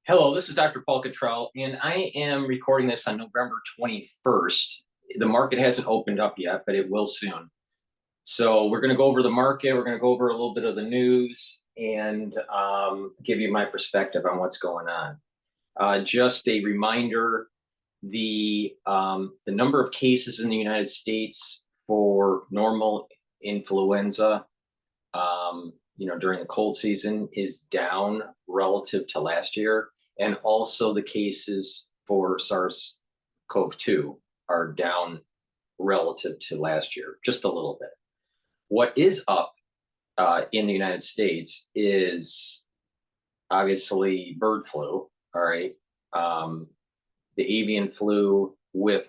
Hello, this is Dr. Paul Cottrell, and I am recording this on November 21st. The market hasn't opened up yet, but it will soon. So we're going to go over the market. We're going to go over a little bit of the news and give you my perspective on what's going on. Just a reminder, the number of cases in the United States for normal influenza during the cold season is down relative to last year. And also the cases for SARS-CoV-2 are down relative to last year, just a little bit. What is up in the United States is obviously bird flu, all right? The avian flu with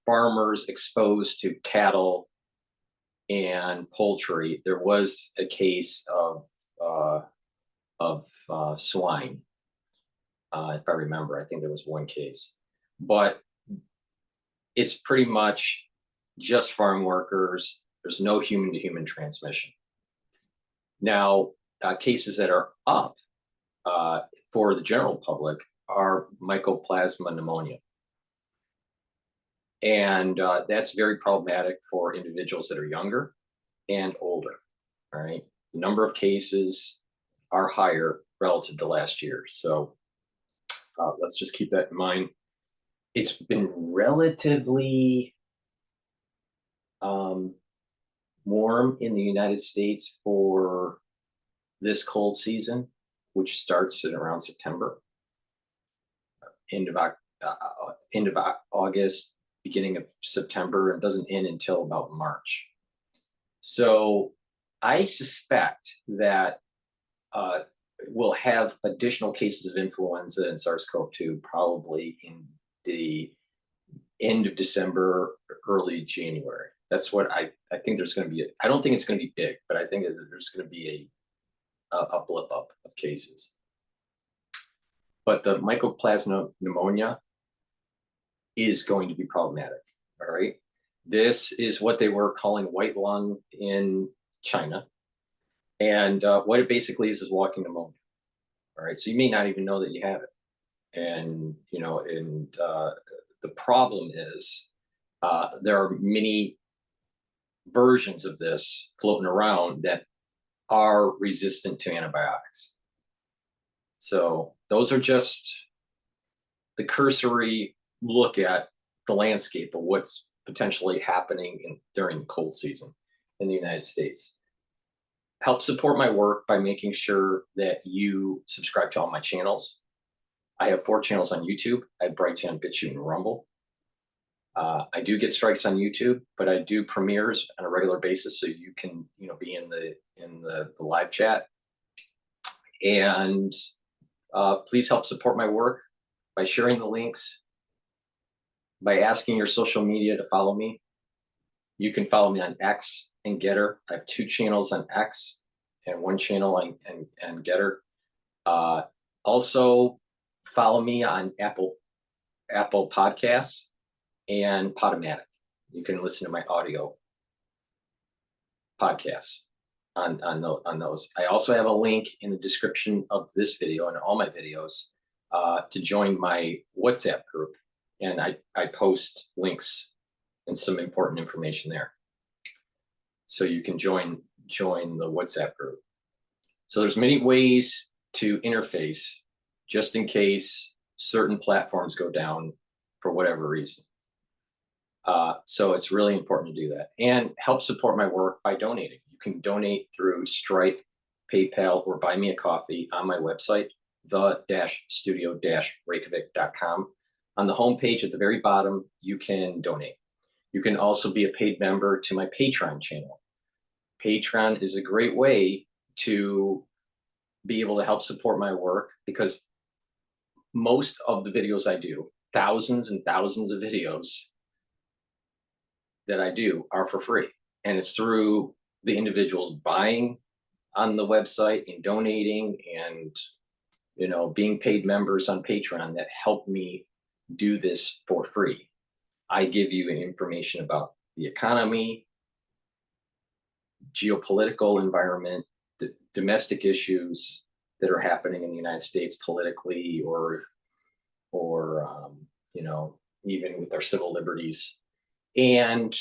farmers exposed to cattle and poultry. There was a case of swine, if I remember. I think there was one case, but it's pretty much just farm workers. There's no human-to-human transmission. Now, cases that are up for the general public are mycoplasma pneumonia. And that's very problematic for individuals that are younger and older, all right? The number of cases are higher relative to last year. So let's just keep that in mind. It's been relatively warm in the United States for this cold season, which starts in around September, end of August, beginning of September, and doesn't end until about March. So I suspect that we'll have additional cases of influenza and SARS-CoV-2 probably in the end of December, early January. That's what I think there's going to be. I don't think it's going to be big, but I think there's going to be a blip up of cases. But the mycoplasma pneumonia is going to be problematic, all right? This is what they were calling white lung in China. And what it basically is walking pneumonia, all right? So you may not even know that you have it. And, the problem is there are many versions of this floating around that are resistant to antibiotics. So those are just the cursory look at the landscape of what's potentially happening during the cold season in the United States. Help support my work by making sure that you subscribe to all my channels. I have 4 channels on YouTube. I have Brighteon, Bitchute, and Rumble. I do get strikes on YouTube, but I do premieres on a regular basis, so you can, be in the live chat. And please help support my work by sharing the links, by asking your social media to follow me. You can follow me on X and GETTR. I have 2 channels on X and 1 channel on GETTR. Also, follow me on Apple Podcasts and Podomatic. You can listen to my audio podcasts on those. I also have a link in the description of this video and all my videos to join my WhatsApp group. And I post links and some important information there. So you can join the WhatsApp group. So there's many ways to interface just in case certain platforms go down for whatever reason. So it's really important to do that. And help support my work by donating. You can donate through Stripe, PayPal, or buy me a coffee on my website, the-studio-reykjavik.com. On the homepage at the very bottom, you can donate. You can also be a paid member to my Patreon channel. Patreon is a great way to be able to help support my work because most of the videos I do, thousands and thousands of videos that I do are for free. And it's through the individuals buying on the website and donating and, being paid members on Patreon that help me do this for free. I give you information about the economy, geopolitical environment, domestic issues, that are happening in the United States politically, or you know, even with our civil liberties, and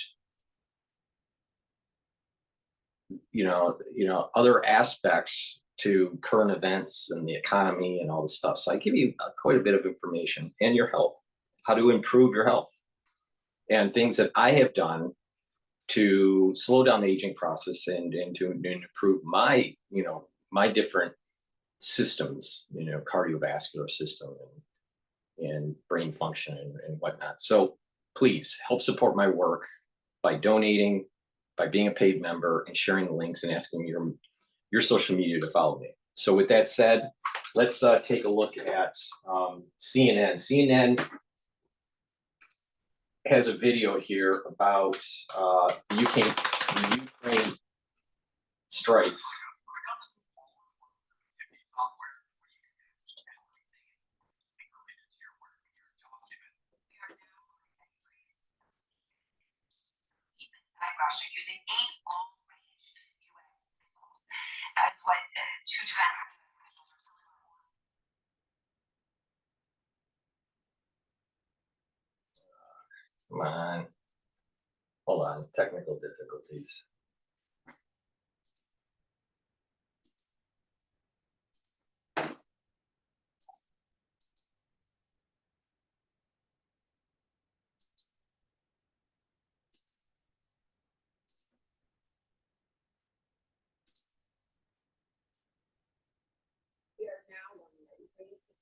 you know, other aspects to current events and the economy and all this stuff. So I give you quite a bit of information, and your health, how to improve your health, and things that I have done to slow down the aging process and to improve my, you know, my different systems, you know, cardiovascular system and brain function and whatnot. So please help support my work by donating, by being a paid member, and sharing the links and asking your social media to follow me. So with that said, let's take a look at CNN. CNN has a video here about the Ukraine strikes. Russia using 8 long-range U.S. missiles. That is what 2 defense Come on. Hold on, technical difficulties.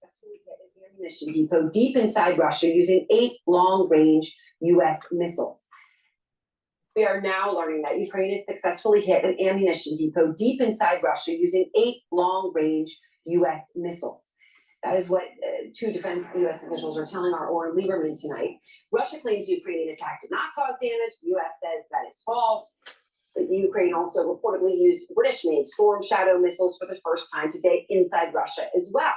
successfully hit an ammunition depot deep inside Russia using 8 long-range U.S. missiles. We are now learning that Ukraine has successfully hit an ammunition depot deep inside Russia using 8 long-range U.S. missiles. That is what 2 defense U.S. officials are telling our Oren Lieberman tonight. Russia claims the Ukrainian attack did not cause damage. The U.S. says that it's false. But Ukraine also reportedly used British-made Storm Shadow missiles for the first time today inside Russia as well.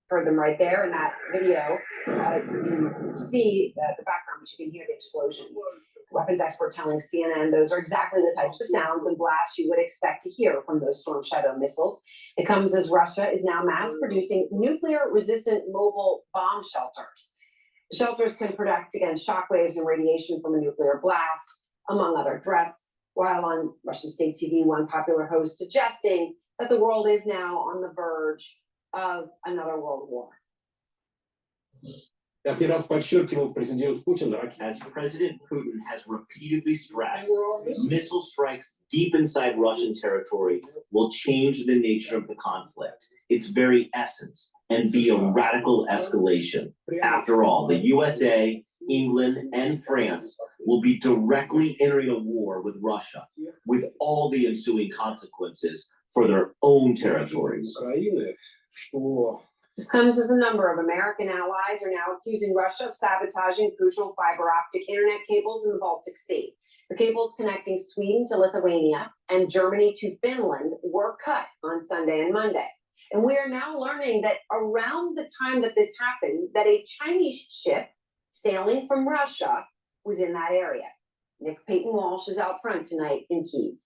Heard them right there in that video. You can see the background, but you can hear the explosions. Weapons expert telling CNN those are exactly the types of sounds and blasts you would expect to hear from those Storm Shadow missiles. It comes as Russia is now mass producing nuclear-resistant mobile bomb shelters. The shelters can protect against shockwaves and radiation from a nuclear blast, among other threats. While on Russian state TV, one popular host suggesting that the world is now on the verge of another world war. As President Putin has repeatedly stressed, missile strikes deep inside Russian territory will change the nature of the conflict, its very essence, and be a radical escalation. After all, the USA, England, and France will be directly entering a war with Russia, with all the ensuing consequences for their own territories. This comes as a number of American allies are now accusing Russia of sabotaging crucial fiber optic internet cables in the Baltic Sea. The cables connecting Sweden to Lithuania and Germany to Finland were cut on Sunday and Monday. And we are now learning that around the time that this happened, that a Chinese ship sailing from Russia was in that area. Nick Peyton Walsh is out front tonight in Kyiv.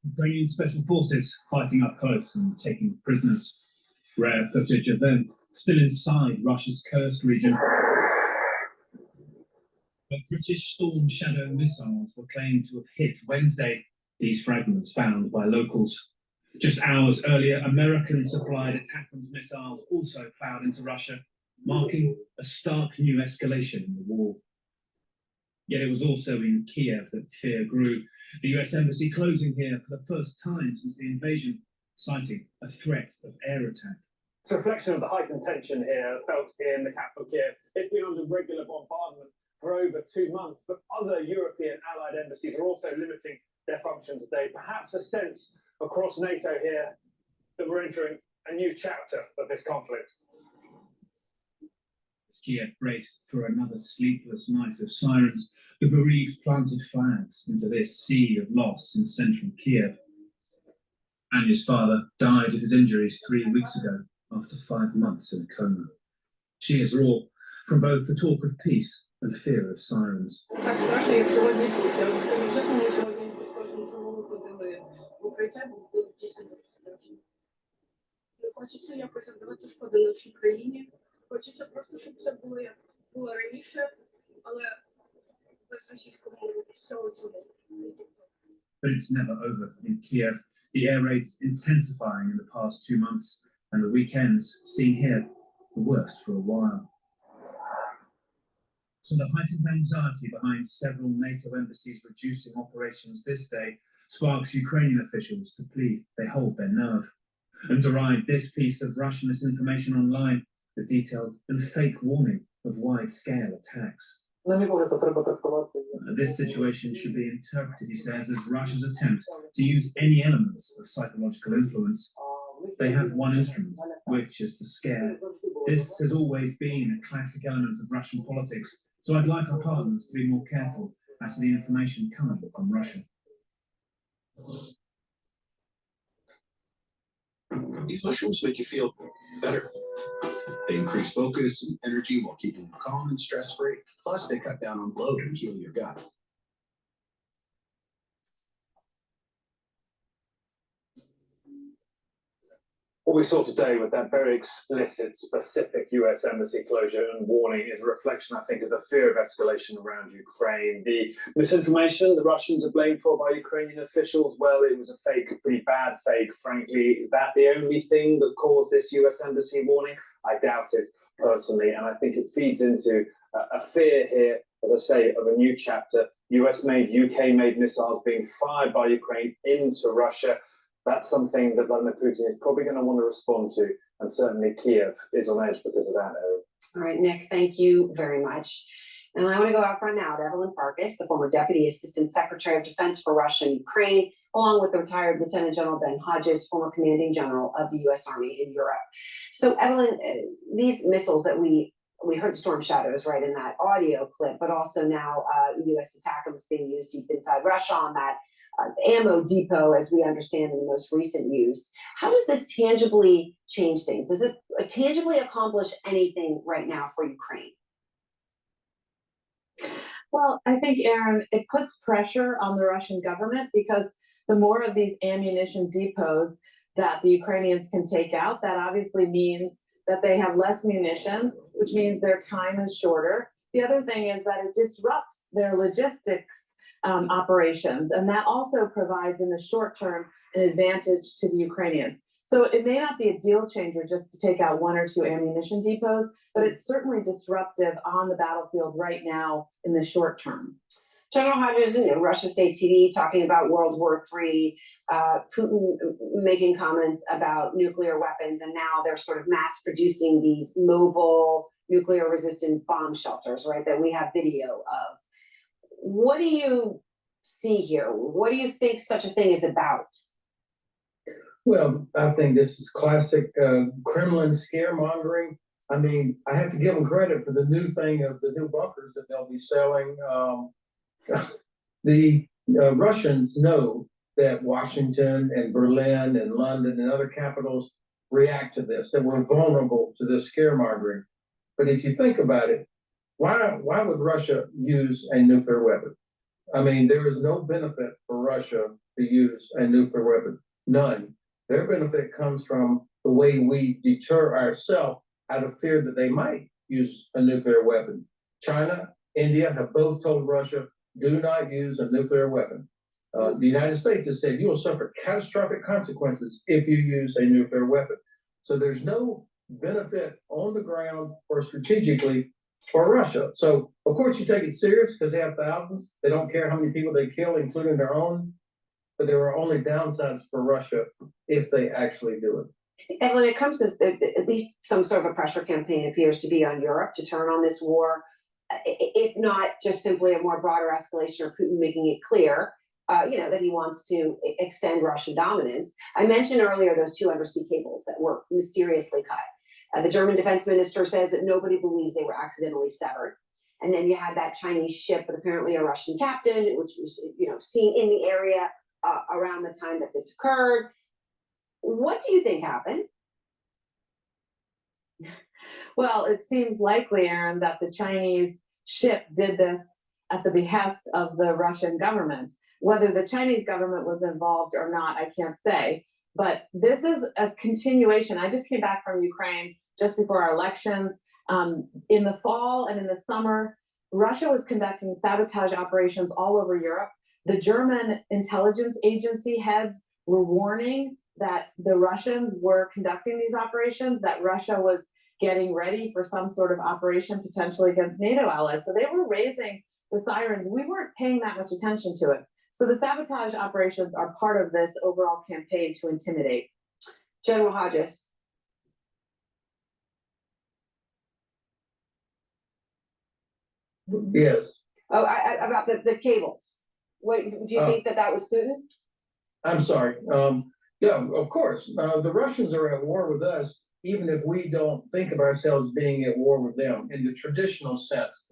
Ukrainian special forces fighting up close and taking prisoners. Rare footage of them still inside Russia's Kursk region. But British Storm Shadow missiles were claimed to have hit Wednesday. These fragments found by locals. Just hours earlier, American-supplied ATACMS missiles also plowed into Russia, marking a stark new escalation in the war. Yet it was also in Kiev that fear grew. The US Embassy closing here for the first time since the invasion, citing a threat of air attack. It's a reflection of the heightened tension here felt in the capital Kiev. It's been under regular bombardment for over 2 months, but other European allied embassies are also limiting their function today. Perhaps a sense across NATO here that we're entering a new chapter of this conflict. Kiev braced for another sleepless night of sirens, the bereaved planted flags into this sea of loss in central Kiev. Anya's father died of his injuries 3 weeks ago after 5 months in a coma. She is raw from both the talk of peace and fear of sirens. Так страшно, як сьогодні тут. Я вам скажу чесно, ми сьогодні під кожним дровом ходили в укриття, бо було дійсно дуже страшно. Не хочеться якось завдавати шкоди нашій країні. Хочеться просто, щоб все було як було раніше, але без російського всього цього. But it's never over in Kiev. The air raids intensifying in the past 2 months, and the weekends seen here the worst for a while. So the heightened anxiety behind several NATO embassies reducing operations this day sparks Ukrainian officials to plead they hold their nerve and deride this piece of Russian misinformation online, the detailed and fake warning of wide-scale attacks. This situation should be interpreted, he says, as Russia's attempt to use any elements of psychological influence. They have one instrument, which is to scare. This has always been a classic element of Russian politics, so I'd like our partners to be more careful as to the information coming from Russia. These mushrooms make you feel better. They increase focus and energy while keeping you calm and stress-free. Plus, they cut down on bloat and heal your gut. What we saw today with that very explicit, specific US embassy closure and warning is a reflection, I think, of the fear of escalation around Ukraine. The misinformation the Russians are blamed for by Ukrainian officials, well, it was a fake, a pretty bad fake, frankly. Is that the only thing that caused this US embassy warning? I doubt it, personally, and I think it feeds into a fear here, as I say, of a new chapter. US-made, UK-made missiles being fired by Ukraine into Russia. That's something that Vladimir Putin is probably going to want to respond to, and certainly Kiev is on edge because of that. All right, Nick, thank you very much. And I want to go out front now to Evelyn Farkas, the former Deputy Assistant Secretary of Defense for Russia and Ukraine, along with the retired Lieutenant General Ben Hodges, former Commanding General of the U.S. Army in Europe. So, Evelyn, these missiles that we heard Storm Shadows right in that audio clip, but also now U.S. ATACMS being used deep inside Russia on that ammo depot, as we understand in the most recent use. How does this tangibly change things? Does it tangibly accomplish anything right now for Ukraine? Well, I think, Aaron, it puts pressure on the Russian government because the more of these ammunition depots that the Ukrainians can take out, that obviously means that they have less munitions, which means their time is shorter. The other thing is that it disrupts their logistics operations, and that also provides in the short term an advantage to the Ukrainians. So it may not be a deal changer just to take out 1 or 2 ammunition depots, but it's certainly disruptive on the battlefield right now in the short term. General Hodges, Russia State TV talking about World War III, Putin making comments about nuclear weapons, and now they're sort of mass producing these mobile nuclear resistant bomb shelters, right, that we have video of. What do you see here? What do you think such a thing is about? Well, I think this is classic Kremlin scaremongering. I mean, I have to give them credit for the new thing of the new bunkers that they'll be selling. The Russians know that Washington and Berlin and London and other capitals react to this, that we're vulnerable to this scaremongering. But if you think about it, why would Russia use a nuclear weapon? I mean, there is no benefit for Russia to use a nuclear weapon, none. Their benefit comes from the way we deter ourselves out of fear that they might use a nuclear weapon. China, India have both told Russia, do not use a nuclear weapon. The United States has said you will suffer catastrophic consequences if you use a nuclear weapon. So there's no benefit on the ground or strategically for Russia. So, of course, you take it serious because they have thousands. They don't care how many people they kill, including their own. But there are only downsides for Russia if they actually do it. And when it comes to at least some sort of a pressure campaign appears to be on Europe to turn on this war, if not just simply a more broader escalation or Putin making it clear, that he wants to extend Russian dominance. I mentioned earlier those 2 undersea cables that were mysteriously cut. The German defense minister says that nobody believes they were accidentally severed. And then you had that Chinese ship with apparently a Russian captain, which was, seen in the area around the time that this occurred. What do you think happened? Well, it seems likely, Aaron, that the Chinese ship did this at the behest of the Russian government. Whether the Chinese government was involved or not, I can't say. But this is a continuation. I just came back from Ukraine just before our elections. In the fall and in the summer, Russia was conducting sabotage operations all over Europe. The German intelligence agency heads were warning that the Russians were conducting these operations, that Russia was getting ready for some sort of operation potentially against NATO allies. So they were raising the sirens. We weren't paying that much attention to it. So the sabotage operations are part of this overall campaign to intimidate. General Hodges. Yes, Oh, about the cables. What, do you think that was Putin? I'm sorry. Yeah, of course. The Russians are at war with us, even if we don't think of ourselves being at war with them in the traditional sense.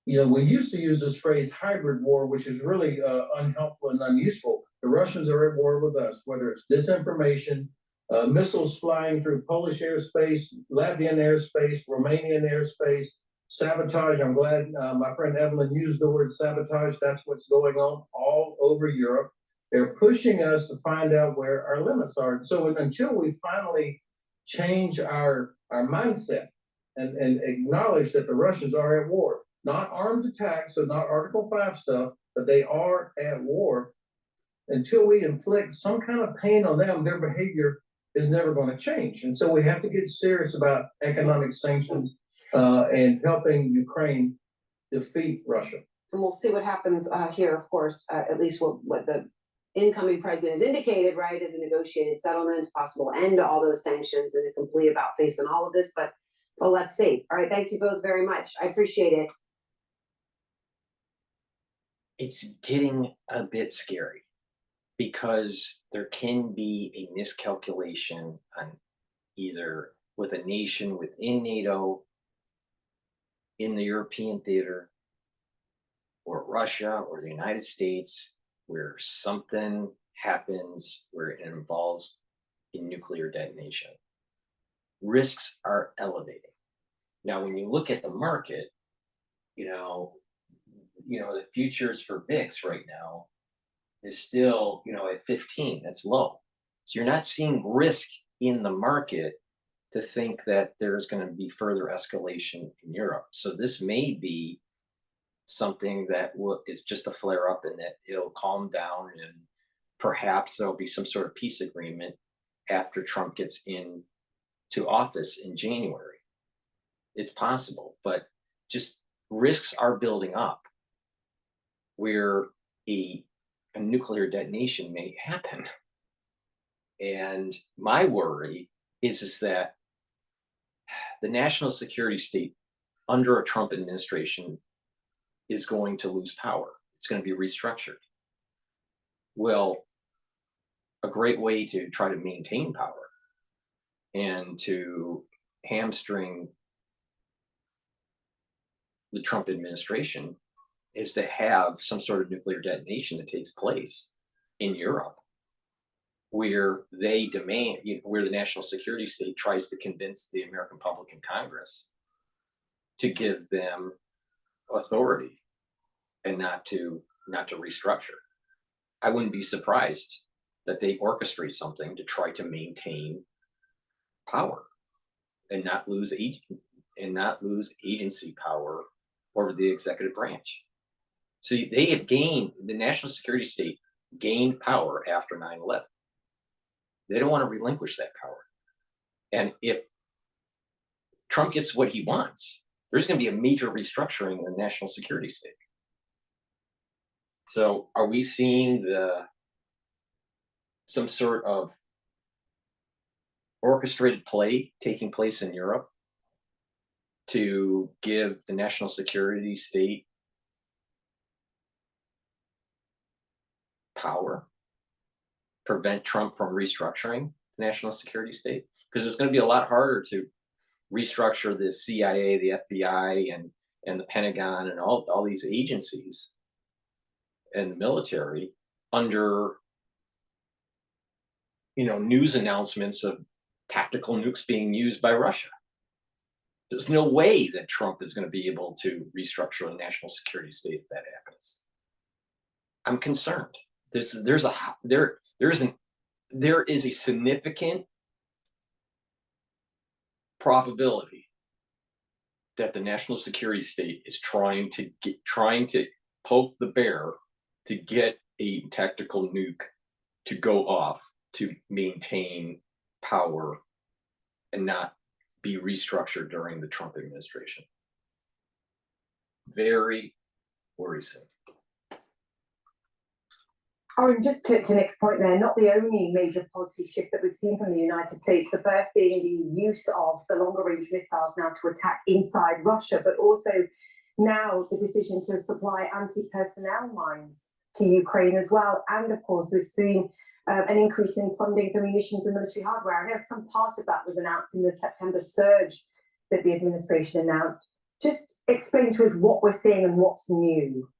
You know, we used to use this phrase hybrid war, which is really unhelpful and unuseful. The Russians are at war with us, whether it's disinformation, missiles flying through Polish airspace, Latvian airspace, Romanian airspace, sabotage. I'm glad my friend Evelyn used the word sabotage. That's what's going on all over Europe. They're pushing us to find out where our limits are. So until we finally change our mindset and acknowledge that the Russians are at war, not armed attacks, so not Article 5 stuff, but they are at war. Until we inflict some kind of pain on them, their behavior is never going to change. And so we have to get serious about economic sanctions and helping Ukraine defeat Russia. And we'll see what happens here, of course, at least what the incoming president has indicated, right, is a negotiated settlement, possible end to all those sanctions and a complete about face in all of this. But well, let's see. All right, thank you both very much. I appreciate it. It's getting a bit scary because there can be a miscalculation on either with a nation within NATO, in the European theater, or Russia or the United States, where something happens where it involves a nuclear detonation. Risks are elevating. Now, when you look at the market, you know, the futures for VIX right now is still, at 15. That's low. So you're not seeing risk in the market to think that there's going to be further escalation in Europe. So this may be something that is just a flare up and that it'll calm down and perhaps there'll be some sort of peace agreement after Trump gets into office in January. It's possible, but just risks are building up where a nuclear detonation may happen. And my worry is that the national security state under a Trump administration is going to lose power. It's going to be restructured. Well, a great way to try to maintain power and to hamstring the Trump administration is to have some sort of nuclear detonation that takes place in Europe, where they demand, where the national security state tries to convince the American public and Congress to give them authority and not to restructure. I wouldn't be surprised that they orchestrate something to try to maintain power and not lose agency power over the executive branch. So they have gained, the national security state gained power after 9/11. They don't want to relinquish that power. And if Trump gets what he wants, there's going to be a major restructuring in the national security state. So are we seeing some sort of orchestrated play taking place in Europe to give the national security state power, prevent Trump from restructuring the national security state? Because it's going to be a lot harder to restructure the CIA, the FBI, and the Pentagon and all these agencies and the military under news announcements of tactical nukes being used by Russia. There's no way that Trump is going to be able to restructure the national security state if that happens. I'm concerned. There is a significant probability that the national security state is trying to poke the bear to get a tactical nuke to go off to maintain power and not be restructured during the Trump administration. Very worrisome. Oh, and just to Nick's point there, not the only major policy shift that we've seen from the United States, the first being the use of the longer range missiles now to attack inside Russia, but also now the decision to supply anti-personnel mines to Ukraine as well. And of course, we've seen an increase in funding for munitions and military hardware. I know some part of that was announced in the September surge that the administration announced. Just explain to us what we're seeing and what's new.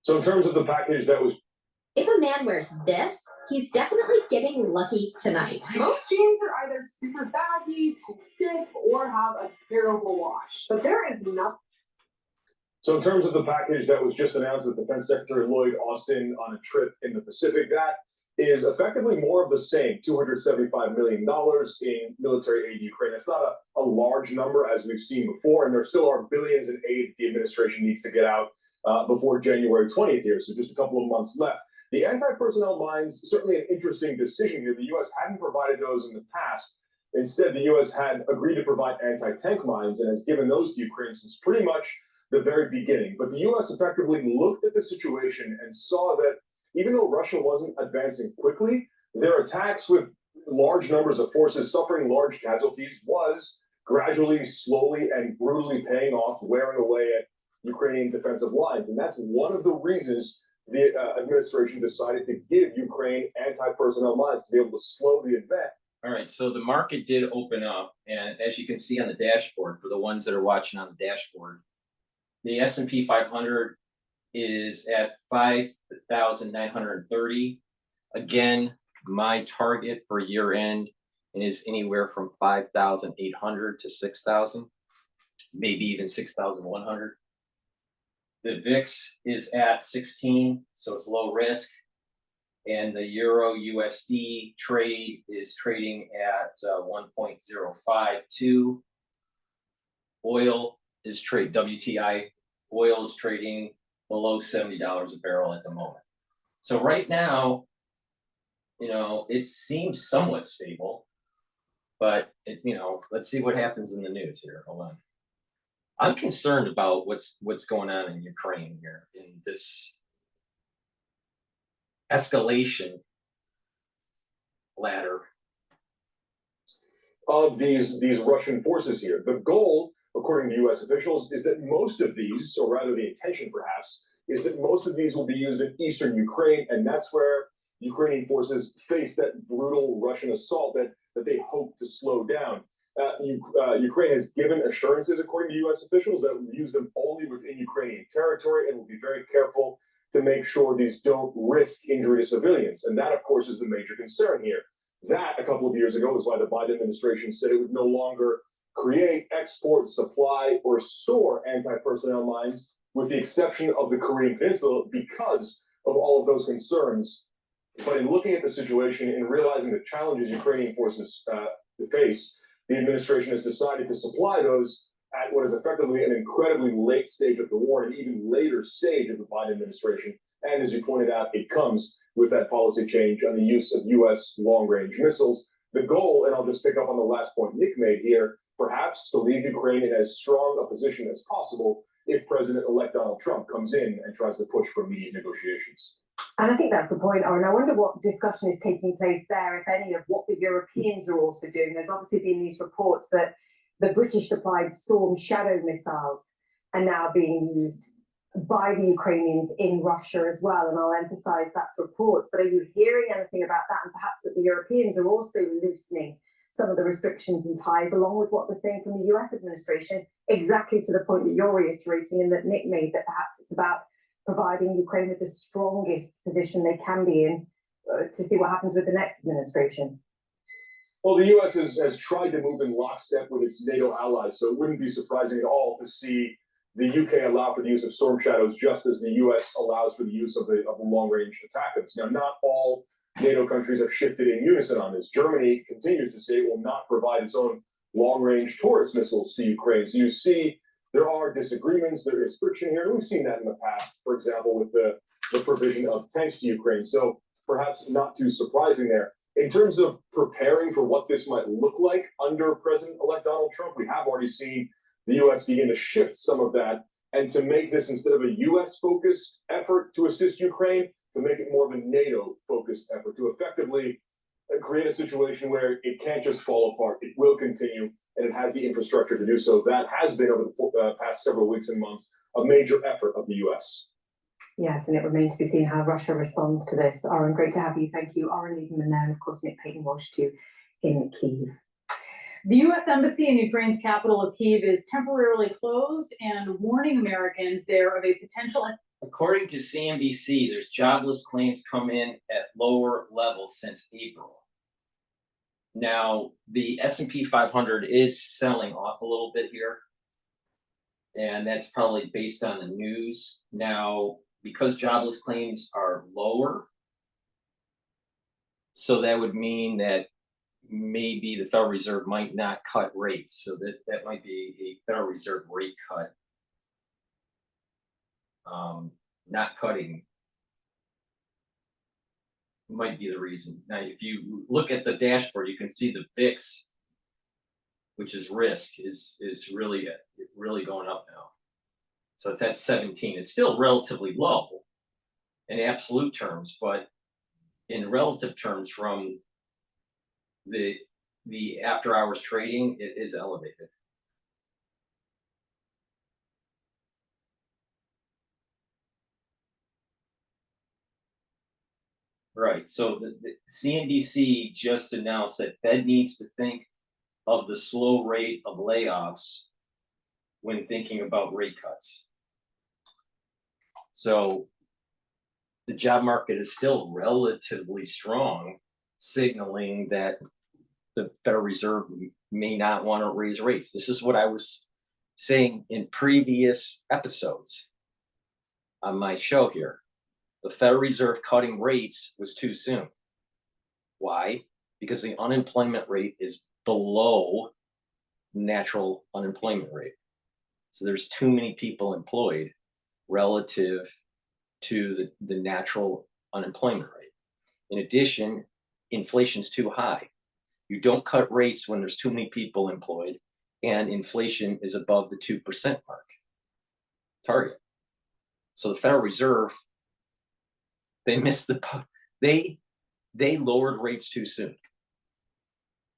So in terms of the package that was If a man wears this, he's definitely getting lucky tonight. Most jeans are either super baggy, too stiff, or have a terrible wash. But there is nothing. So in terms of the package that was just announced with Defense Secretary Lloyd Austin on a trip in the Pacific, that is effectively more of the same, $275 million in military aid to Ukraine. That's not a large number as we've seen before, and there still are billions in aid the administration needs to get out before January 20th here, so just a couple of months left. The anti-personnel mines, certainly an interesting decision here. The U.S. hadn't provided those in the past. Instead, the U.S. had agreed to provide anti-tank mines and has given those to Ukraine since pretty much the very beginning. But the U.S. effectively looked at the situation and saw that even though Russia wasn't advancing quickly, their attacks with large numbers of forces suffering large casualties was gradually, slowly, and brutally paying off, wearing away at Ukrainian defensive lines. And that's one of the reasons the administration decided to give Ukraine anti-personnel mines to be able to slow the event. All right, so the market did open up, and as you can see on the dashboard, for the ones that are watching on the dashboard, the S&P 500 is at 5,930. Again, my target for year end is anywhere from 5,800 to 6,000, maybe even 6,100. The VIX is at 16, so it's low risk. And the Euro USD trade is trading at 1.052. Oil is WTI oil is trading below $70 a barrel at the moment. So right now, it seems somewhat stable, but let's see what happens in the news here. Hold on. I'm concerned about what's going on in Ukraine here in this escalation ladder of these Russian forces here. The goal, according to U.S. officials, is that most of these, or rather the intention perhaps, is that most of these will be used in eastern Ukraine, and that's where Ukrainian forces face that brutal Russian assault that they hope to slow down. Ukraine has given assurances, according to U.S. officials, that it will use them only within Ukrainian territory and will be very careful to make sure these don't risk injury to civilians. And that, of course, is the major concern here. That, a couple of years ago, is why the Biden administration said it would no longer create, export, supply, or store anti-personnel mines, with the exception of the Korean Peninsula, because of all of those concerns. But in looking at the situation and realizing the challenges Ukrainian forces face, the administration has decided to supply those at what is effectively an incredibly late stage of the war, an even later stage of the Biden administration. And as you pointed out, it comes with that policy change on the use of U.S. long-range missiles. The goal, and I'll just pick up on the last point Nick made here, perhaps to leave Ukraine in as strong a position as possible if President-elect Donald Trump comes in and tries to push for immediate negotiations. And I think that's the point, Owen. I wonder what discussion is taking place there, if any, of what the Europeans are also doing. There's obviously been these reports that the British-supplied Storm Shadow missiles are now being used by the Ukrainians in Russia as well. And I'll emphasize that's reports. But are you hearing anything about that? And perhaps that the Europeans are also loosening some of the restrictions and ties, along with what they're saying from the US administration, exactly to the point that you're reiterating and that Nick made, that perhaps it's about providing Ukraine with the strongest position they can be in to see what happens with the next administration. Well, the U.S. has tried to move in lockstep with its NATO allies, so it wouldn't be surprising at all to see the UK allow for the use of storm shadows, just as the U.S. allows for the use of the long-range attackers. Now, not all NATO countries have shifted in unison on this. Germany continues to say it will not provide its own long-range Taurus missiles to Ukraine. So you see, there are disagreements, there is friction here, and we've seen that in the past, for example, with the provision of tanks to Ukraine. So perhaps not too surprising there. In terms of preparing for what this might look like under President-elect Donald Trump, we have already seen the U.S. begin to shift some of that, and to make this, instead of a U.S.-focused effort to assist Ukraine, to make it more of a NATO-focused effort, to effectively create a situation where it can't just fall apart. It will continue, and it has the infrastructure to do so. That has been, over the past several weeks and months, a major effort of the U.S. Yes, and it remains to be seen how Russia responds to this. Aaron, great to have you. Thank you. Aaron Lieberman there, and of course, Nick Payton-Walsh too, in Kyiv. The U.S. Embassy in Ukraine's capital of Kyiv is temporarily closed and warning Americans there of a potential. According to CNBC, there's jobless claims come in at lower levels since April. Now, the S&P 500 is selling off a little bit here, and that's probably based on the news. Now, because jobless claims are lower, so that would mean that maybe the Federal Reserve might not cut rates. So that might be a Federal Reserve rate cut. Not cutting might be the reason. Now, if you look at the dashboard, you can see the VIX, which is risk, is really going up now. So it's at 17. It's still relatively low in absolute terms, but in relative terms, from the after hours trading, it is elevated. Right. So the CNBC just announced that Fed needs to think of the slow rate of layoffs when thinking about rate cuts. So the job market is still relatively strong, signaling that the Federal Reserve may not want to raise rates. This is what I was saying in previous episodes on my show here. The Federal Reserve cutting rates was too soon. Why? Because the unemployment rate is below natural unemployment rate. So there's too many people employed relative to the natural unemployment rate. In addition, inflation's too high. You don't cut rates when there's too many people employed and inflation is above the 2% mark target. So the Federal Reserve, they missed they lowered rates too soon.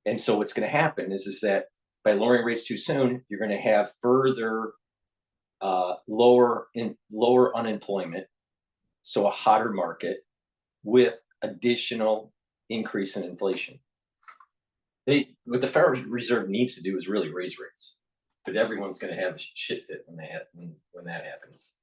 And so what's going to happen is that by lowering rates too soon, you're going to have further lower unemployment, so a hotter market with additional increase in inflation. What the Federal Reserve needs to do is really raise rates, but everyone's going to have a shit fit when that happens.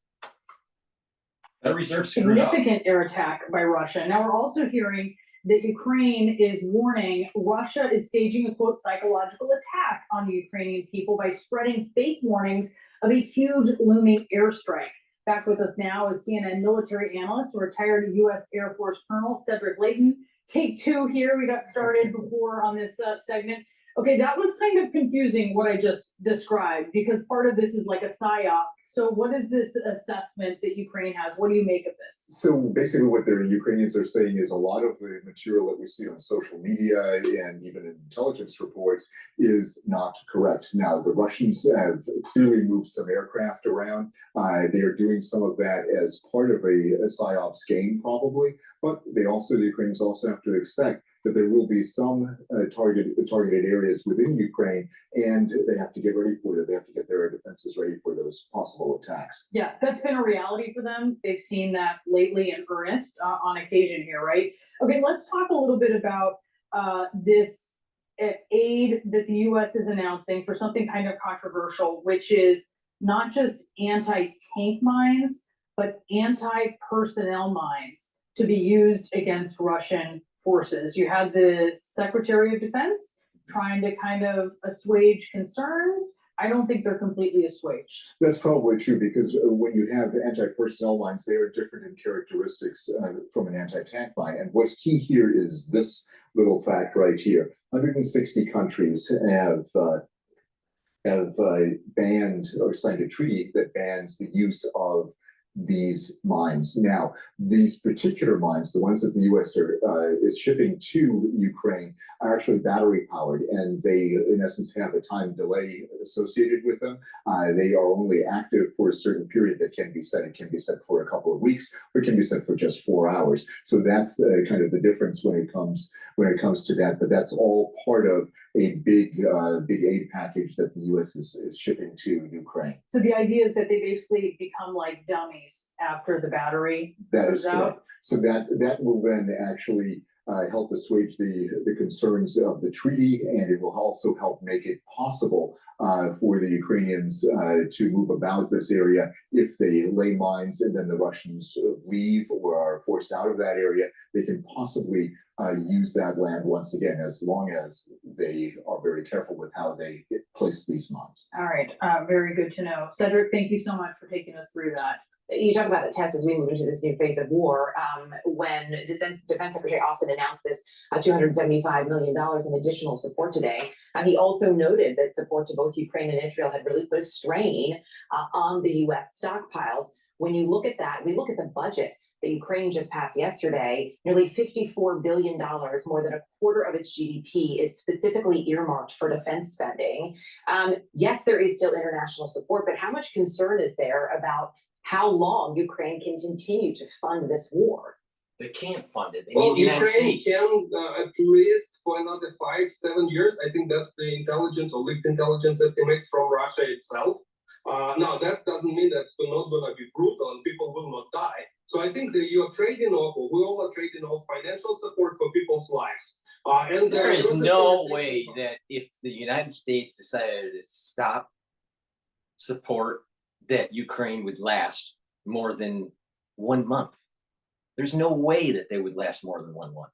Federal Reserve screwed up. Significant air attack by Russia. Now we're also hearing that Ukraine is warning Russia is staging a quote psychological attack on the Ukrainian people by spreading fake warnings of a huge looming airstrike. Back with us now is CNN military analyst, retired U.S. Air Force Colonel Cedric Layton. Take two here. We got started before on this segment. Okay, that was kind of confusing what I just described, because part of this is like a psyop. So what is this assessment that Ukraine has? What do you make of this? So basically what the Ukrainians are saying is a lot of the material that we see on social media and even in intelligence reports is not correct. Now, the Russians have clearly moved some aircraft around. They are doing some of that as part of a psyops game, probably, but the Ukrainians also have to expect that there will be some targeted areas within Ukraine, and they have to get ready for that. They have to get their defenses ready for those possible attacks. Yeah, that's been a reality for them. They've seen that lately in earnest on occasion here, right? Okay, let's talk a little bit about this aid that the U.S. is announcing for something kind of controversial, which is not just anti-tank mines, but anti-personnel mines to be used against Russian forces. You had the Secretary of Defense trying to kind of assuage concerns. I don't think they're completely assuaged. That's probably true because when you have anti-personnel mines, they are different in characteristics from an anti-tank mine. And what's key here is this little fact right here. 160 countries have banned or signed a treaty that bans the use of these mines. Now, these particular mines, the ones that the U.S. is shipping to Ukraine, are actually battery powered, and they, in essence, have a time delay associated with them. They are only active for a certain period that can be set. It can be set for a couple of weeks, or it can be set for just 4 hours. So that's kind of the difference when it comes to that. But that's all part of a big aid package that the U.S. is shipping to Ukraine. So the idea is that they basically become like dummies after the battery That is goes out. correct. So that will then actually help assuage the concerns of the treaty, and it will also help make it possible for the Ukrainians to move about this area. If they lay mines and then the Russians leave or are forced out of that area, they can possibly use that land once again, as long as they are very careful with how they place these mines. All right, very good to know. Cedric, thank you so much for taking us through that. You talk about the test as we move into this new phase of war. When Defense Secretary Austin announced this $275 million in additional support today, he also noted that support to both Ukraine and Israel had really put a strain on the U.S. stockpiles. When you look at that, we look at the budget that Ukraine just passed yesterday, nearly $54 billion, more than a quarter of its GDP, is specifically earmarked for defense spending. Yes, there is still international support, but how much concern is there about how long Ukraine can continue to fund this war? They can't fund it. They Well, need the United Ukraine States. can at least for another 5-7 years. I think that's the intelligence or leaked intelligence estimates from Russia itself. Now, that doesn't mean that's not going to be brutal and people will not die. So I think that you're trading off, or we all are trading off financial support for people's lives. And There is no way that if the United States decided to stop support, that Ukraine would last more than 1 month. There's no way that they would last more than one month.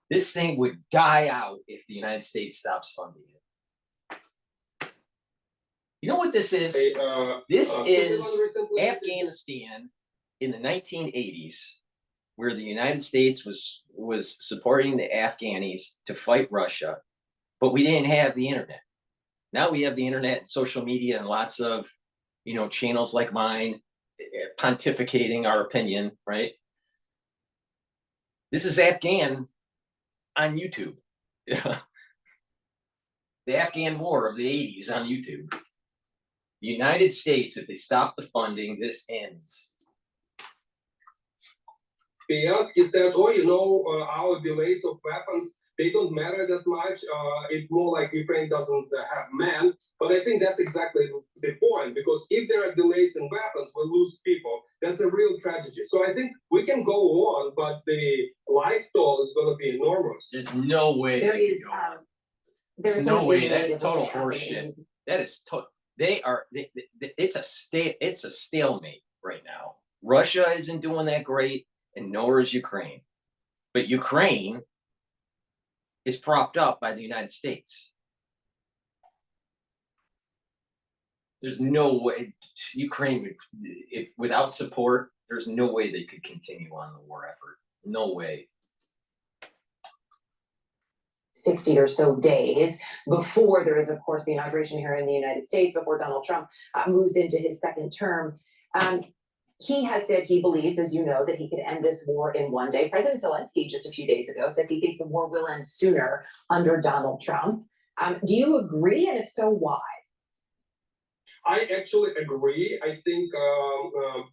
This thing would die out if the United States stops funding it. You know what this is? This is Afghanistan in the 1980s, where the United States was supporting the Afghanis to fight Russia, but we didn't have the internet. Now we have the internet and social media and lots of, channels like mine pontificating our opinion, right? This is Afghan on YouTube. The Afghan War of the 80s on YouTube. The United States, if they stop the funding, this ends. Yes, he said, our delays of weapons, they don't matter that much. It's more like Ukraine doesn't have men. But I think that's exactly the point, because if there are delays in weapons, we lose people. That's a real tragedy. So I think we can go on, but the life toll is going to be enormous. There's no way. There's no way. That's total horseshit. That is total. It's a stalemate right now. Russia isn't doing that great, and nor is Ukraine. But Ukraine is propped up by the United States. There's no way Ukraine would, without support, there's no way they could continue on the war effort. No way. 60 or so days before there is, of course, the inauguration here in the United States, before Donald Trump moves into his second term. He has said he believes, as you know, that he could end this war in 1 day. President Zelensky just a few days ago says he thinks the war will end sooner under Donald Trump. Do you agree? And if so, why? I actually agree. I think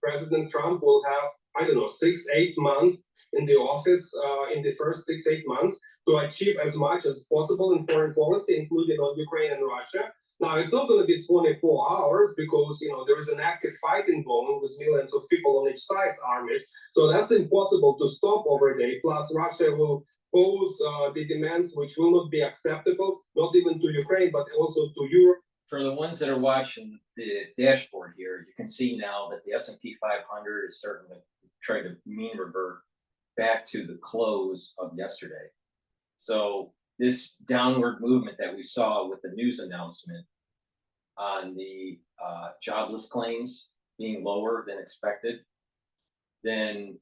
President Trump will have, 6-8 months in the office in the first 6-8 months to achieve as much as possible in foreign policy, including on Ukraine and Russia. Now, it's not going to be 24 hours because, there is an active fighting going on with millions of people on each side's armies. So that's impossible to stop over a day. Plus, Russia will pose the demands which will not be acceptable, not even to Ukraine, but also to Europe. For the ones that are watching the dashboard here, you can see now that the S&P 500 is starting to try to mean revert back to the close of yesterday. So this downward movement that we saw with the news announcement on the jobless claims being lower than expected, then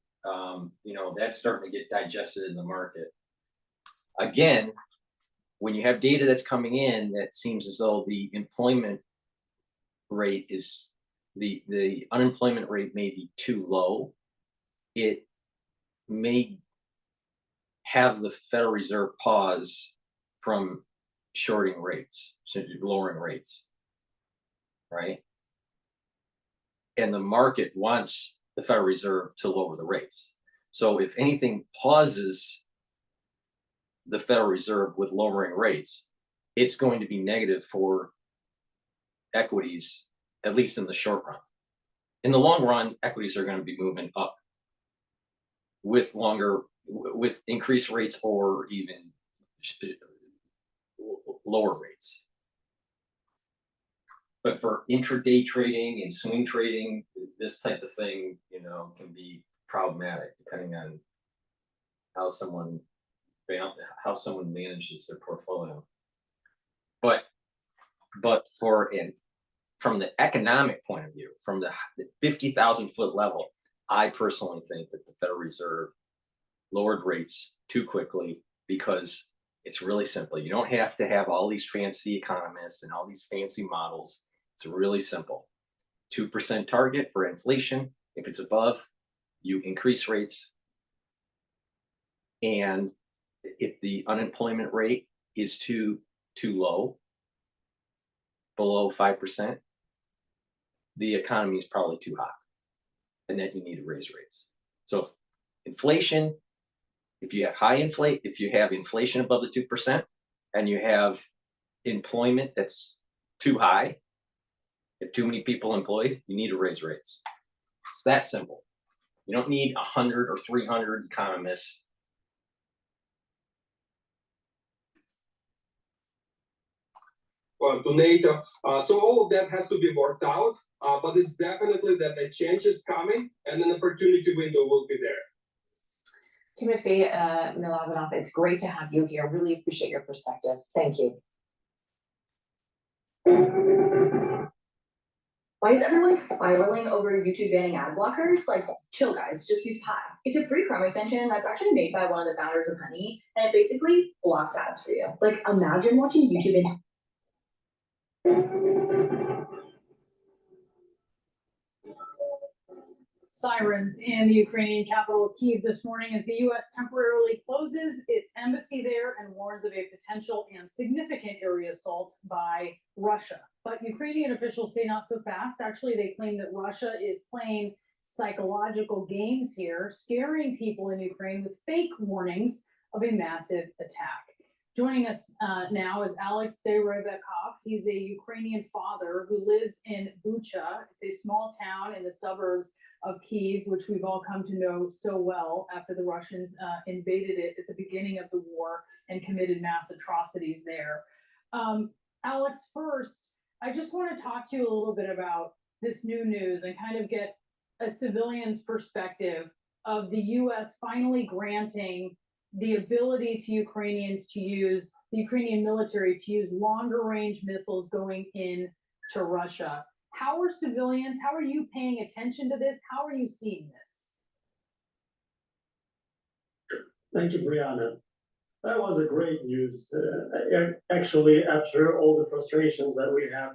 that's starting to get digested in the market. Again, when you have data that's coming in that seems as though the employment rate is the unemployment rate may be too low, it may have the Federal Reserve pause from shorting rates, so lowering rates, right? And the market wants the Federal Reserve to lower the rates. So if anything pauses the Federal Reserve with lowering rates, it's going to be negative for equities, at least in the short run. In the long run, equities are going to be moving up with increased rates or even lower rates. But for intraday trading and swing trading, this type of thing, can be problematic depending on how someone manages their portfolio. But from the economic point of view, from the 50,000 foot level, I personally think that the Federal Reserve lowered rates too quickly because it's really simple. You don't have to have all these fancy economists and all these fancy models. It's really simple. 2% target for inflation. If it's above, you increase rates. And if the unemployment rate is too low, below 5%, the economy is probably too hot. And then you need to raise rates. So inflation, if you have inflation above the 2% and you have employment that's too high, if too many people employed, you need to raise rates. It's that simple. You don't need 100 or 300 economists. To NATO, so all of that has to be worked out, but it's definitely that a change is coming and an opportunity window will be there. Timothy Milavanov, it's great to have you here. Really appreciate your perspective. Thank you. Why is everyone spiraling over YouTube banning ad blockers? Like, chill guys, just use Pi. It's a free Chrome extension that's actually made by one of the founders of Honey, and it basically blocks ads for you. Like, imagine watching YouTube in Sirens in the Ukrainian capital Kyiv this morning as the U.S. temporarily closes its embassy there and warns of a potential and significant area assault by Russia. But Ukrainian officials say not so fast. Actually, they claim that Russia is playing psychological games here, scaring people in Ukraine with fake warnings of a massive attack. Joining us now is Alex DrPaulCottrell. He's a Ukrainian father who lives in Bitchute. It's a small town in the suburbs of Kyiv, which we've all come to know so well after the Russians invaded it at the beginning of the war and committed mass atrocities there. Alex, first, I just want to talk to you a little bit about this new news and kind of get a civilian's perspective of the U.S. finally granting the ability to Ukrainians to use, the Ukrainian military to use longer range missiles going in to Russia. How are civilians, how are you paying attention to this? How are you seeing this? Thank you, Brianna. That was a great news. Actually, after all the frustrations that we had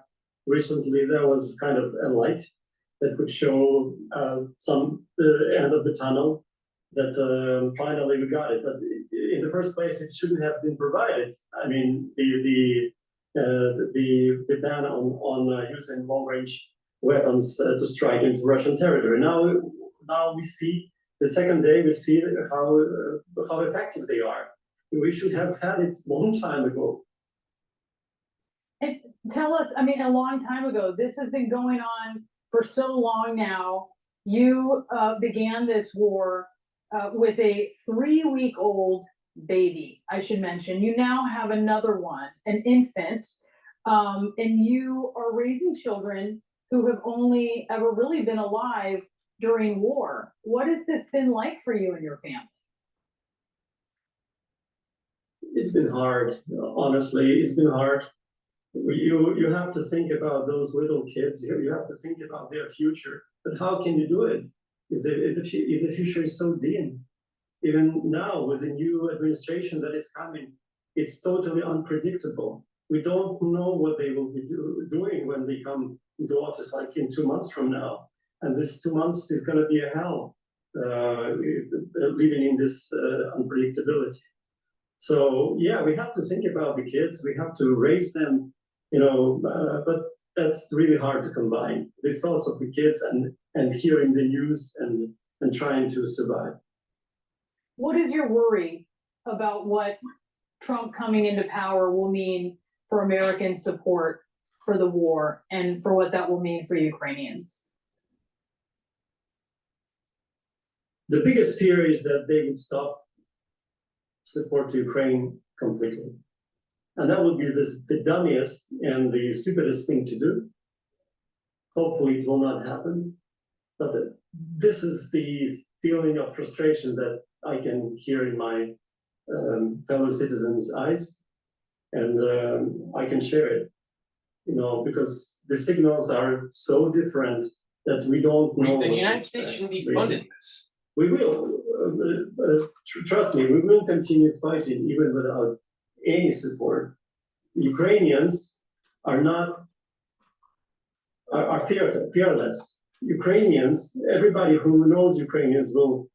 recently, that was kind of a light that could show some end of the tunnel, that finally we got it. But in the first place, it shouldn't have been provided. I mean, the ban on using long-range weapons to strike into Russian territory. Now we see, the second day, we see how effective they are. We should have had it a long time ago. And tell us, I mean, a long time ago, this has been going on for so long now. You began this war with a 3-week-old baby, I should mention. You now have another one, an infant, and you are raising children who have only ever really been alive during war. What has this been like for you and your family? It's been hard, honestly, it's been hard. You have to think about those little kids, you have to think about their future, but how can you do it if the future is so dim? Even now, with the new administration that is coming, it's totally unpredictable. We don't know what they will be doing when they come into office, like in 2 months from now. And this 2 months is going to be a hell, living in this unpredictability. So yeah, we have to think about the kids. We have to raise them, but that's really hard to combine. The thoughts of the kids and hearing the news and trying to survive. What is your worry about what Trump coming into power will mean for American support for the war and for what that will mean for Ukrainians? The biggest fear is that they would stop support to Ukraine completely. And that would be the dummiest and the stupidest thing to do. Hopefully it will not happen. But this is the feeling of frustration that I can hear in my fellow citizens' eyes. And I can share it, because the signals are so different that we don't know. The United States shouldn't be funding this. We will, trust me, we will continue fighting even without any support. Ukrainians are fearless. Ukrainians, everybody who knows Ukrainians will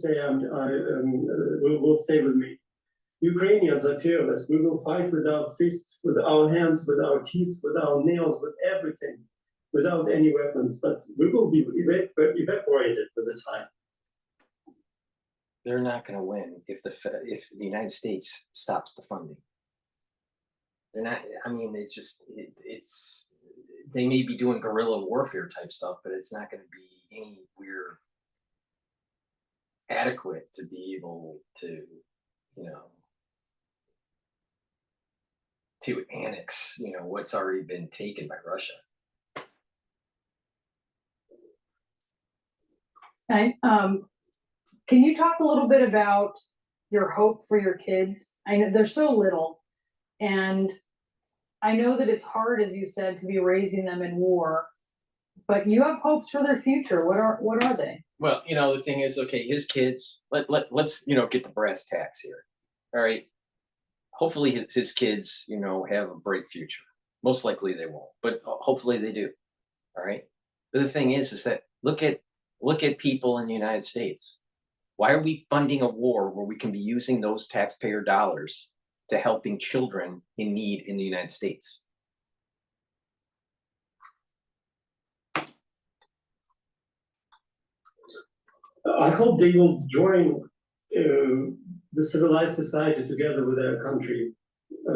say, will stay with me. Ukrainians are fearless. We will fight with our fists, with our hands, with our teeth, with our nails, with everything, without any weapons. But we will be evaporated with the time. They're not going to win if the United States stops the funding. They're not. I mean, it's they may be doing guerrilla warfare type stuff, but it's not going to be anywhere adequate to be able to, to annex, what's already been taken by Russia. Okay. Can you talk a little bit about your hope for your kids? I know they're so little, and I know that it's hard, as you said, to be raising them in war, but you have hopes for their future. What are they? Well, the thing is, okay, his kids, let's, get the brass tacks here. All right. Hopefully his kids, have a bright future. Most likely they won't, but hopefully they do. All right. But the thing is that look at people in the United States. Why are we funding a war where we can be using those taxpayer dollars to helping children in need in the United States? I hope they will join the civilized society together with their country.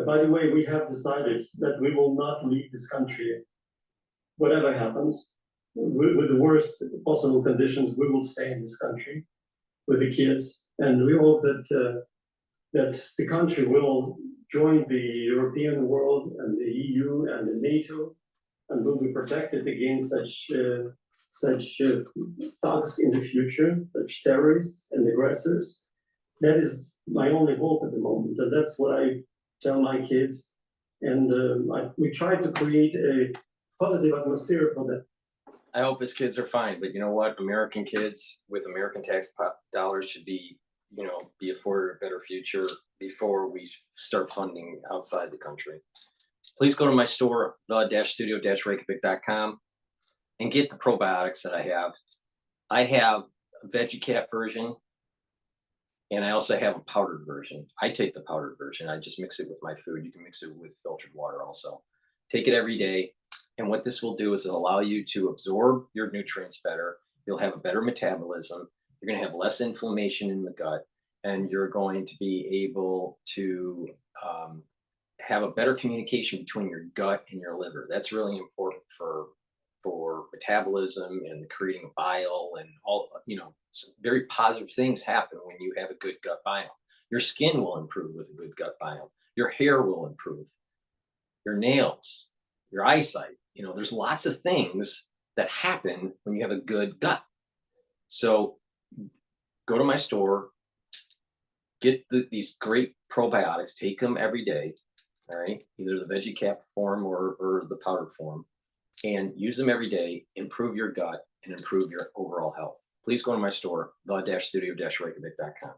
By the way, we have decided that we will not leave this country. Whatever happens, with the worst possible conditions, we will stay in this country with the kids. And we hope that the country will join the European world and the EU and the NATO, and will be protected against such thugs in the future, such terrorists and aggressors. That is my only hope at the moment, and that's what I tell my kids. And we try to create a positive atmosphere for them. I hope his kids are fine, but you know what? American kids with American tax dollars should be, be afforded a better future before we start funding outside the country. Please go to my store, the-studio-reykjavik.com, and get the probiotics that I have. I have a VeggieCat version, and I also have a powdered version. I take the powdered version. I just mix it with my food. You can mix it with filtered water also. Take it every day. And what this will do is it'll allow you to absorb your nutrients better. You'll have a better metabolism. You're going to have less inflammation in the gut, and you're going to be able to have a better communication between your gut and your liver. That's really important for metabolism and creating bile and all, some very positive things happen when you have a good gut biome. Your skin will improve with a good gut biome. Your hair will improve. Your nails, your eyesight. There's lots of things that happen when you have a good gut. So go to my store, get these great probiotics, take them every day, all right, either the veggie cap form or the powder form, and use them every day, improve your gut and improve your overall health. Please go to my store, the-studio-reykjavik.com.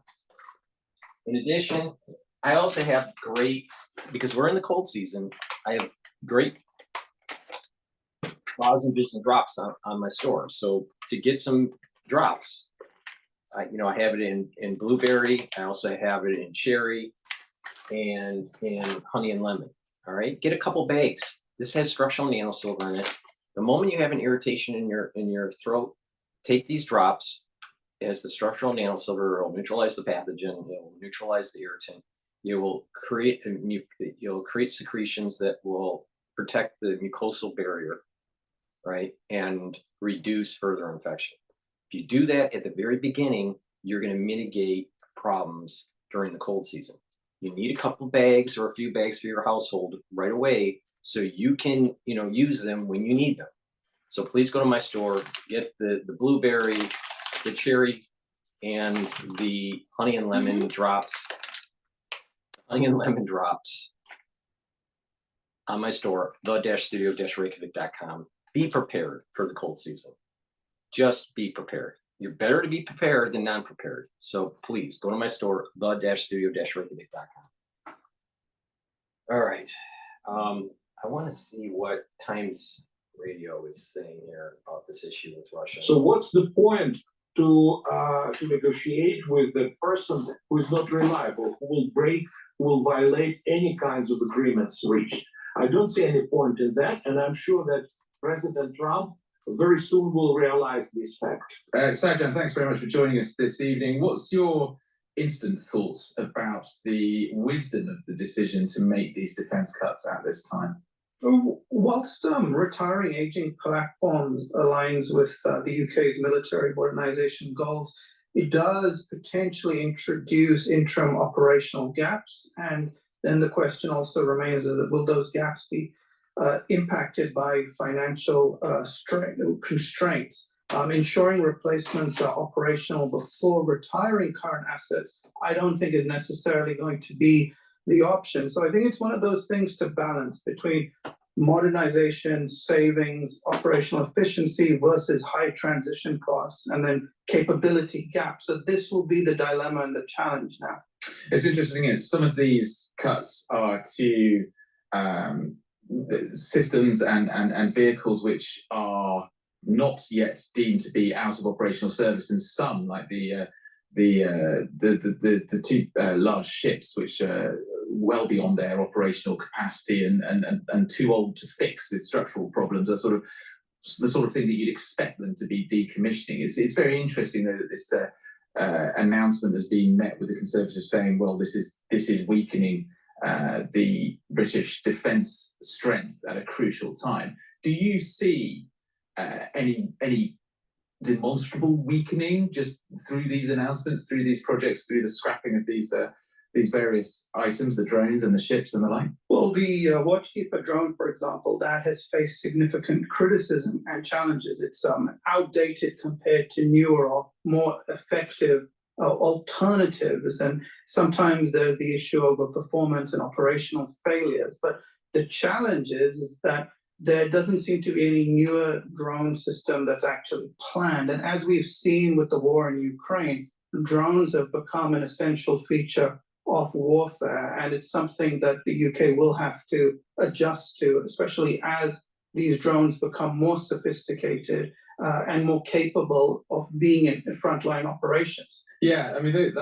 In addition, I also have great, because we're in the cold season, I have great lozenges and drops on my store. So to get some drops, I have it in blueberry. I also have it in cherry and in honey and lemon. All right, get a couple bags. This has structural nanosilver in it. The moment you have an irritation in your throat, take these drops. As the structural nanosilver, it will neutralize the pathogen. It will neutralize the irritant. You will create secretions that will protect the mucosal barrier, right, and reduce further infection. If you do that at the very beginning, you're going to mitigate problems during the cold season. You need a couple bags or a few bags for your household right away, so you can use them when you need them. So please go to my store, get the blueberry, the cherry, and the honey and lemon drops. Honey and lemon drops on my store, the-studio-reykjavik.com. Be prepared for the cold season. Just be prepared. You're better to be prepared than non-prepared. So please go to my store, the-studio-reykjavik.com. All right. I want to see what Times Radio is saying here about this issue with Russia. So what's the point to negotiate with a person who is not reliable, who will break, who will violate any kinds of agreements reached? I don't see any point in that, and I'm sure that President Trump very soon will realize this fact. Sajan, thanks very much for joining us this evening. What's your instant thoughts about the wisdom of the decision to make these defense cuts at this time? Whilst retiring aging platforms aligns with the UK's military modernization goals, it does potentially introduce interim operational gaps. And then the question also remains, will those gaps be impacted by financial constraints? Ensuring replacements are operational before retiring current assets, I don't think is necessarily going to be the option. So I think it's one of those things to balance between modernization, savings, operational efficiency versus high transition costs, and then capability gaps. So this will be the dilemma and the challenge now. It's interesting, some of these cuts are to systems and vehicles which are not yet deemed to be out of operational service, and some, like the two large ships, which are well beyond their operational capacity and too old to fix with structural problems, are sort of the sort of thing that you'd expect them to be decommissioning. It's very interesting though that this announcement has been met with the Conservatives saying, well, this is weakening the British defence strength at a crucial time. Do you see any demonstrable weakening just through these announcements, through these projects, through the scrapping of these various items, the drones and the ships and the like? Well, the Watchkeeper drone, for example, that has faced significant criticism and challenges. It's outdated compared to newer or more effective alternatives, and sometimes there's the issue of performance and operational failures. But the challenge is that there doesn't seem to be any newer drone system that's actually planned. And as we've seen with the war in Ukraine, drones have become an essential feature of warfare, and it's something that the UK will have to adjust to, especially as these drones become more sophisticated and more capable of being in frontline operations. Yeah, I mean,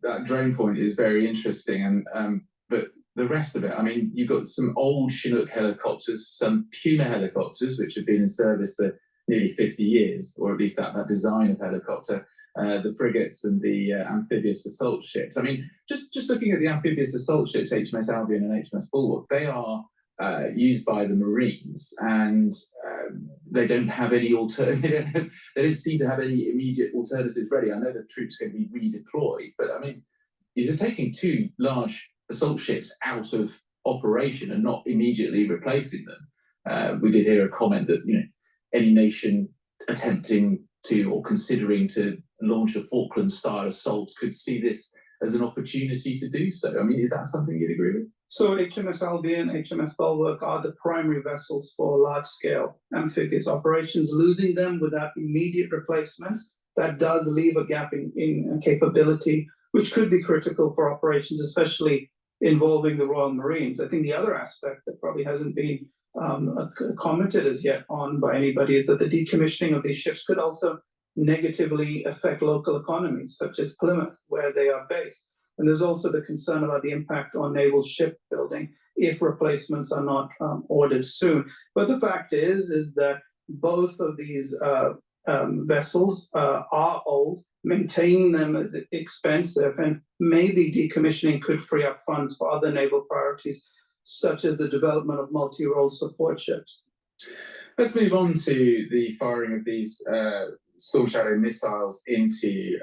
that drone point is very interesting, and but the rest of it, I mean, you've got some old Chinook helicopters, some Puma helicopters, which have been in service for nearly 50 years, or at least that design of helicopter, the frigates and the amphibious assault ships. I mean, just looking at the amphibious assault ships, HMS Albion and HMS Bulwark, they are used by the Marines, and they don't have any they don't seem to have any immediate alternatives ready. I know the troops can be redeployed, but I mean, you're taking two large assault ships out of operation and not immediately replacing them. We did hear a comment that any nation attempting to or considering to launch a Falkland-style assault could see this as an opportunity to do so. I mean, is that something you'd agree with? So HMS Albion, HMS Bulwark are the primary vessels for large-scale amphibious operations. Losing them without immediate replacements, that does leave a gap in capability, which could be critical for operations, especially involving the Royal Marines. I think the other aspect that probably hasn't been commented as yet on by anybody is that the decommissioning of these ships could also negatively affect local economies, such as Plymouth, where they are based. And there's also the concern about the impact on naval shipbuilding if replacements are not ordered soon. But the fact is that both of these vessels are old. Maintaining them is expensive, and maybe decommissioning could free up funds for other naval priorities, such as the development of multi-role support ships. Let's move on to the firing of these Storm Shadow missiles into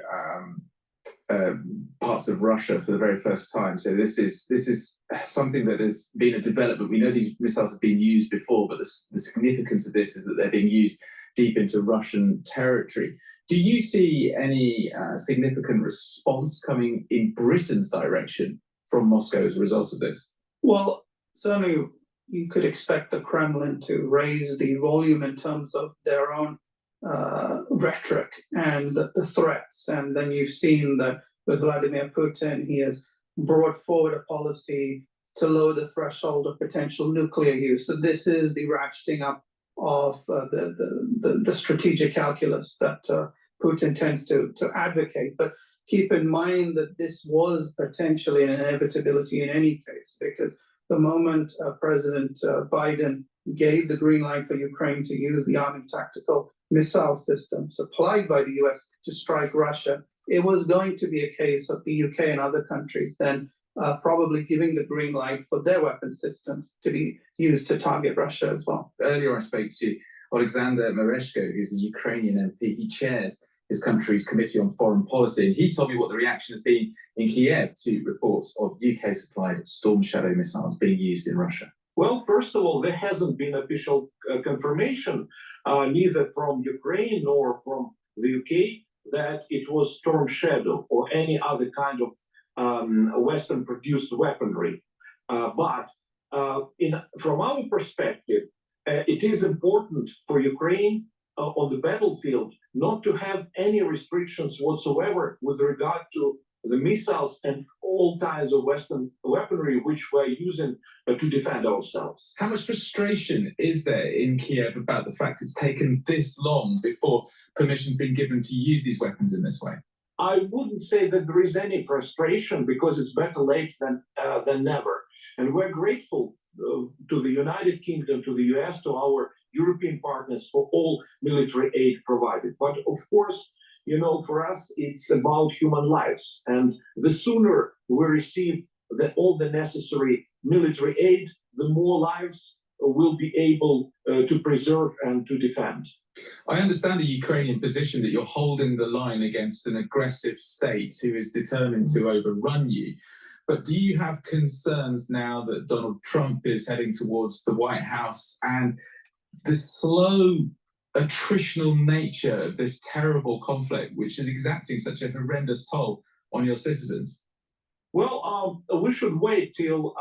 parts of Russia for the very first time. So this is something that has been a development. We know these missiles have been used before, but the significance of this is that they're being used deep into Russian territory. Do you see any significant response coming in Britain's direction from Moscow as a result of this? Well, certainly you could expect the Kremlin to raise the volume in terms of their own rhetoric and the threats. And then you've seen that with Vladimir Putin, he has brought forward a policy to lower the threshold of potential nuclear use. So this is the ratcheting up of the strategic calculus that Putin tends to advocate. But keep in mind that this was potentially an inevitability in any case, because the moment President Biden gave the green light for Ukraine to use the Army tactical missile system supplied by the US to strike Russia, it was going to be a case of the UK and other countries then probably giving the green light for their weapon systems to be used to target Russia as well. Earlier I spoke to Alexander Mereshko, who's a Ukrainian MP. He chairs his country's Committee on Foreign Policy, and he told me what the reaction has been in Kiev to reports of UK-supplied Storm Shadow missiles being used in Russia. Well, first of all, there hasn't been official confirmation, neither from Ukraine nor from the UK, that it was Storm Shadow or any other kind of Western-produced weaponry. But from our perspective, it is important for Ukraine on the battlefield not to have any restrictions whatsoever with regard to the missiles and all kinds of Western weaponry which we're using to defend ourselves. How much frustration is there in Kiev about the fact it's taken this long before permission's been given to use these weapons in this way? I wouldn't say that there is any frustration, because it's better late than never. And we're grateful to the United Kingdom, to the US, to our European partners for all military aid provided. But of course, you know, for us, it's about human lives. And the sooner we receive all the necessary military aid, the more lives we'll be able to preserve and to defend. I understand the Ukrainian position that you're holding the line against an aggressive state who is determined to overrun you. But do you have concerns now that Donald Trump is heading towards the White House and the slow attritional nature of this terrible conflict, which is exacting such a horrendous toll on your citizens? Well, we should wait till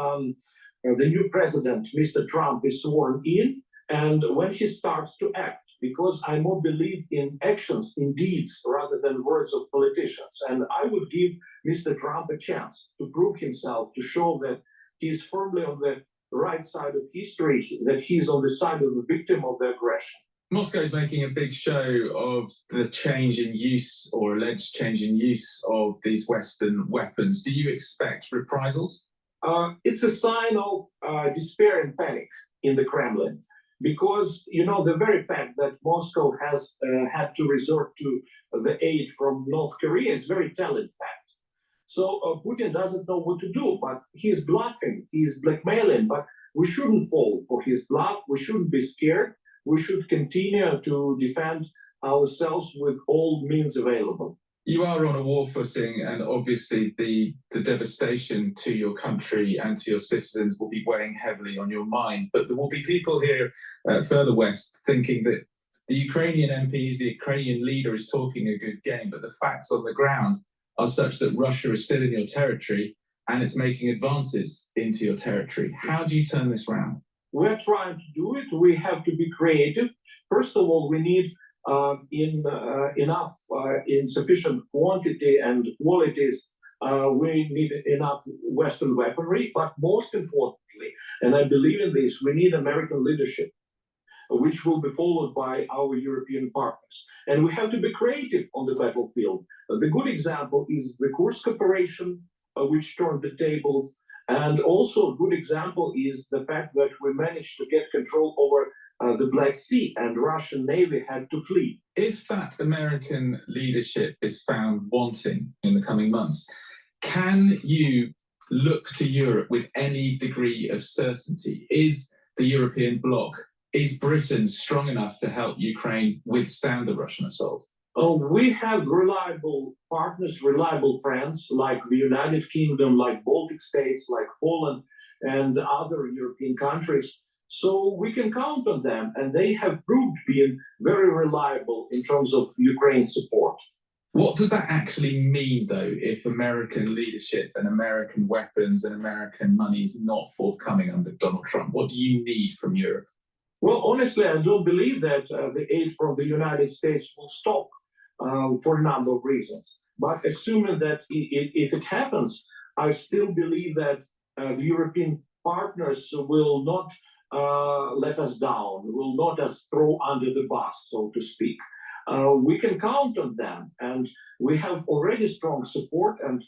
the new president, Mr. Trump, is sworn in, and when he starts to act, because I more believe in actions, in deeds, rather than words of politicians. And I would give Mr. Trump a chance to prove himself, to show that he's firmly on the right side of history, that he's on the side of the victim of the aggression. Moscow is making a big show of the change in use or alleged change in use of these Western weapons. Do you expect reprisals? It's a sign of despair and panic in the Kremlin, because, you know, the very fact that Moscow has had to resort to the aid from North Korea is very telling fact. So Putin doesn't know what to do, but he's bluffing, he's blackmailing, but we shouldn't fall for his bluff, we shouldn't be scared. We should continue to defend ourselves with all means available. You are on a war footing, and obviously the devastation to your country and to your citizens will be weighing heavily on your mind. But there will be people here further west thinking that the Ukrainian MPs, the Ukrainian leader is talking a good game, but the facts on the ground are such that Russia is still in your territory and it's making advances into your territory. How do you turn this round? We're trying to do it. We have to be creative. First of all, we need enough in sufficient quantity and qualities. We need enough Western weaponry, but most importantly, and I believe in this, we need American leadership, which will be followed by our European partners. And we have to be creative on the battlefield. The good example is the Kursk operation, which turned the tables. And also a good example is the fact that we managed to get control over the Black Sea, and Russian Navy had to flee. If that American leadership is found wanting in the coming months, can you look to Europe with any degree of certainty? Is the European bloc, is Britain strong enough to help Ukraine withstand the Russian assault? Oh, we have reliable partners, reliable friends like the United Kingdom, like Baltic states, like Poland, and other European countries. So we can count on them, and they have proved being very reliable in terms of Ukraine's support. What does that actually mean, though, if American leadership and American weapons and American money is not forthcoming under Donald Trump? What do you need from Europe? Well, honestly, I don't believe that the aid from the United States will stop for a number of reasons. But assuming that if it happens, I still believe that the European partners will not let us down, will not us throw under the bus, so to speak. We can count on them, and we have already strong support and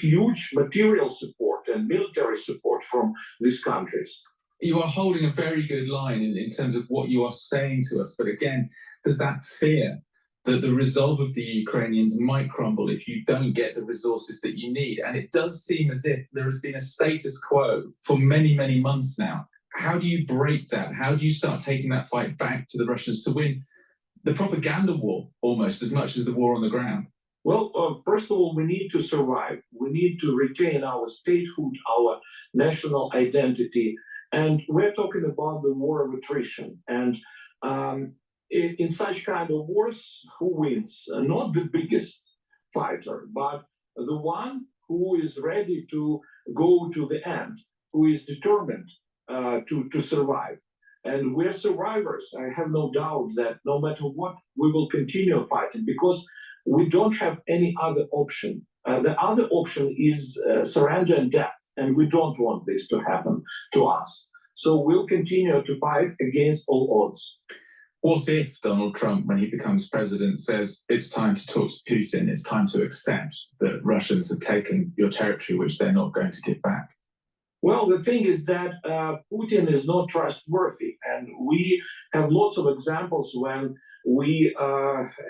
huge material support and military support from these countries. You are holding a very good line in terms of what you are saying to us, but again, there's that fear that the resolve of the Ukrainians might crumble if you don't get the resources that you need. And it does seem as if there has been a status quo for many, many months now. How do you break that? How do you start taking that fight back to the Russians to win the propaganda war almost as much as the war on the ground? Well, first of all, we need to survive. We need to retain our statehood, our national identity. And we're talking about the war of attrition. And in such kind of wars, who wins? Not the biggest fighter, but the one who is ready to go to the end, who is determined to survive. And we're survivors. I have no doubt that no matter what, we will continue fighting because we don't have any other option. The other option is surrender and death, and we don't want this to happen to us. So we'll continue to fight against all odds. What if Donald Trump, when he becomes president, says it's time to talk to Putin, it's time to accept that Russians have taken your territory, which they're not going to give back? Well, the thing is that Putin is not trustworthy, and we have lots of examples when we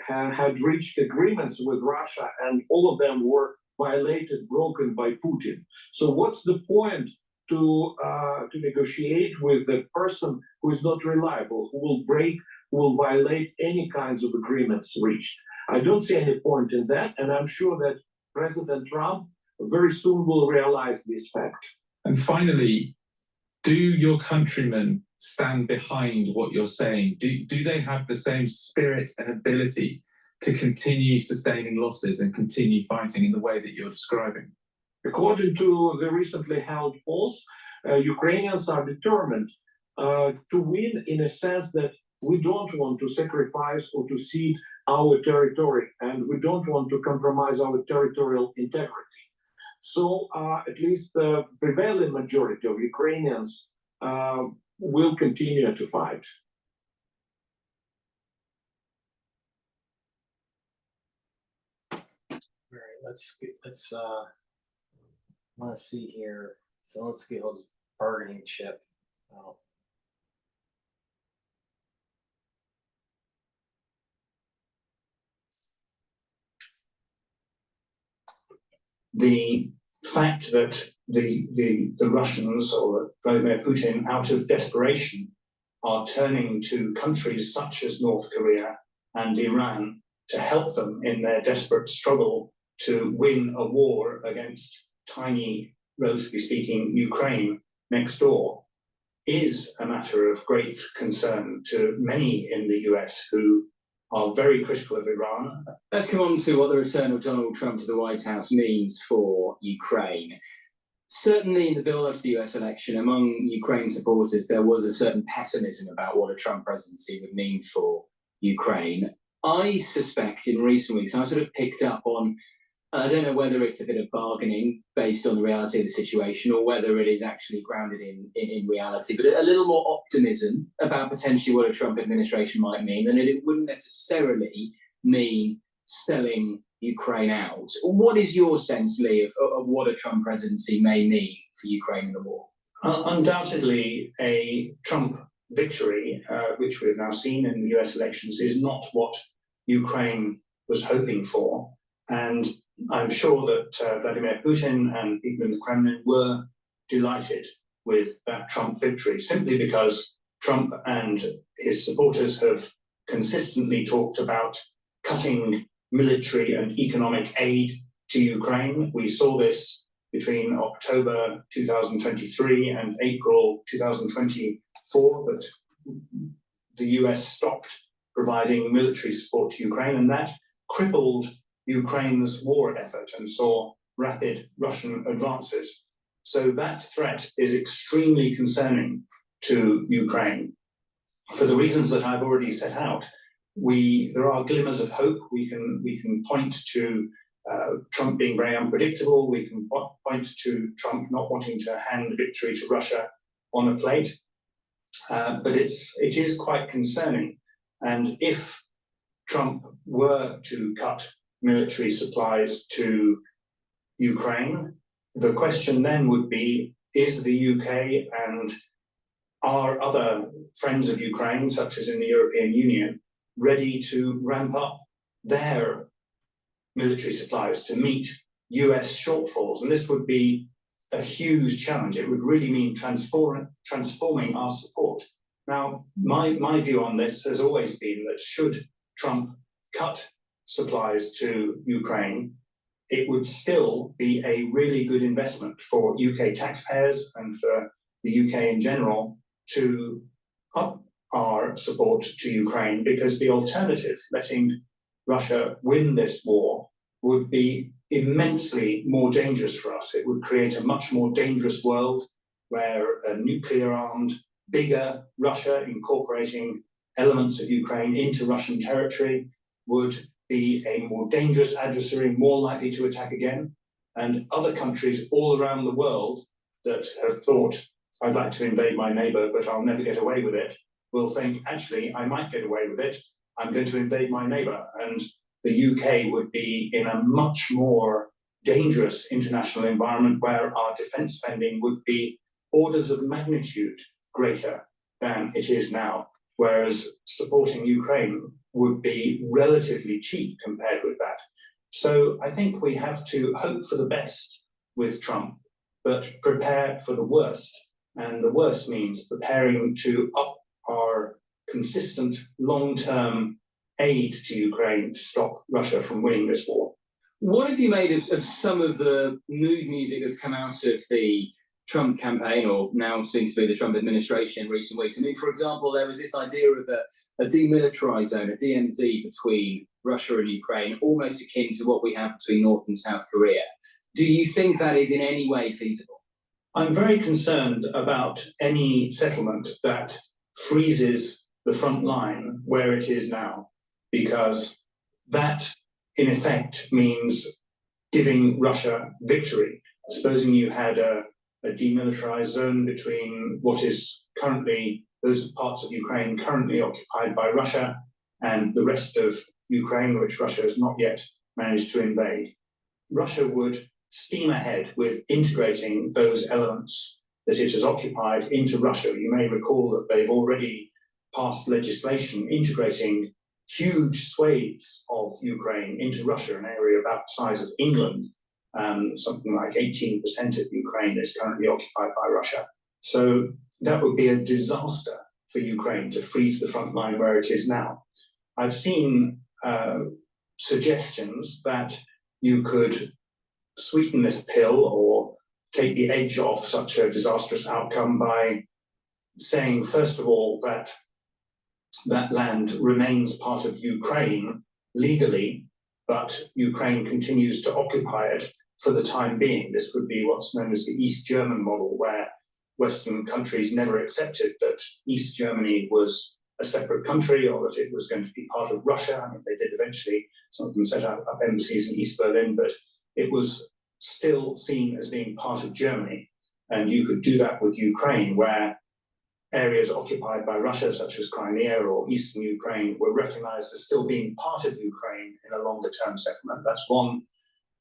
had reached agreements with Russia, and all of them were violated, broken by Putin. So what's the point to negotiate with a person who is not reliable, who will break, who will violate any kinds of agreements reached? I don't see any point in that, and I'm sure that President Trump very soon will realize this fact. And finally, do your countrymen stand behind what you're saying? Do they have the same spirit and ability to continue sustaining losses and continue fighting in the way that you're describing? According to the recently held polls, Ukrainians are determined to win in a sense that we don't want to sacrifice or to cede our territory, and we don't want to compromise our territorial integrity. So at least the prevailing majority of Ukrainians will continue to fight. All right, let's want to see here. Zelensky's bargaining chip. Oh. The fact that the Russians or Vladimir Putin, out of desperation, are turning to countries such as North Korea and Iran to help them in their desperate struggle to win a war against tiny, relatively speaking, Ukraine next door, is a matter of great concern to many in the US who are very critical of Iran. Let's come on to what the return of Donald Trump to the White House means for Ukraine. Certainly in the build-up to the US election, among Ukraine supporters, there was a certain pessimism about what a Trump presidency would mean for Ukraine. I suspect in recent weeks, I sort of picked up on, I don't know whether it's a bit of bargaining based on the reality of the situation or whether it is actually grounded in reality, but a little more optimism about potentially what a Trump administration might mean, and it wouldn't necessarily mean selling Ukraine out. What is your sense, Lee, of what a Trump presidency may mean for Ukraine in the war? Undoubtedly, a Trump victory, which we've now seen in the US elections, is not what Ukraine was hoping for. And I'm sure that Vladimir Putin and people in the Kremlin were delighted with that Trump victory, simply because Trump and his supporters have consistently talked about cutting military and economic aid to Ukraine. We saw this between October 2023 and April 2024, that the US stopped providing military support to Ukraine, and that crippled Ukraine's war effort and saw rapid Russian advances. So that threat is extremely concerning to Ukraine. For the reasons that I've already set out, there are glimmers of hope. We can point to Trump being very unpredictable. We can point to Trump not wanting to hand victory to Russia on a plate. But it is quite concerning. And if Trump were to cut military supplies to Ukraine, the question then would be, is the UK and our other friends of Ukraine, such as in the European Union, ready to ramp up their military supplies to meet US shortfalls? And this would be a huge challenge. It would really mean transforming our support. Now, my view on this has always been that should Trump cut supplies to Ukraine, it would still be a really good investment for UK taxpayers and for the UK in general to up our support to Ukraine, because the alternative, letting Russia win this war, would be immensely more dangerous for us. It would create a much more dangerous world where a nuclear-armed, bigger Russia incorporating elements of Ukraine into Russian territory would be a more dangerous adversary, more likely to attack again. And other countries all around the world that have thought, I'd like to invade my neighbor, but I'll never get away with it, will think, actually, I might get away with it. I'm going to invade my neighbor. And the UK would be in a much more dangerous international environment where our defense spending would be orders of magnitude greater than it is now, whereas supporting Ukraine would be relatively cheap compared with that. So I think we have to hope for the best with Trump, but prepare for the worst. And the worst means preparing to up our consistent long-term aid to Ukraine to stop Russia from winning this war. What have you made of some of the mood music that's come out of the Trump campaign, or now seems to be the Trump administration in recent weeks? I mean, for example, there was this idea of a demilitarized zone, a DMZ between Russia and Ukraine, almost akin to what we have between North and South Korea. Do you think that is in any way feasible? I'm very concerned about any settlement that freezes the front line where it is now, because that, in effect, means giving Russia victory. Supposing you had a demilitarized zone between what is currently, those parts of Ukraine currently occupied by Russia and the rest of Ukraine, which Russia has not yet managed to invade. Russia would steam ahead with integrating those elements that it has occupied into Russia. You may recall that they've already passed legislation integrating huge swathes of Ukraine into Russia, an area about the size of England. Something like 18% of Ukraine is currently occupied by Russia. So that would be a disaster for Ukraine to freeze the front line where it is now. I've seen suggestions that you could sweeten this pill or take the edge off such a disastrous outcome by saying, first of all, that that land remains part of Ukraine legally, but Ukraine continues to occupy it for the time being. This would be what's known as the East German model, where Western countries never accepted that East Germany was a separate country or that it was going to be part of Russia. I mean, they did eventually, some of them set up embassies in East Berlin, but it was still seen as being part of Germany. And you could do that with Ukraine, where areas occupied by Russia, such as Crimea or Eastern Ukraine, were recognized as still being part of Ukraine in a longer term settlement. That's one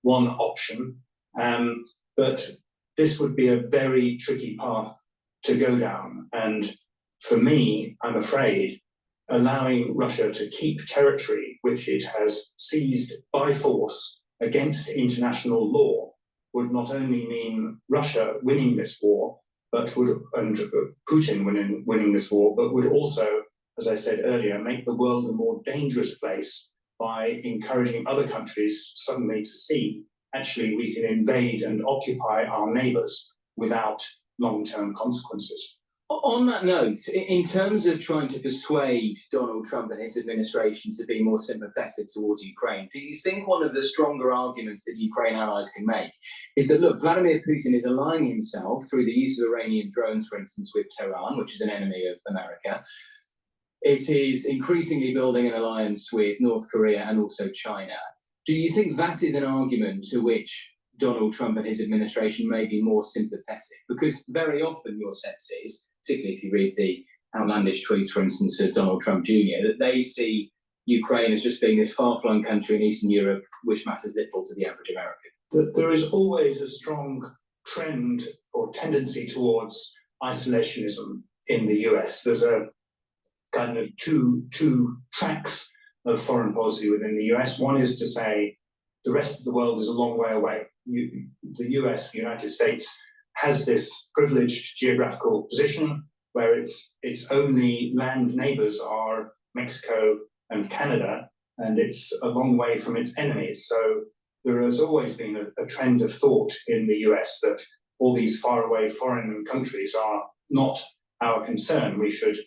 option. But this would be a very tricky path to go down. And for me, I'm afraid, allowing Russia to keep territory which it has seized by force against international law would not only mean Russia winning this war, but and Putin winning this war, but would also, as I said earlier, make the world a more dangerous place by encouraging other countries suddenly to see, actually, we can invade and occupy our neighbors without long-term consequences. On that note, in terms of trying to persuade Donald Trump and his administration to be more sympathetic towards Ukraine, do you think one of the stronger arguments that Ukraine allies can make is that, look, Vladimir Putin is aligning himself through the use of Iranian drones, for instance, with Tehran, which is an enemy of America. It is increasingly building an alliance with North Korea and also China. Do you think that is an argument to which Donald Trump and his administration may be more sympathetic? Because very often your sense is, particularly if you read the outlandish tweets, for instance, of Donald Trump Jr., that they see Ukraine as just being this far-flung country in Eastern Europe, which matters little to the average American. There is always a strong trend or tendency towards isolationism in the US. There's a kind of two tracks of foreign policy within the US. One is to say the rest of the world is a long way away. The US, the United States, has this privileged geographical position where its only land neighbors are Mexico and Canada, and it's a long way from its enemies. So there has always been a trend of thought in the US that all these faraway foreign countries are not our concern. We should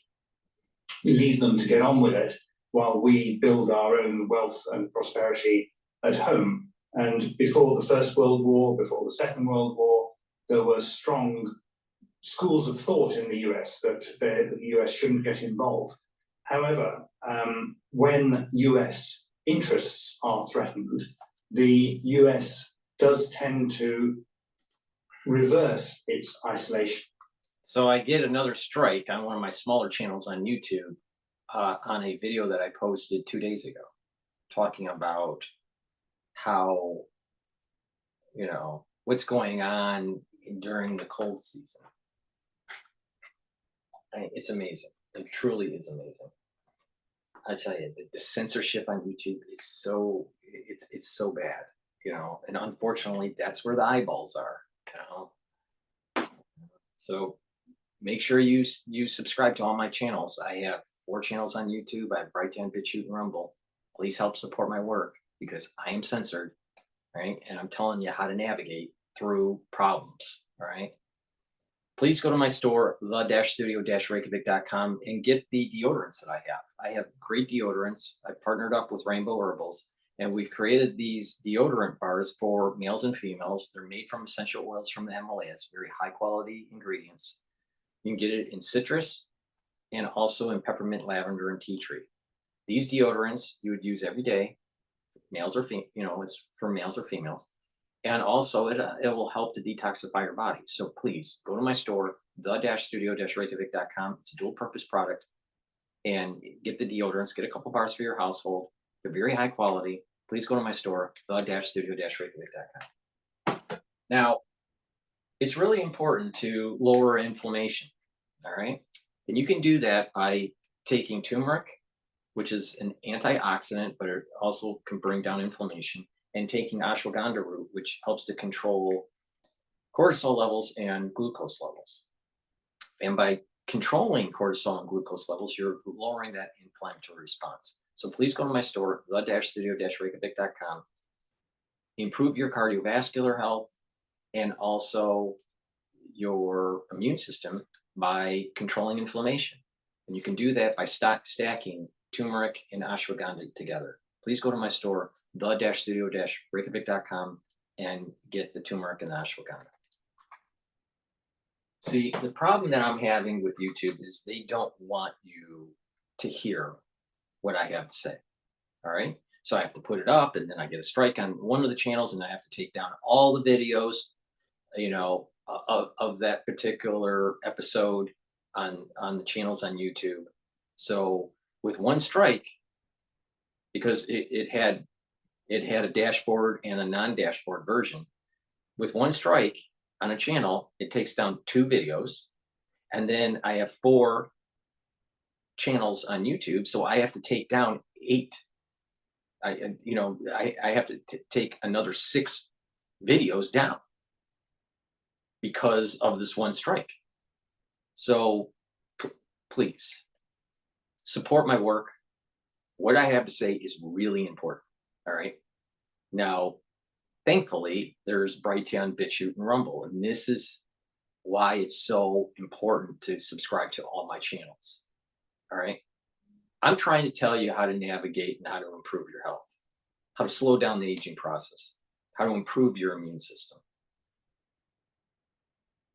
leave them to get on with it while we build our own wealth and prosperity at home. And before the First World War, before the Second World War, there were strong schools of thought in the US that the US shouldn't get involved. However, when US interests are threatened, the US does tend to reverse its isolation. So I get another strike on one of my smaller channels on YouTube on a video that I posted 2 days ago, talking about how, what's going on during the cold season. It's amazing. It truly is amazing. I tell you, the censorship on YouTube is it's so bad, and unfortunately that's where the eyeballs are, So make sure you subscribe to all my channels. I have 4 channels on YouTube. I have Brighteon, Bitchute, and Rumble. Please help support my work because I am censored, right? And I'm telling you how to navigate through problems, all right? Please go to my store, the-studio-reykjavik.com, and get the deodorants that I have. I have great deodorants. I've partnered up with Rainbow Herbals, and we've created these deodorant bars for males and females. They're made from essential oils from the Himalayas, very high quality ingredients. You can get it in citrus and also in peppermint, lavender, and tea tree. These deodorants you would use every day, males or it's for males or females. And also it will help to detoxify your body. So please go to my store, the-studio-reykjavik.com. It's a dual purpose product, and get the deodorants, get a couple bars for your household. They're very high quality. Please go to my store, the-studio-reykjavik.com. Now, it's really important to lower inflammation, all right? And you can do that by taking turmeric, which is an antioxidant, but it also can bring down inflammation, and taking ashwagandha root, which helps to control cortisol levels and glucose levels. And by controlling cortisol and glucose levels, you're lowering that inflammatory response. So please go to my store, the-studio-reykjavik.com. Improve your cardiovascular health and also your immune system by controlling inflammation. And you can do that by stacking turmeric and ashwagandha together. Please go to my store, the-studio-reykjavik.com, and get the turmeric and the ashwagandha. See, the problem that I'm having with YouTube is they don't want you to hear what I have to say. All right. So I have to put it up, and then I get a strike on one of the channels, and I have to take down all the videos, you know, of that particular episode on the channels on YouTube. So with one strike, because it had a dashboard and a non-dashboard version, with one strike on a channel, it takes down 2 videos, and then I have 4 channels on YouTube, so I have to take down 8. I have to take another 6 videos down because of this one strike. So please support my work. What I have to say is really important. All right. Now, thankfully, there's Brighteon, Bitchute, and Rumble, and this is why it's so important to subscribe to all my channels. All right. I'm trying to tell you how to navigate and how to improve your health, how to slow down the aging process, how to improve your immune system.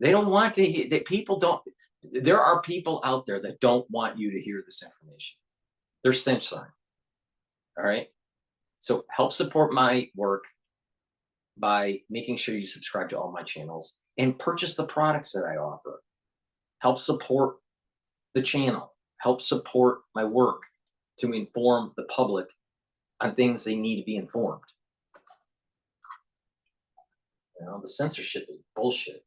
They don't want to hear that. People don't. There are people out there that don't want you to hear this information. They're censoring. All right. So help support my work by making sure you subscribe to all my channels and purchase the products that I offer. Help support the channel. Help support my work to inform the public on things they need to be informed. You know, the censorship is bullshit.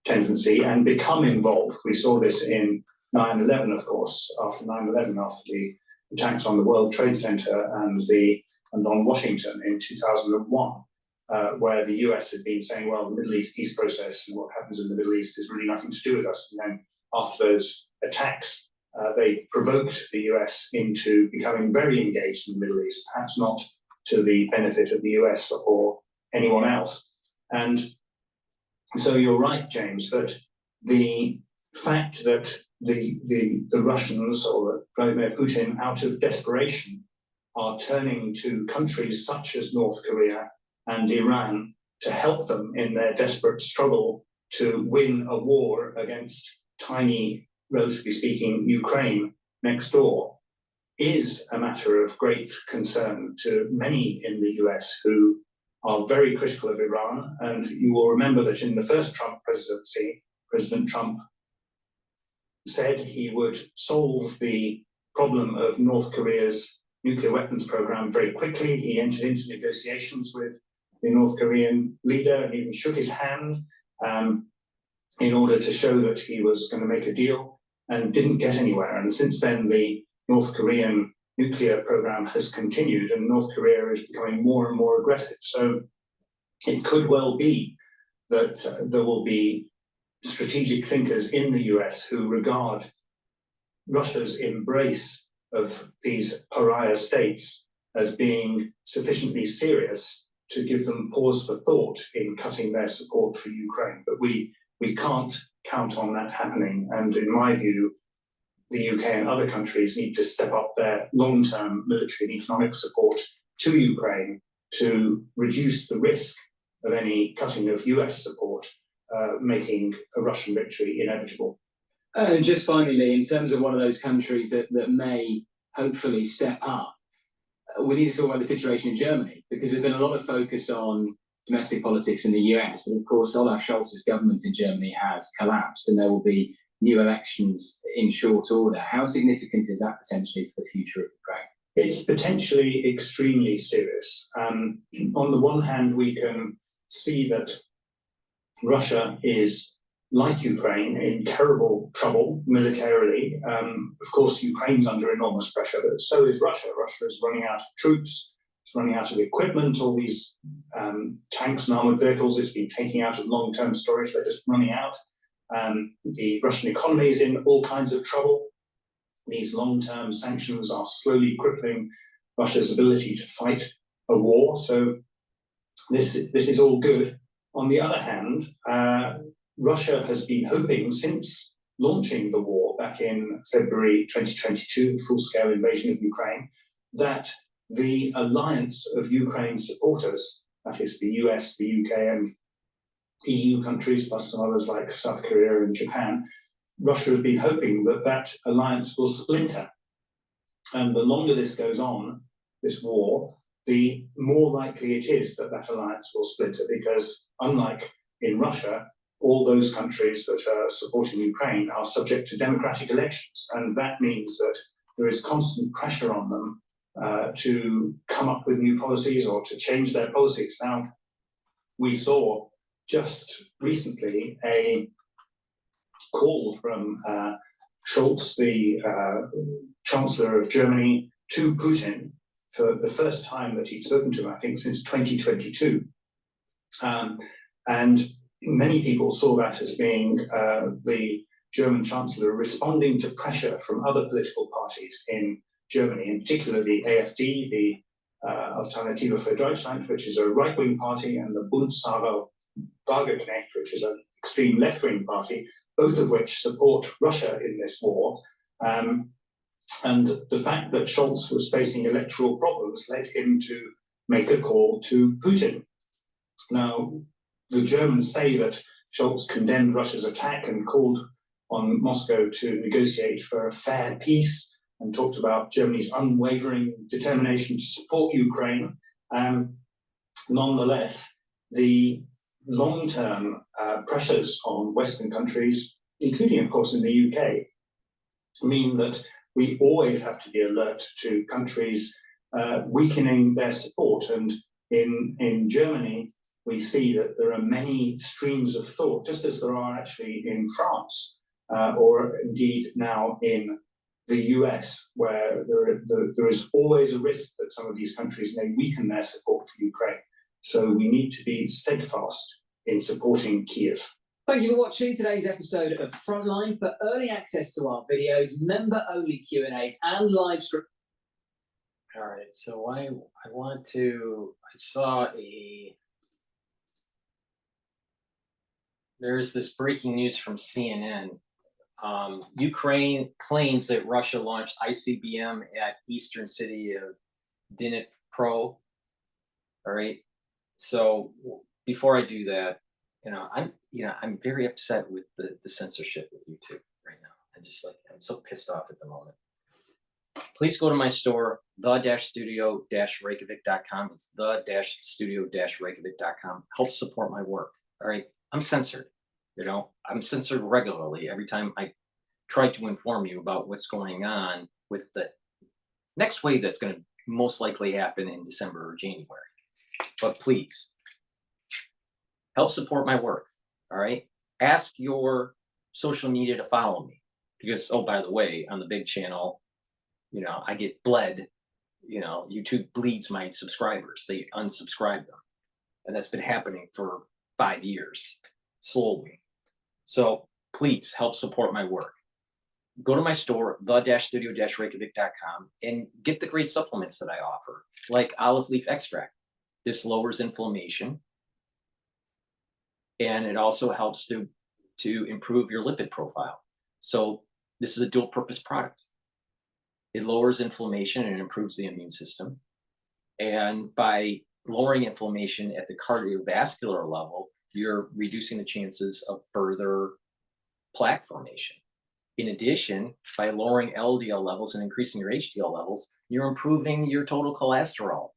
Tendency and become involved. We saw this in 9/11, of course, after 9/11, after the attacks on the World Trade Center and on Washington in 2001. Where the US had been saying, well, the Middle East peace process and what happens in the Middle East is really nothing to do with us. And then after those attacks, they provoked the US into becoming very engaged in the Middle East, perhaps not to the benefit of the US or anyone else. And so you're right, James, that the fact that the Russians or Vladimir Putin, out of desperation, are turning to countries such as North Korea and Iran to help them in their desperate struggle to win a war against tiny, relatively speaking, Ukraine next door, is a matter of great concern to many in the US who are very critical of Iran. And you will remember that in the first Trump presidency, President Trump said he would solve the problem of North Korea's nuclear weapons program very quickly. He entered into negotiations with the North Korean leader and even shook his hand in order to show that he was going to make a deal, and didn't get anywhere. And since then, the North Korean nuclear program has continued, and North Korea is becoming more and more aggressive. So it could well be that there will be strategic thinkers in the US who regard Russia's embrace of these pariah states as being sufficiently serious to give them pause for thought in cutting their support for Ukraine. But we can't count on that happening. And in my view, the UK and other countries need to step up their long-term military and economic support to Ukraine to reduce the risk of any cutting of US support, making a Russian victory inevitable. And just finally, in terms of one of those countries that may hopefully step up, we need to talk about the situation in Germany, because there's been a lot of focus on domestic politics in the US, but of course Olaf Scholz's government in Germany has collapsed and there will be new elections in short order. How significant is that potentially for the future of Ukraine? It's potentially extremely serious. On the one hand, we can see that Russia is, like Ukraine, in terrible trouble militarily. Of course, Ukraine's under enormous pressure, but so is Russia. Russia is running out of troops, it's running out of equipment, all these tanks and armored vehicles it's been taking out of long-term storage, they're just running out. The Russian economy is in all kinds of trouble. These long-term sanctions are slowly crippling Russia's ability to fight a war. So this is all good On the other hand, Russia has been hoping since launching the war back in February 2022, the full-scale invasion of Ukraine, that the alliance of Ukraine supporters, that is the US, the UK, and EU countries, plus some others like South Korea and Japan, Russia has been hoping that that alliance will splinter. And the longer this goes on, this war, the more likely it is that that alliance will splinter, because unlike in Russia, all those countries that are supporting Ukraine are subject to democratic elections. And that means that there is constant pressure on them to come up with new policies or to change their policies. Now, we saw just recently a call from Scholz, the Chancellor of Germany, to Putin for the first time that he'd spoken to him, I think, since 2022. And many people saw that as being the German Chancellor responding to pressure from other political parties in Germany, in particular the AfD, the Alternative für Deutschland, which is a right-wing party, and the Bund Sarah Wagenknecht, which is an extreme left-wing party, both of which support Russia in this war. And the fact that Scholz was facing electoral problems led him to make a call to Putin. Now, the Germans say that Scholz condemned Russia's attack and called on Moscow to negotiate for a fair peace, and talked about Germany's unwavering determination to support Ukraine. Nonetheless, the long-term pressures on Western countries, including, of course, in the UK, mean that we always have to be alert to countries weakening their support. And in Germany, we see that there are many streams of thought, just as there are actually in France, or indeed now in the US, where there is always a risk that some of these countries may weaken their support for Ukraine. So we need to be steadfast in supporting Kiev. Thank you for watching today's episode of Frontline. For early access to our videos, member-only Q&As, and live stream. All right, so I saw there's this breaking news from CNN. Ukraine claims that Russia launched ICBM at eastern city of Dnipro. All right, so before I do that, I'm very upset with the censorship with YouTube right now. I'm so pissed off at the moment. Please go to my store, the-studio-reykjavik.com. It's the-studio-reykjavik.com. Help support my work. All right, I'm censored. I'm censored regularly every time I try to inform you about what's going on with the next wave that's going to most likely happen in December or January. But please, help support my work, all right? Ask your social media to follow me. Because, oh, by the way, on the big channel, I get bled. YouTube bleeds my subscribers. They unsubscribe them. And that's been happening for 5 years, slowly. So please help support my work. Go to my store, the-studio-reykjavik.com, and get the great supplements that I offer, like olive leaf extract. This lowers inflammation, and it also helps to improve your lipid profile. So this is a dual purpose product. It lowers inflammation and improves the immune system. And by lowering inflammation at the cardiovascular level, you're reducing the chances of further plaque formation. In addition, by lowering LDL levels and increasing your HDL levels, you're improving your total cholesterol.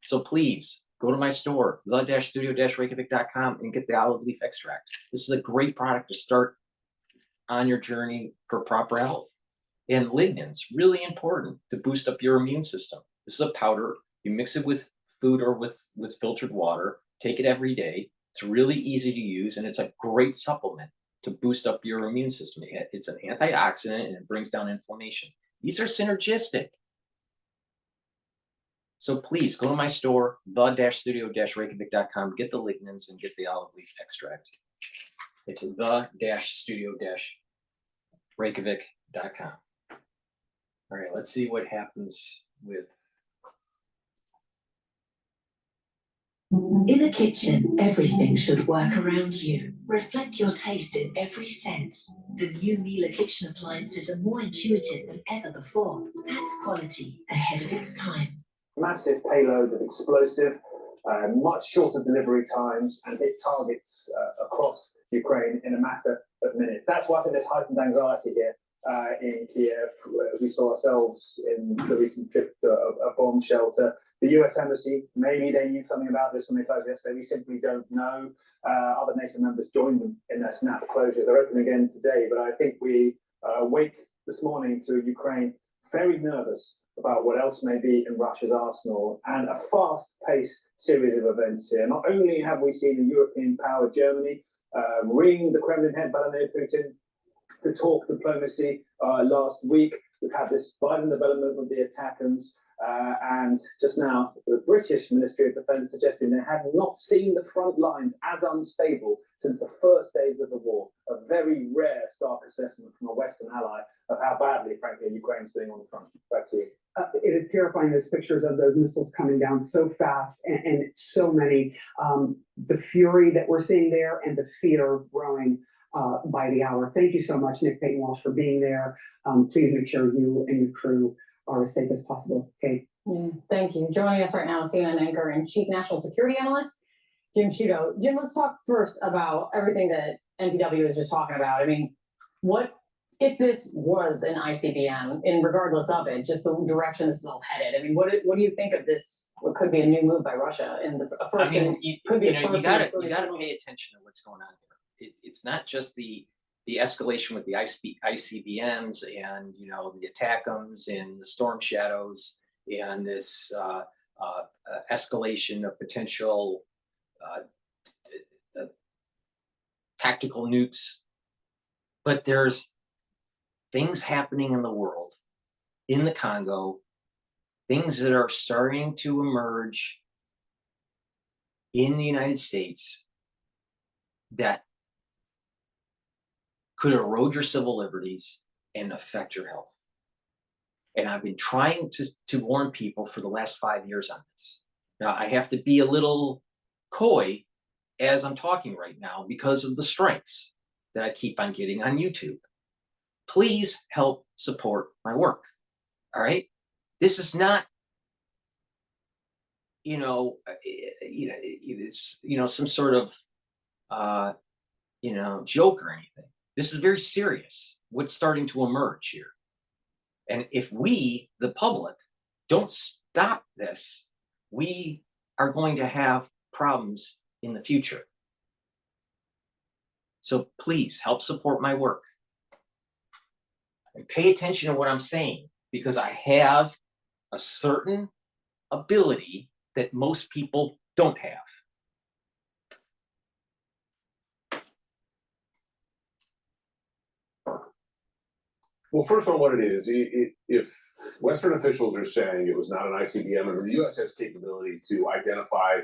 So please go to my store, the-studio-reykjavik.com, and get the olive leaf extract. This is a great product to start on your journey for proper health. And lignans, really important to boost up your immune system. This is a powder. You mix it with food or with filtered water. Take it every day. It's really easy to use, and it's a great supplement to boost up your immune system. It's an antioxidant, and it brings down inflammation. These are synergistic. So please go to my store, the-studio-reykjavik.com, get the lignans and get the olive leaf extract. It's the-studio-reykjavik.com. All right, let's see what happens with In a kitchen, everything should work around you. Reflect your taste in every sense. The new Miele kitchen appliances are more intuitive than ever before. That's quality ahead of its time. Massive payload of explosive, much shorter delivery times, and hit targets across Ukraine in a matter of minutes. That's why I think there's heightened anxiety here in Kiev. We saw ourselves in the recent trip to a bomb shelter. The US Embassy, maybe they knew something about this when they closed yesterday. We simply don't know. Other NATO members joined them in their snap closure. They're open again today, but I think we wake this morning to Ukraine very nervous about what else may be in Russia's arsenal, and a fast-paced series of events here. Not only have we seen a European power, Germany, ring the Kremlin head, Vladimir Putin, to talk diplomacy last week. We've had this Biden development with the attackers, and just now the British Ministry of Defence suggesting they had not seen the front lines as unstable since the first days of the war. A very rare, stark assessment from a Western ally of how badly, frankly, Ukraine's doing on the front. Back to you. It is terrifying, those pictures of those missiles coming down so fast and so many. The fury that we're seeing there and the fear growing by the hour. Thank you so much, Nick Payton-Walsh, for being there. Please make sure you and your crew are as safe as possible. Kate. Thank you. Joining us right now is CNN anchor and chief national security analyst, Jim Sciutto. Jim, let's talk first about everything that NPW was just talking about. I mean, what if this was an ICBM, and regardless of it, just the direction this is all headed? I mean, what do you think of this? What could be a new move by Russia in the first? I mean, you gotta pay attention to what's going on here. It's not just the escalation with the ICBMs and the ATACMS and the Storm Shadows and this escalation of potential tactical nukes, but there's things happening in the world, in the Congo, things that are starting to emerge in the United States that could erode your civil liberties and affect your health. And I've been trying to warn people for the last 5 years on this. Now, I have to be a little coy as I'm talking right now because of the strikes that I keep on getting on YouTube. Please help support my work. All right? This is not, it's, some sort of, joke or anything. This is very serious, what's starting to emerge here. And if we, the public, don't stop this, we are going to have problems in the future. So please help support my work. And pay attention to what I'm saying, because I have a certain ability that most people don't have. Well, first on what it is, if Western officials are saying it was not an ICBM, and the U.S. has capability to identify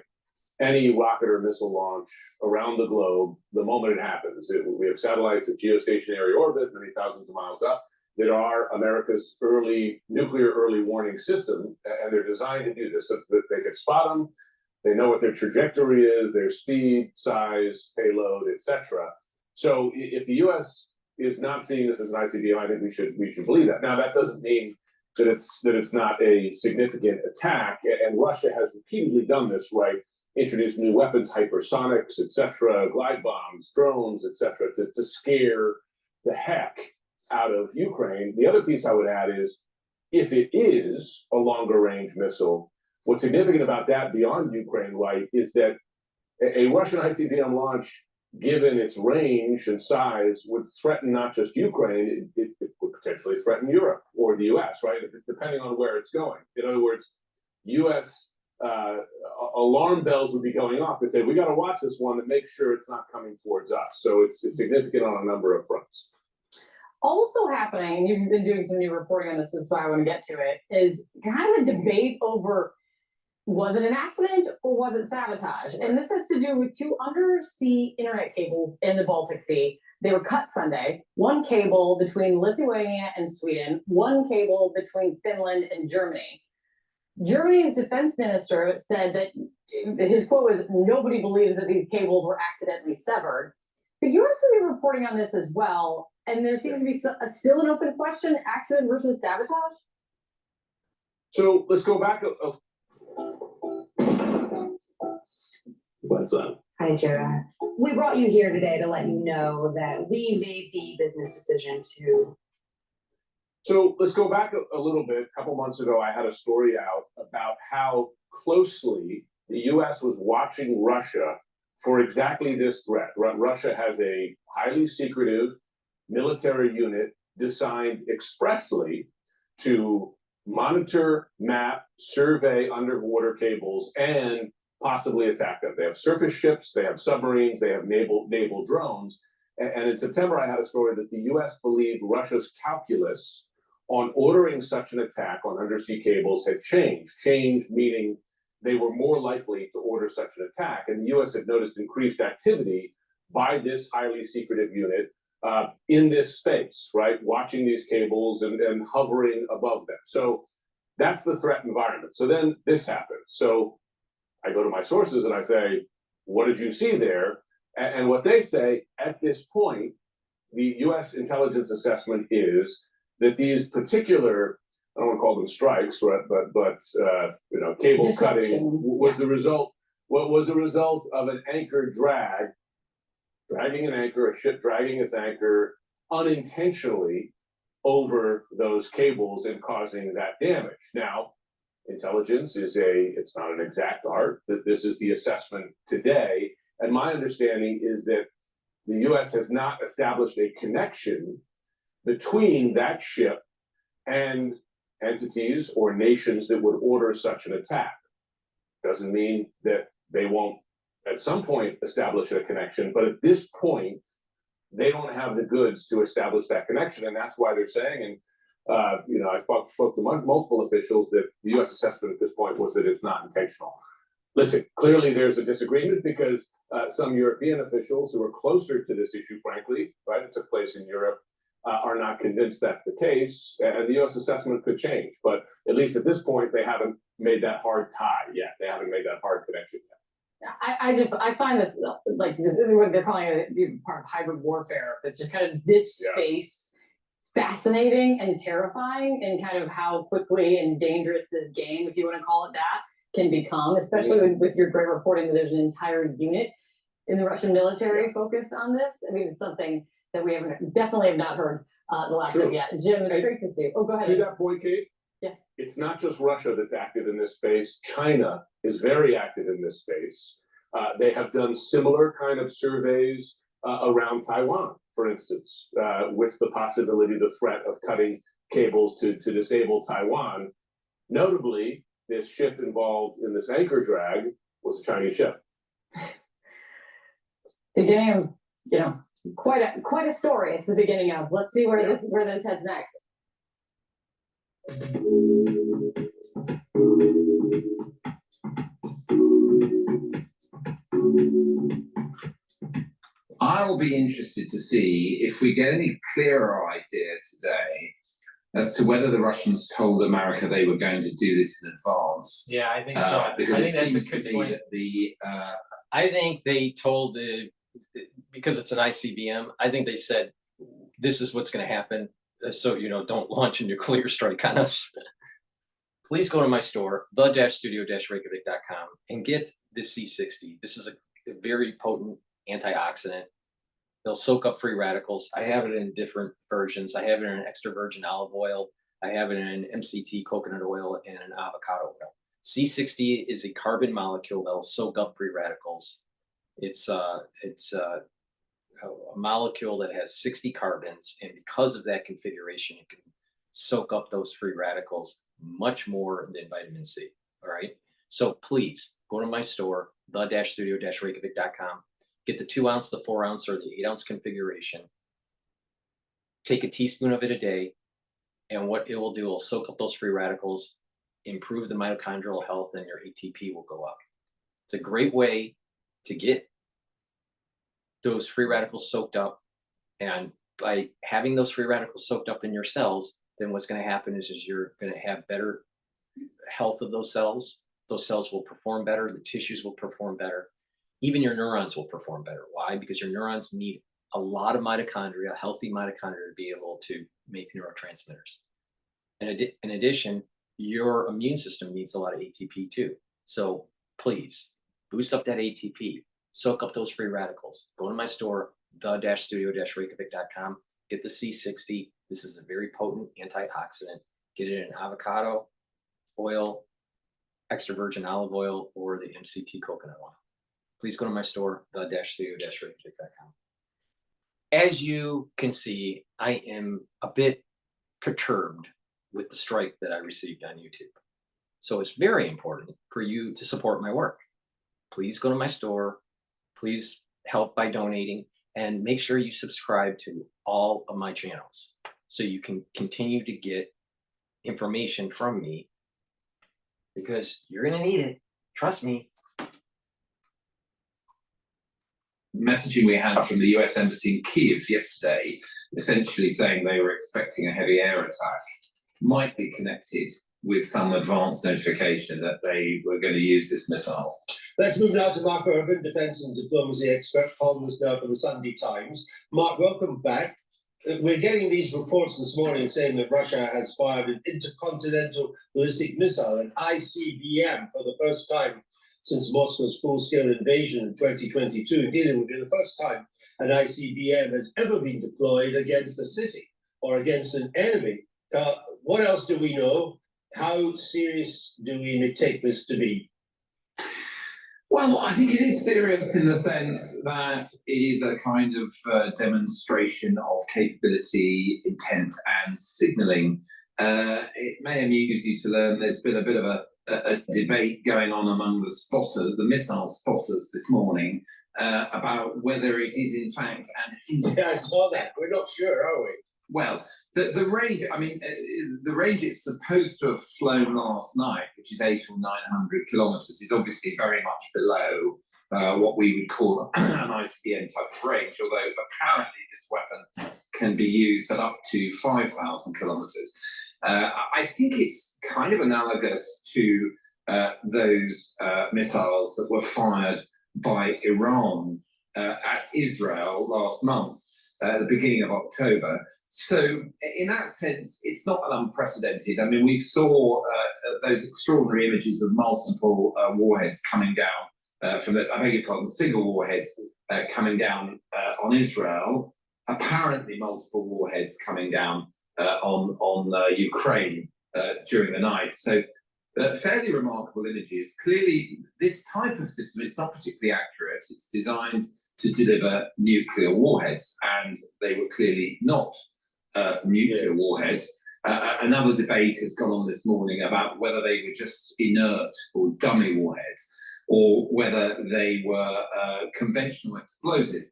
any rocket or missile launch around the globe the moment it happens. We have satellites at geostationary orbit, many thousands of miles up, that are America's nuclear early warning system, and they're designed to do this so that they can spot them. They know what their trajectory is, their speed, size, payload, etc. So if the U.S. is not seeing this as an ICBM, I think we should believe that. Now, that doesn't mean that it's not a significant attack, and Russia has repeatedly done this, right? Introduced new weapons, hypersonics, etc., glide bombs, drones, etc., to scare the heck out of Ukraine. The other piece I would add is, if it is a longer range missile, what's significant about that beyond Ukraine, right, is that a Russian ICBM launch, given its range and size, would threaten not just Ukraine, it would potentially threaten Europe or the US, right, depending on where it's going. In other words, US alarm bells would be going off to say, we got to watch this one and make sure it's not coming towards us. So it's significant on a number of fronts. Also happening, and you've been doing some new reporting on this, is why I want to get to it, is kind of a debate over, was it an accident or was it sabotage? And this has to do with 2 undersea internet cables in the Baltic Sea. They were cut Sunday. 1 cable between Lithuania and Sweden, 1 cable between Finland and Germany. Germany's defense minister said that his quote was, "Nobody believes that these cables were accidentally severed." But you have been reporting on this as well, and there seems to be still an open question: accident versus sabotage. So let's go back. What's up? Hi, Jared. We brought you here today to let you know that we made the business decision to. So let's go back a little bit. A couple months ago, I had a story out about how closely the U.S. was watching Russia for exactly this threat. Russia has a highly secretive military unit designed expressly to monitor, map, survey underwater cables, and possibly attack them. They have surface ships, they have submarines, they have naval drones. And in September, I had a story that the U.S. believed Russia's calculus on ordering such an attack on undersea cables had changed. Changed meaning they were more likely to order such an attack. And the U.S. had noticed increased activity by this highly secretive unit in this space, right? Watching these cables and hovering above them. So that's the threat environment. So then this happens. So I go to my sources and I say, what did you see there? And what they say at this point, the U.S. intelligence assessment is that these particular, I don't want to call them strikes, right, but you know, cable cutting was the result. What was the result of an anchor dragging an anchor, a ship dragging its anchor unintentionally over those cables and causing that damage. Now, intelligence is it's not an exact art, that this is the assessment today. And my understanding is that the U.S. has not established a connection between that ship and entities or nations that would order such an attack. Doesn't mean that they won't at some point establish a connection, but at this point, they don't have the goods to establish that connection. And that's why they're saying, and you know, I spoke to multiple officials that the U.S. assessment at this point was that it's not intentional. Listen, clearly there's a disagreement because some European officials who are closer to this issue, frankly, right, it took place in Europe, are not convinced that's the case, and the U.S. assessment could change. But at least at this point, they haven't made that hard tie yet. They haven't made that hard connection yet. I find this like what they're calling it part of hybrid warfare, but just kind of this space fascinating and terrifying, and kind of how quickly and dangerous this game, if you want to call it that, can become, especially with your great reporting that there's an entire unit in the Russian military focused on this. I mean, it's something that we definitely have not heard the last of yet. Jim, it's great to see. Oh, go ahead. To that point, Kate, it's not just Russia that's active in this space. China is very active in this space. They have done similar kind of surveys around Taiwan, for instance, with the possibility, the threat of cutting cables to disable Taiwan. Notably, this ship involved in this anchor drag was a Chinese ship. Beginning of, you know, quite a story. It's the beginning of. Let's see where this heads next. I'll be interested to see if we get any clearer idea today as to whether the Russians told America they were going to do this in advance. Yeah, I think so. Because I think it that's seems a good to be point. that the I think they told because it's an ICBM, I think they said, this is what's going to happen. So, you know, don't launch a nuclear strike on us. Please go to my store, the-studio-reykjavik.com, and get this C60. This is a very potent antioxidant. They'll soak up free radicals. I have it in different versions. I have it in extra virgin olive oil. I have it in MCT coconut oil and an avocado oil. C60 is a carbon molecule that will soak up free radicals. It's a molecule that has 60 carbons, and because of that configuration, it can soak up those free radicals much more than vitamin C. All right. So please go to my store, the-studio-reykjavik.com. Get the 2 ounce, the 4 ounce, or the 8 ounce configuration. Take a teaspoon of it a day, and what it will do will soak up those free radicals, improve the mitochondrial health, and your ATP will go up. It's a great way to get those free radicals soaked up, and by having those free radicals soaked up in your cells, then what's going to happen is you're going to have better health of those cells will perform better, the tissues will perform better, even your neurons will perform better. Why? Because your neurons need a lot of mitochondria, healthy mitochondria, to be able to make neurotransmitters. And in addition, your immune system needs a lot of ATP too. So please boost up that ATP, soak up those free radicals. Go to my store, the-studio-reykjavik.com. Get the C60. This is a very potent antioxidant. Get it in avocado oil, extra virgin olive oil, or the MCT coconut oil. Please go to my store, the-studio-reykjavik.com. As you can see, I am a bit perturbed with the strike that I received on YouTube. So it's very important for you to support my work. Please go to my store. Please help by donating, and make sure you subscribe to all of my channels so you can continue to get information from me, because you're going to need it. Trust me. Messaging we had from the US Embassy in Kyiv yesterday, essentially saying they were expecting a heavy air attack, might be connected with some advance notification that they were going to use this missile. Let's move now to Mark Urban, defence and diplomacy expert, columnist now for the Sunday Times. Mark, welcome back. We're getting these reports this morning saying that Russia has fired an intercontinental ballistic missile, an ICBM, for the first time since Moscow's full-scale invasion in 2022. Indeed, it will be the first time an ICBM has ever been deployed against a city or against an enemy. What else do we know? How serious do we take this to be? Well, I think it is serious in the sense that it is a kind of demonstration of capability, intent, and signalling. It may amuse you to learn there's been a bit of a debate going on among the spotters, the missile spotters this morning, about whether it is in fact an... Yeah, I saw that. We're not sure, are we? Well, the range, I mean, the range it's supposed to have flown last night, which is 800 or 900 kilometers, is obviously very much below what we would call an ICBM type of range, although apparently this weapon can be used at up to 5,000 kilometers. I think it's kind of analogous to those missiles that were fired by Iran at Israel last month, at the beginning of October. So in that sense, it's not unprecedented. I mean, we saw those extraordinary images of multiple warheads coming down from this, I beg your pardon, single warheads coming down on Israel, apparently multiple warheads coming down on Ukraine during the night. So fairly remarkable images. Clearly, this type of system is not particularly accurate. It's designed to deliver nuclear warheads, and they were clearly not nuclear warheads. Another debate has gone on this morning about whether they were just inert or dummy warheads, or whether they were conventional explosive.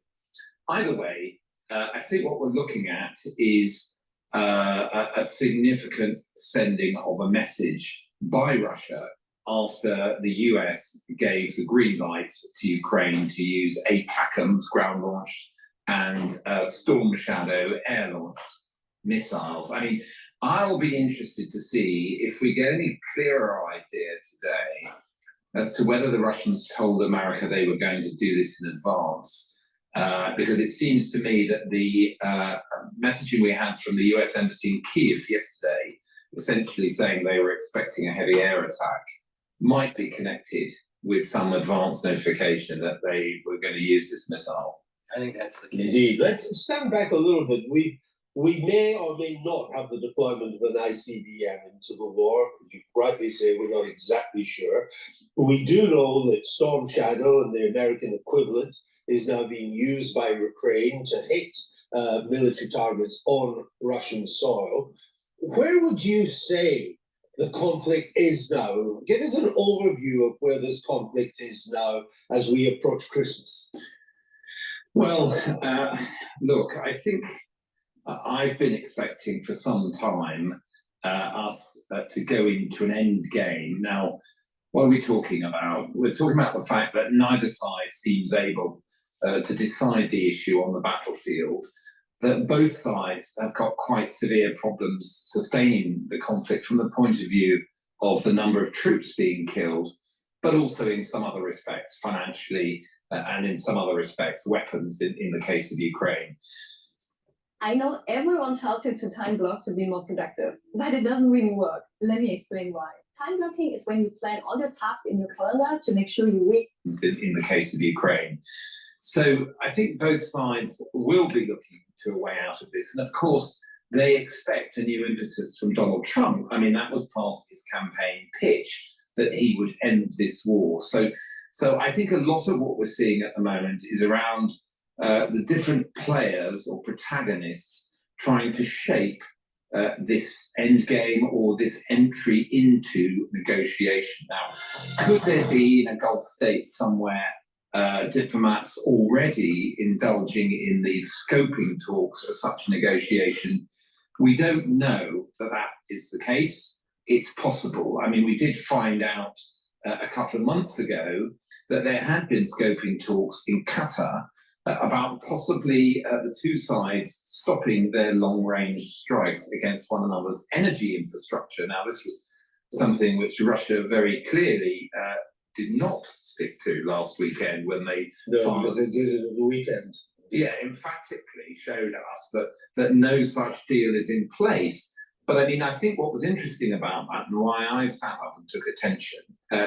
Either way, I think what we're looking at is a significant sending of a message by Russia after the US gave the green light to Ukraine to use ATACMS ground-launched and Storm Shadow air-launched missiles. I mean, I'll be interested to see if we get any clearer idea today as to whether the Russians told America they were going to do this in advance, because it seems to me that the messaging we had from the US Embassy in Kyiv yesterday, essentially saying they were expecting a heavy air attack, might be connected with some advance notification that they were going to use this missile. I think that's the case. Indeed. Let's stand back a little bit. We may or may not have the deployment of an ICBM into the war. You rightly say we're not exactly sure. We do know that Storm Shadow and the American equivalent is now being used by Ukraine to hit military targets on Russian soil. Where would you say the conflict is now? Give us an overview of where this conflict is now as we approach Christmas. Well, look, I think I've been expecting for some time us to go into an end game. Now, what are we talking about? We're talking about the fact that neither side seems able to decide the issue on the battlefield, that both sides have got quite severe problems sustaining the conflict from the point of view of the number of troops being killed, but also in some other respects, financially, and in some other respects, weapons in the case of Ukraine. I know everyone tells you to time block to be more productive, but it doesn't really work. Let me explain why. Time blocking is when you plan all your tasks in your calendar to make sure you wait. In the case of Ukraine. So I think both sides will be looking to a way out of this. And of course, they expect a new impetus from Donald Trump. I mean, that was part of his campaign pitch, that he would end this war. So I think a lot of what we're seeing at the moment is around the different players or protagonists trying to shape this end game or this entry into negotiation. Now, could there be in a Gulf state somewhere diplomats already indulging in these scoping talks for such negotiation? We don't know that that is the case. It's possible. I mean, we did find out a couple of months ago that there had been scoping talks in Qatar about possibly the two sides stopping their long-range strikes against one another's energy infrastructure. Now, this was something which Russia very clearly did not stick to last weekend when they because they did it at the weekend. Yeah, emphatically showed us that no such deal is in place. But I mean, I think what was interesting about that and why I sat up and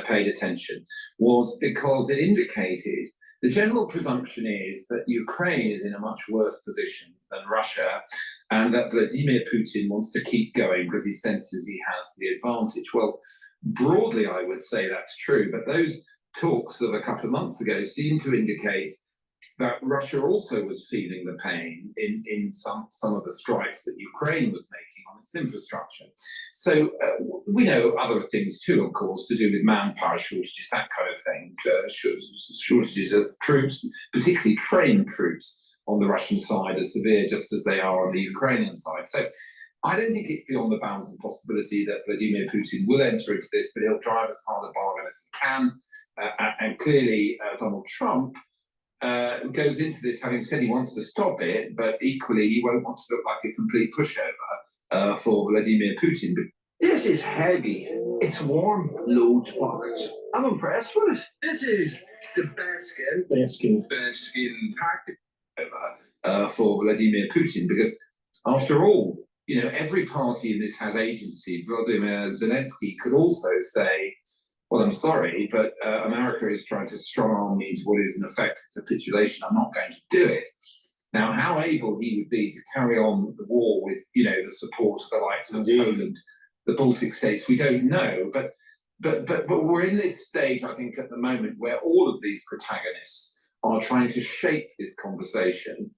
paid attention, was because it indicated the general presumption is that Ukraine is in a much worse position than Russia, and that Vladimir Putin wants to keep going because he senses he has the advantage. Well, broadly, I would say that's true, but those talks of a couple of months ago seem to indicate that Russia also was feeling the pain in some of the strikes that Ukraine was making on its infrastructure. So we know other things too, of course, to do with manpower shortages, that kind of thing, shortages of troops, particularly trained troops on the Russian side, are severe just as they are on the Ukrainian side. So I don't think it's beyond the bounds of possibility that Vladimir Putin will enter into this, but he'll drive as hard a bargain as he can. And clearly, Donald Trump goes into this having said he wants to stop it, but equally he won't want to look like a complete pushover for Vladimir Putin. This is heavy. It's warm. Loads of pockets. I'm impressed with it. This is the best skin package for Vladimir Putin, because after all, you know, every party in this has agency. Volodymyr Zelensky could also say, well, I'm sorry, but America is trying to strong-arm me into what is in effect a capitulation. I'm not going to do it. Now, how able he would be to carry on the war with, you know, the support of the likes of Poland, the Baltic states, we don't know. But we're in this stage, I think, at the moment where all of these protagonists are trying to shape this conversation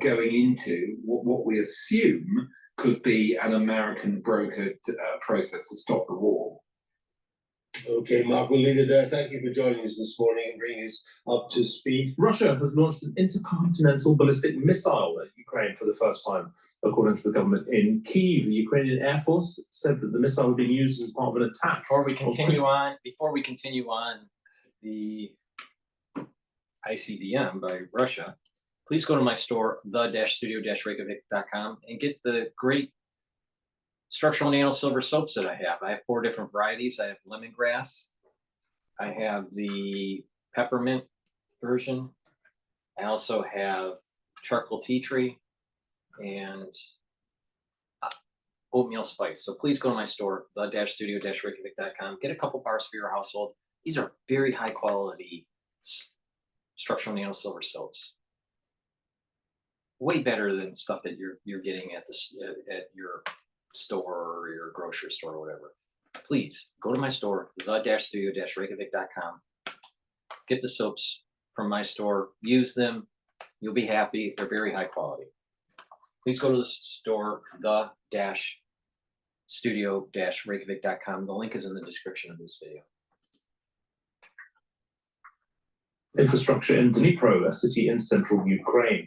going into what we assume could be an American brokered process to stop the war. Okay, Mark, we'll leave it there. Thank you for joining us this morning and bringing us up to speed. Russia has launched an intercontinental ballistic missile at Ukraine for the first time, according to the government in Kyiv. The Ukrainian Air Force said that the missile was being used as part of an attack. Before we continue on the ICBM by Russia, please go to my store, the-studio-reykjavik.com, and get the great structural nano silver soaps that I have. I have 4 different varieties. I have lemongrass. I have the peppermint version. I also have charcoal tea tree and oatmeal spice. So please go to my store, the-studio-reykjavik.com. Get a couple bars for your household. These are very high quality structural nano silver soaps. Way better than stuff that you're getting at your store or your grocery store or whatever. Please go to my store, the-studio-reykjavik.com. Get the soaps from my store, use them, you'll be happy. They're very high quality. Please go to the store, the-studio-reykjavik.com. The link is in the description of this video. Infrastructure in Dnipro, a city in central Ukraine.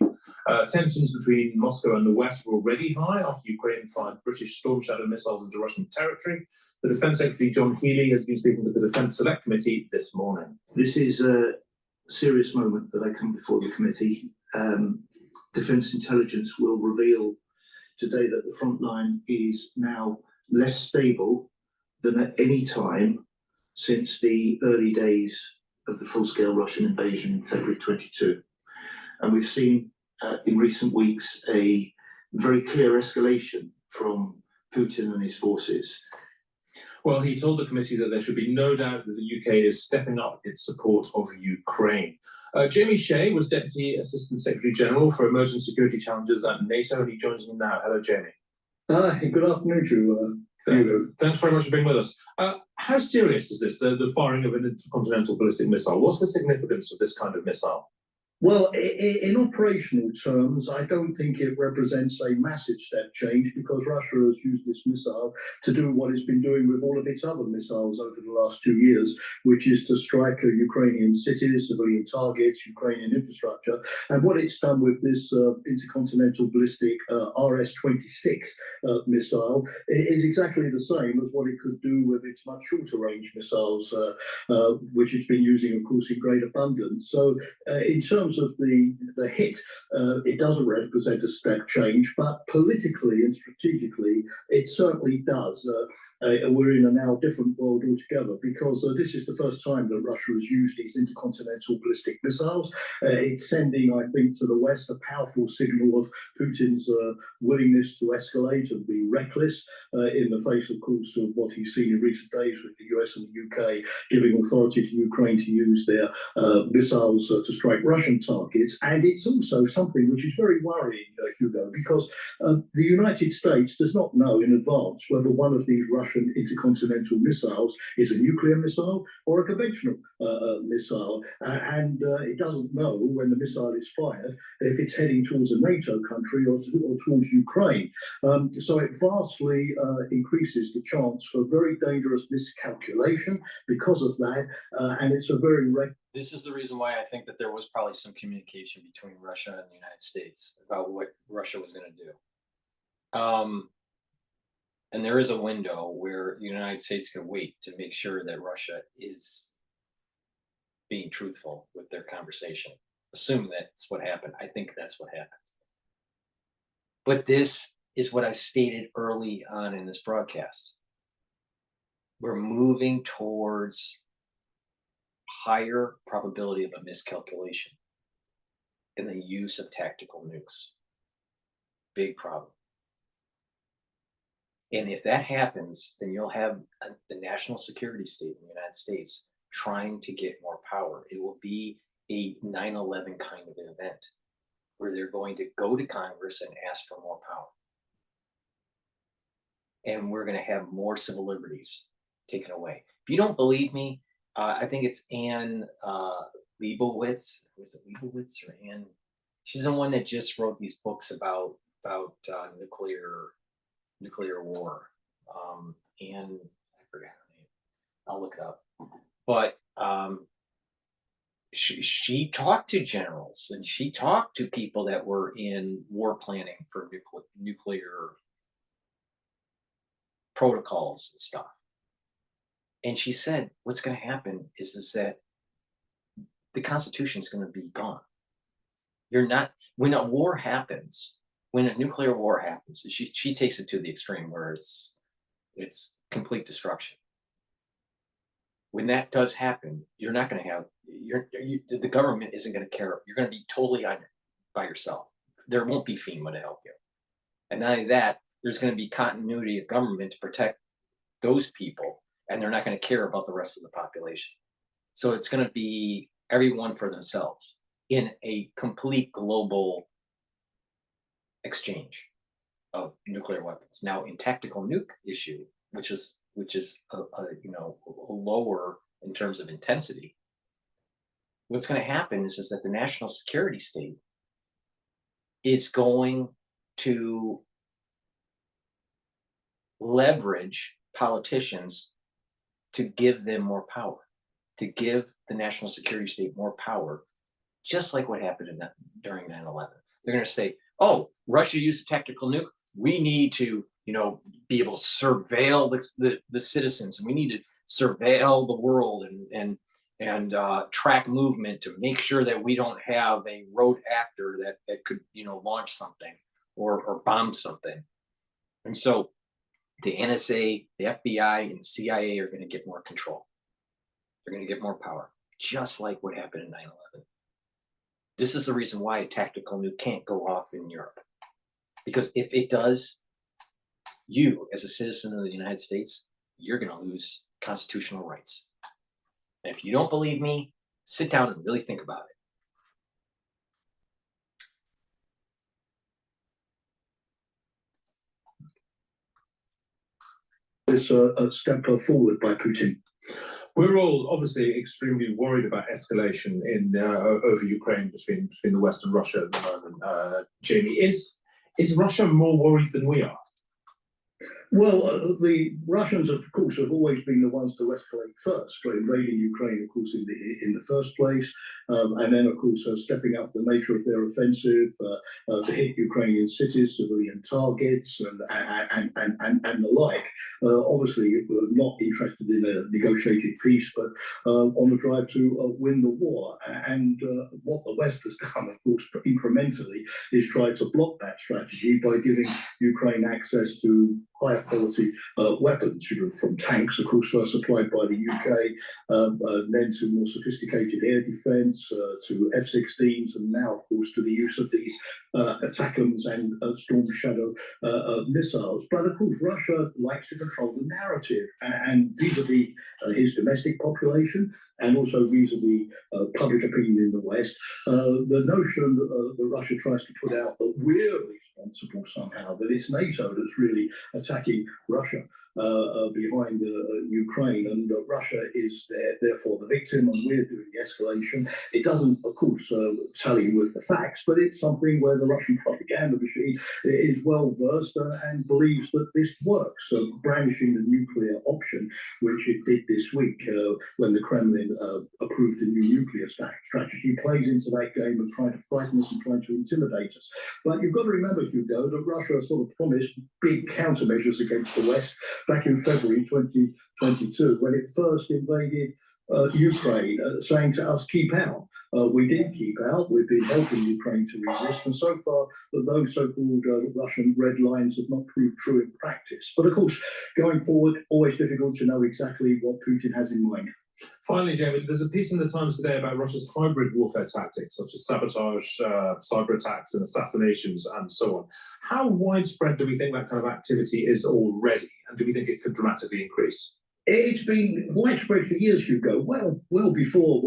Tensions between Moscow and the West were already high after Ukraine fired British Storm Shadow missiles into Russian territory. The Defence Secretary John Healey has been speaking with the Defence Select Committee this morning. This is a serious moment that I come before the committee. Defence intelligence will reveal today that the front line is now less stable than at any time since the early days of the full-scale Russian invasion in February 22. And we've seen in recent weeks a very clear escalation from Putin and his forces. Well, he told the committee that there should be no doubt that the UK is stepping up its support of Ukraine. Jamie Shea was Deputy Assistant Secretary General for Emerging Security Challenges at NATO, and he joins me now. Hello, Jamie. Good afternoon to you. Thanks very much for being with us. How serious is this, the firing of an intercontinental ballistic missile? What's the significance of this kind of missile? Well, in operational terms, I don't think it represents a massive step change because Russia has used this missile to do what it's been doing with all of its other missiles over the last 2 years, which is to strike Ukrainian cities, civilian targets, Ukrainian infrastructure. And what it's done with this intercontinental ballistic RS-26 missile is exactly the same as what it could do with its much shorter range missiles, which it's been using, of course, in great abundance. So in terms of the hit, it doesn't represent a step change, but politically and strategically, it certainly does. We're in a now different world altogether because this is the first time that Russia has used these intercontinental ballistic missiles. It's sending, I think, to the West a powerful signal of Putin's willingness to escalate and be reckless in the face, of course, of what he's seen in recent days with the US and the UK giving authority to Ukraine to use their missiles to strike Russian targets. And it's also something which is very worrying, Hugo, because the United States does not know in advance whether one of these Russian intercontinental missiles is a nuclear missile or a conventional missile. And it doesn't know when the missile is fired if it's heading towards a NATO country or towards Ukraine. So it vastly increases the chance for very dangerous miscalculation because of that. And it's a very This is the reason why I think that there was probably some communication between Russia and the United States about what Russia was going to do. And there is a window where the United States can wait to make sure that Russia is being truthful with their conversation. Assume that's what happened. I think that's what happened. But this is what I stated early on in this broadcast. We're moving towards higher probability of a miscalculation in the use of tactical nukes. Big problem. And if that happens, then you'll have the national security state in the United States trying to get more power. It will be a 9/11 kind of an event where they're going to go to Congress and ask for more power. And we're going to have more civil liberties taken away. If you don't believe me, I think it's Anne Leibovitz. Was it Leibovitz or Anne? She's the one that just wrote these books about nuclear war. And I forgot her name. I'll look it up. But she talked to generals and she talked to people that were in war planning for nuclear protocols and stuff. And she said, what's going to happen is that the Constitution is going to be gone. You're not, when a war happens, when a nuclear war happens, she takes it to the extreme where it's complete destruction. When that does happen, you're not going to have, the government isn't going to care. You're going to be totally by yourself. There won't be FEMA to help you. And not only that, there's going to be continuity of government to protect those people, and they're not going to care about the rest of the population. So it's going to be everyone for themselves in a complete global exchange of nuclear weapons. Now, in tactical nuke issue, which is lower in terms of intensity, what's going to happen is that the national security state is going to leverage politicians to give them more power, to give the national security state more power, just like what happened during 9/11. They're going to say, oh, Russia used a tactical nuke. We need to, be able to surveil the citizens, and we need to surveil the world and track movement to make sure that we don't have a rogue actor that could, launch something or bomb something. And so the NSA, the FBI, and the CIA are going to get more control. They're going to get more power, just like what happened in 9/11. This is the reason why a tactical nuke can't go off in Europe. Because if it does, you, as a citizen of the United States, you're going to lose constitutional rights. And if you don't believe me, sit down and really think about it. This a step forward by Putin. We're all obviously extremely worried about escalation in over Ukraine between the West and Russia at the moment. Jamie, is Russia more worried than we are? Well, the Russians, of course, have always been the ones to escalate first, invading Ukraine, of course, in the first place, and then, of course, stepping up the nature of their offensive to hit Ukrainian cities, civilian targets, and the like. Obviously, we're not interested in a negotiated peace, but on the drive to win the war. And what the West has done, of course, incrementally, is try to block that strategy by giving Ukraine access to higher quality weapons, from tanks, of course, first supplied by the UK, then to more sophisticated air defence, to F-16s, and now, of course, to the use of these ATACMS and Storm Shadow missiles. But, of course, Russia likes to control the narrative, and vis-a-vis his domestic population, and also vis-a-vis public opinion in the West, the notion that Russia tries to put out that we're responsible somehow, that it's NATO that's really attacking Russia behind Ukraine, and Russia is therefore the victim, and we're doing the escalation. It doesn't, of course, tally with the facts, but it's something where the Russian propaganda machine is well versed and believes that this works. So brandishing the nuclear option, which it did this week when the Kremlin approved a new nuclear strategy, plays into that game of trying to frighten us and trying to intimidate us. But you've got to remember, Hugo, that Russia sort of promised big countermeasures against the West back in February 2022, when it first invaded Ukraine, saying to us, keep out. We did keep out. We've been helping Ukraine to resist, and so far those so-called Russian red lines have not proved true in practice. But of course, going forward, always difficult to know exactly what Putin has in mind. Finally, Jamie, there's a piece in the Times today about Russia's hybrid warfare tactics, such as sabotage, cyber attacks and assassinations, and so on. How widespread do we think that kind of activity is already, and do we think it could dramatically increase? It's been widespread for years, Hugo, well before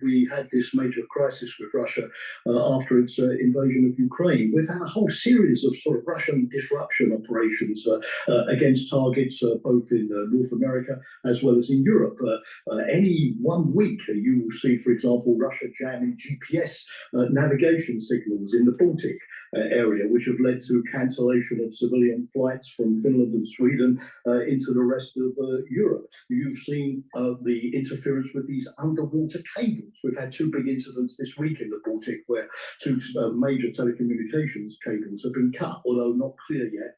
we had this major crisis with Russia after its invasion of Ukraine. We've had a whole series of sort of Russian disruption operations against targets both in North America as well as in Europe. Any 1 week you will see, for example, Russia jamming GPS navigation signals in the Baltic area, which have led to cancellation of civilian flights from Finland and Sweden into the rest of Europe. You've seen the interference with these underwater cables. We've had 2 big incidents this week in the Baltic where 2 major telecommunications cables have been cut, although not clear yet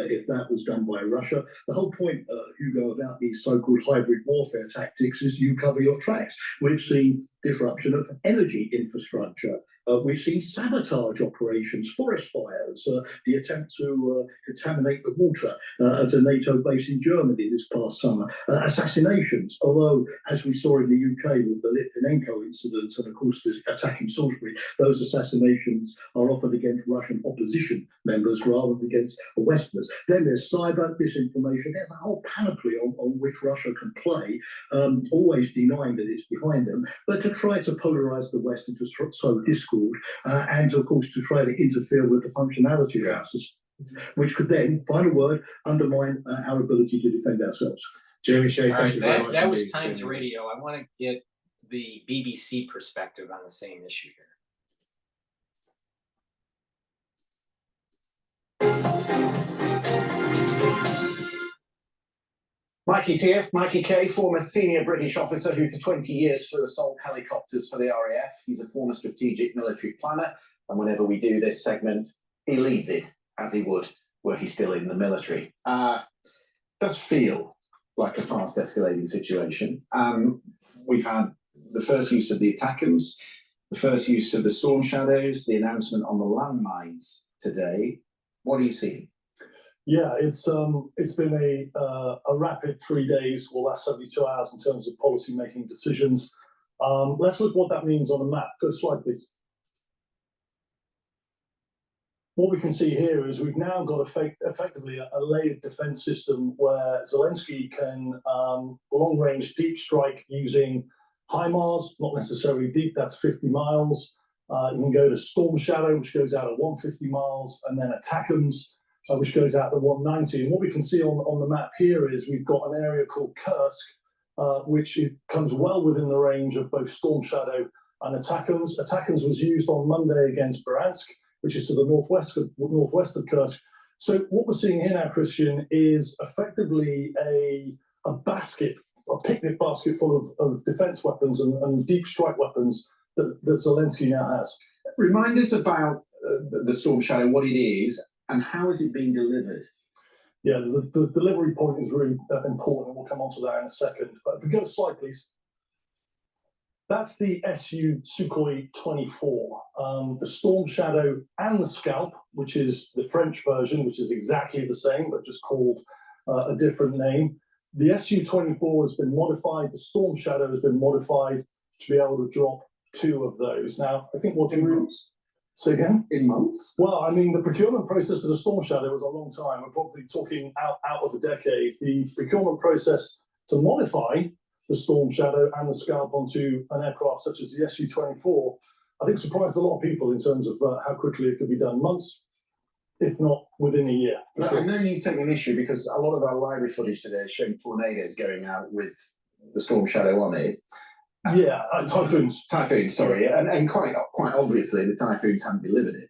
if that was done by Russia. The whole point, Hugo, about these so-called hybrid warfare tactics is you cover your tracks. We've seen disruption of energy infrastructure. We've seen sabotage operations, forest fires, the attempt to contaminate the water at a NATO base in Germany this past summer, assassinations, although, as we saw in the UK with the Litvinenko incident and, of course, the attack in Salisbury, those assassinations are often against Russian opposition members rather than against the Westerners. Then there's cyber disinformation. There's a whole panoply on which Russia can play, always denying that it's behind them, but to try to polarize the West into sow discord, and of course to try to interfere with the functionality of our system, which could then, final word, undermine our ability to defend ourselves. Jamie Shea, thank you very much. That was indeed, Times Jamie. Radio. I want to get the BBC perspective on the same issue here. Mikey's here. Mikey Kay, former senior British officer who for 20 years flew assault helicopters for the RAF. He's a former strategic military planner, and whenever we do this segment, he leads it, as he would were he still in the military. Does feel like a fast escalating situation. We've had the first use of the ATACMS, the first use of the Storm Shadows, the announcement on the landmines today. What are you seeing? Yeah, it's been a rapid 3 days or last 72 hours in terms of policy making decisions. Let's look what that means on a map. Go slide, please. What we can see here is we've now got effectively a layered defense system where Zelensky can long-range deep strike using HIMARS, not necessarily deep, that's 50 miles. You can go to Storm Shadow, which goes out at 150 miles, and then ATACMS, which goes out to 190. And what we can see on the map here is we've got an area called Kursk, which comes well within the range of both Storm Shadow and ATACMS. ATACMS was used on Monday against Bryansk, which is to the northwest of Kursk. So what we're seeing here now, Christian, is effectively a picnic basket full of defense weapons and deep strike weapons that Zelensky now has. Remind us about the Storm Shadow, what it is, and how is it being delivered? Yeah, the delivery point is really important. We'll come on to that in a second. But if we go to slide, please. That's the Su Sukhoi 24. The Storm Shadow and the Scalp, which is the French version, which is exactly the same, but just called a different name. The Su-24 has been modified. The Storm Shadow has been modified to be able to drop 2 of those. Now, I think what's in months? Say again? In months? Well, I mean, the procurement process of the Storm Shadow was a long time. We're probably talking out of a decade. The procurement process to modify the Storm Shadow and the Scalp onto an aircraft such as the Su-24, I think surprised a lot of people in terms of how quickly it could be done. Months, if not within a year. I know you've taken an issue because a lot of our library footage today is showing tornadoes going out with the Storm Shadow on it. Yeah, typhoons. Typhoons, sorry. And quite obviously, the typhoons haven't delivered it.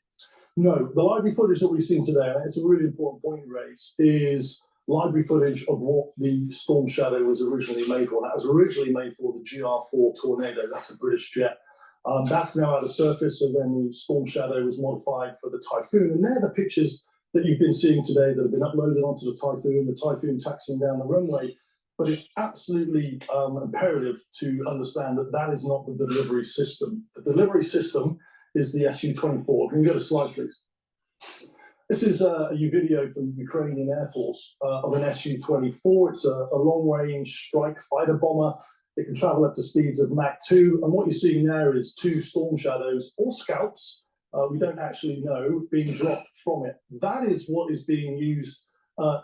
No, the library footage that we've seen today, and it's a really important point you raise, is library footage of what the Storm Shadow was originally made for. That was originally made for the GR4 Tornado. That's a British jet. That's now at the surface, and then the Storm Shadow was modified for the Typhoon. And they're the pictures that you've been seeing today that have been uploaded onto the Typhoon taxiing down the runway. But it's absolutely imperative to understand that that is not the delivery system. The delivery system is the Su-24. Can you go to slide, please? This is a video from the Ukrainian Air Force of an Su-24. It's a long-range strike fighter bomber. It can travel up to speeds of Mach 2. And what you're seeing there is 2 Storm Shadows or Scalps, we don't actually know, being dropped from it. That is what is being used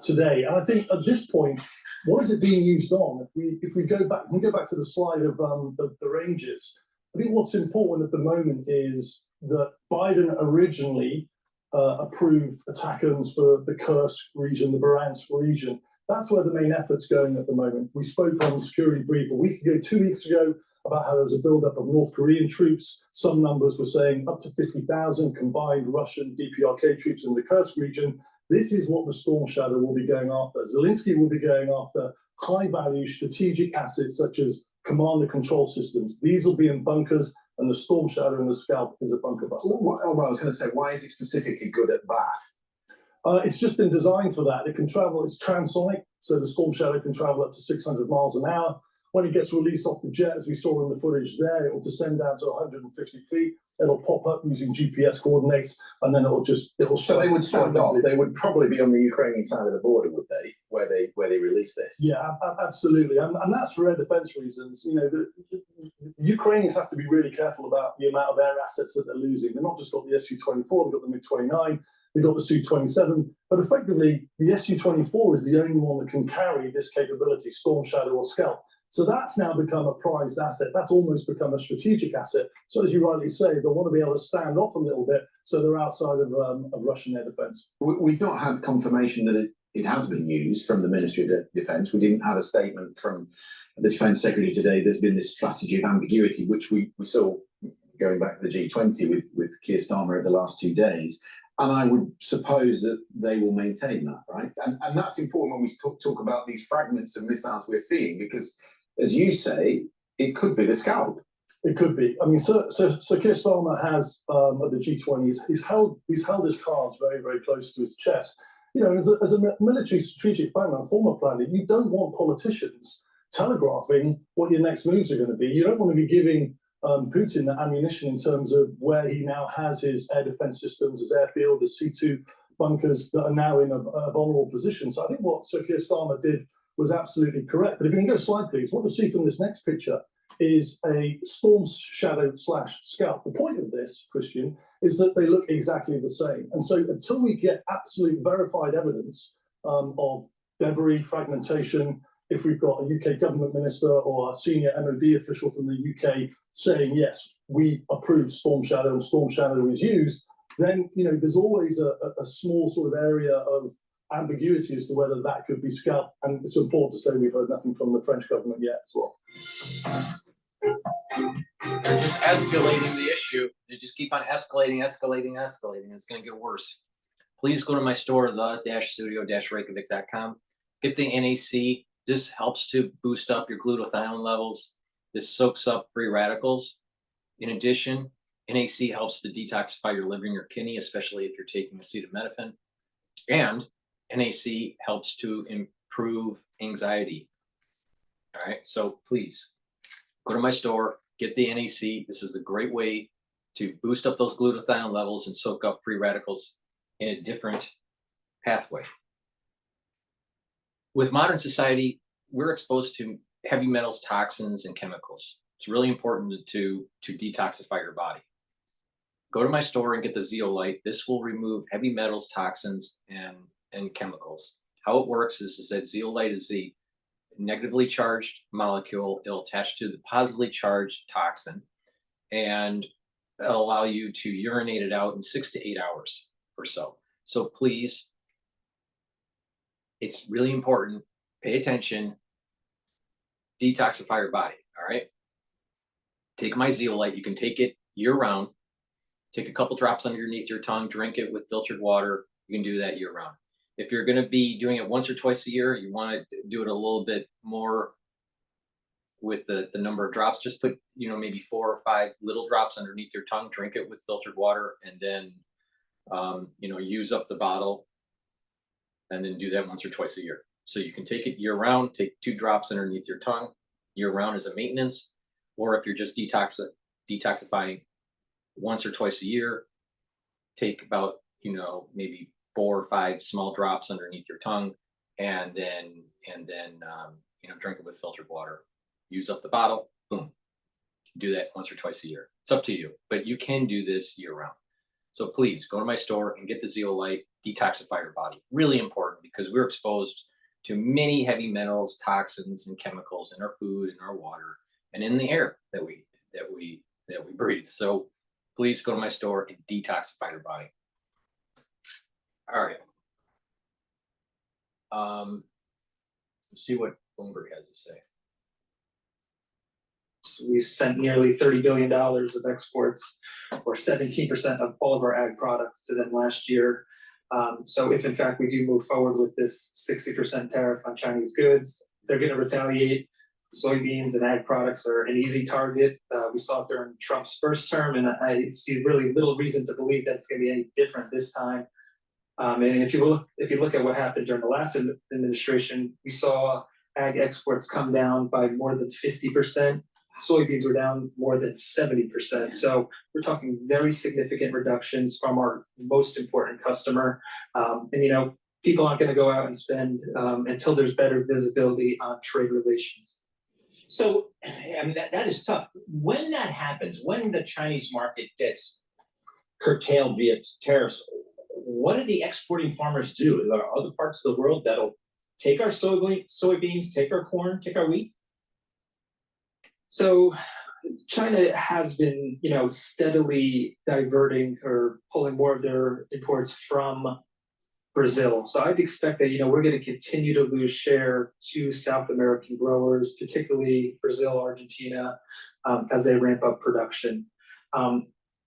today. And I think at this point, what is it being used on? If we go back to the slide of the ranges, I think what's important at the moment is that Biden originally approved ATACMS for the Kursk region, the Bryansk region. That's where the main effort's going at the moment. We spoke on the security brief a week ago, 2 weeks ago, about how there was a buildup of North Korean troops. Some numbers were saying up to 50,000 combined Russian DPRK troops in the Kursk region. This is what the Storm Shadow will be going after. Zelensky will be going after high-value strategic assets such as command and control systems. These will be in bunkers, and the Storm Shadow and the Scalp is a bunker buster. Well, I was going to say, why is it specifically good at that? It's just been designed for that. It can travel, it's transonic, so the Storm Shadow can travel up to 600 miles an hour. When it gets released off the jet, as we saw in the footage there, it will descend down to 150 feet. It'll pop up using GPS coordinates, and then it'll So they would stand off. They would probably be on the Ukrainian side of the border, would they, where they release this? Yeah, absolutely, and that's for air defense reasons. You know, the Ukrainians have to be really careful about the amount of air assets that they're losing. They've not just got the Su-24, they've got the MiG-29, they've got the Su-27, but effectively the Su-24 is the only one that can carry this capability, Storm Shadow or Scalp. So that's now become a prized asset. That's almost become a strategic asset. So as you rightly say, they want to be able to stand off a little bit so they're outside of Russian air defense. We've not had confirmation that it has been used from the Ministry of Defence. We didn't have a statement from the Defence Secretary today. There's been this strategy of ambiguity, which we saw going back to the G20 with Keir Starmer over the last 2 days. And I would suppose that they will maintain that, right? And that's important when we talk about these fragments of missiles we're seeing, because as you say, it could be the Scalp. It could be. I mean, so Keir Starmer has at the G20, he's held his cards very, very close to his chest. You know, as a military strategic planner, former planner, you don't want politicians telegraphing what your next moves are going to be. You don't want to be giving Putin the ammunition in terms of where he now has his air defense systems, his airfield, his C2 bunkers that are now in a vulnerable position. So I think what Sir Keir Starmer did was absolutely correct. But if you can go slide, please. What you'll see from this next picture is a storm shadow / scalp. The point of this, Christian, is that they look exactly the same. And so until we get absolute verified evidence of debris fragmentation, if we've got a UK government minister or a senior MOD official from the UK saying, yes, we approve storm shadow and storm shadow is used, then there's always a small sort of area of ambiguity as to whether that could be scalp. And it's important to say we've heard nothing from the French government yet as well. They're just escalating the issue. They just keep on escalating. It's going to get worse. Please go to my store, the-studio-reykjavik.com. Get the NAC. This helps to boost up your glutathione levels. This soaks up free radicals. In addition, NAC helps to detoxify your liver and your kidney, especially if you're taking acetaminophen. And NAC helps to improve anxiety. All right, so please go to my store, get the NAC. This is a great way to boost up those glutathione levels and soak up free radicals in a different pathway. With modern society, we're exposed to heavy metals, toxins, and chemicals. It's really important to detoxify your body. Go to my store and get the zeolite. This will remove heavy metals, toxins, and chemicals. How it works is that zeolite is the negatively charged molecule. It'll attach to the positively charged toxin, and it'll allow you to urinate it out in 6 to 8 hours or so. So please, it's really important. Pay attention. Detoxify your body. All right. Take my zeolite. You can take it year round. Take a couple drops underneath your tongue. Drink it with filtered water. You can do that year round. If you're going to be doing it once or twice a year, you want to do it a little bit more with the number of drops. Just put, maybe 4 or 5 little drops underneath your tongue, drink it with filtered water, and then, use up the bottle, and then do that once or twice a year. So you can take it year round, take 2 drops underneath your tongue year round as a maintenance, or if you're just detoxifying once or twice a year, take about, maybe 4 or 5 small drops underneath your tongue, and then drink it with filtered water. Use up the bottle. Boom. Do that once or twice a year. It's up to you, but you can do this year round. So please go to my store and get the zeolite. Detoxify your body. Really important, because we're exposed to many heavy metals, toxins, and chemicals in our food, in our water, and in the air that we breathe. So please go to my store and detoxify your body. All right. Let's see what Bloomberg has to say. So we sent nearly $30 billion of exports, or 17% of all of our ag products, to them last year. So if in fact we do move forward with this 60% tariff on Chinese goods, they're going to retaliate. Soybeans and ag products are an easy target. We saw it during Trump's first term, and I see really little reason to believe that's going to be any different this time. And if you look at what happened during the last administration, we saw ag exports come down by more than 50%. Soybeans were down more than 70%. So we're talking very significant reductions from our most important customer. And people aren't going to go out and spend until there's better visibility on trade relations. So, that is tough. When that happens, when the Chinese market gets curtailed via tariffs, what do the exporting farmers do? Are there other parts of the world that'll take our soybeans, take our corn, take our wheat? So China has been, steadily diverting or pulling more of their imports from Brazil. So I'd expect that, we're going to continue to lose share to South American growers, particularly Brazil, Argentina, as they ramp up production.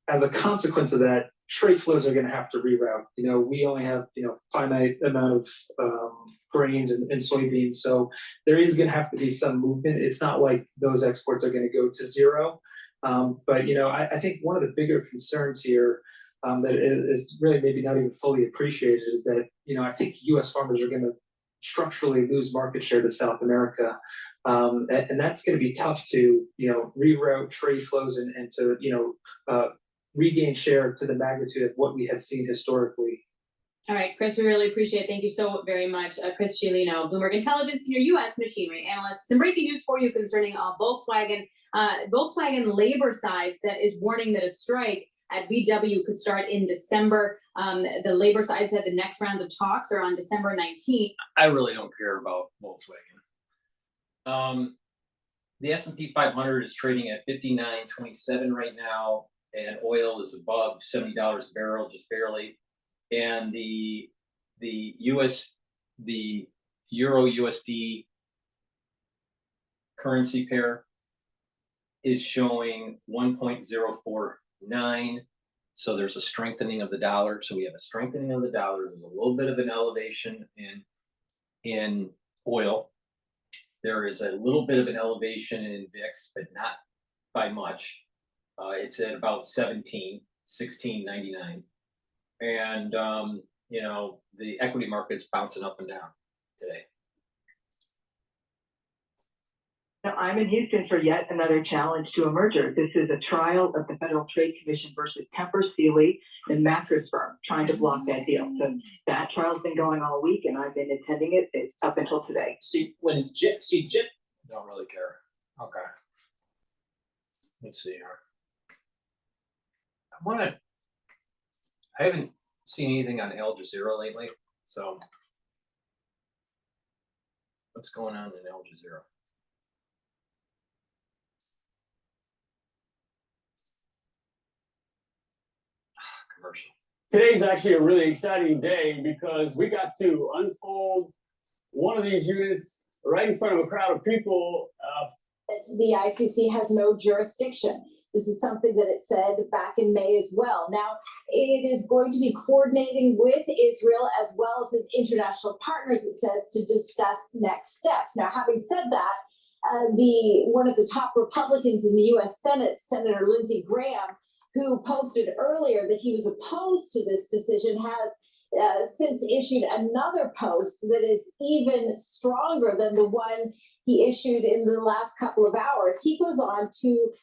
As a consequence of that, trade flows are going to have to reroute. We only have, finite amount of grains and soybeans. So there is going to have to be some movement. It's not like those exports are going to go to zero. But, I think one of the bigger concerns here that is really maybe not even fully appreciated is that, I think U.S. farmers are going to structurally lose market share to South America. And that's going to be tough to, reroute trade flows and to, regain share to the magnitude of what we had seen historically. All right, Chris, we really appreciate it. Thank you so very much. Chris Giolino, Bloomberg Intelligence Senior U.S. Machinery Analyst. Some breaking news for you concerning Volkswagen. Volkswagen labor side is warning that a strike at VW could start in December. The labor side said the next round of talks are on December 19th. I really don't care about Volkswagen. The S&P 500 is trading at 59.27 right now, and oil is above $70 a barrel, just barely. And the Euro USD currency pair is showing 1.049. So there's a strengthening of the dollar. So we have a strengthening of the dollar. There's a little bit of an elevation in oil. There is a little bit of an elevation in VIX, but not by much. It's at about 16.99. And, you know, the equity market's bouncing up and down today. Now, I'm in Houston for yet another challenge to a merger. This is a trial of the Federal Trade Commission versus Tempur Sealy and Mattress Firm trying to block that deal. So that trial's been going all week, and I've been attending it up until today. Don't really care. Okay. Let's see here. I haven't seen anything on Al Jazeera lately, so what's going on in Al Jazeera? Commercial. Today's actually a really exciting day because we got to unfold one of these units right in front of a crowd of people. The ICC has no jurisdiction. This is something that it said back in May as well. Now, it is going to be coordinating with Israel as well as its international partners, it says, to discuss next steps. Now, having said that, one of the top Republicans in the U.S. Senate, Senator Lindsey Graham, who posted earlier that he was opposed to this decision, has since issued another post that is even stronger than the one he issued in the last couple of hours. He goes on to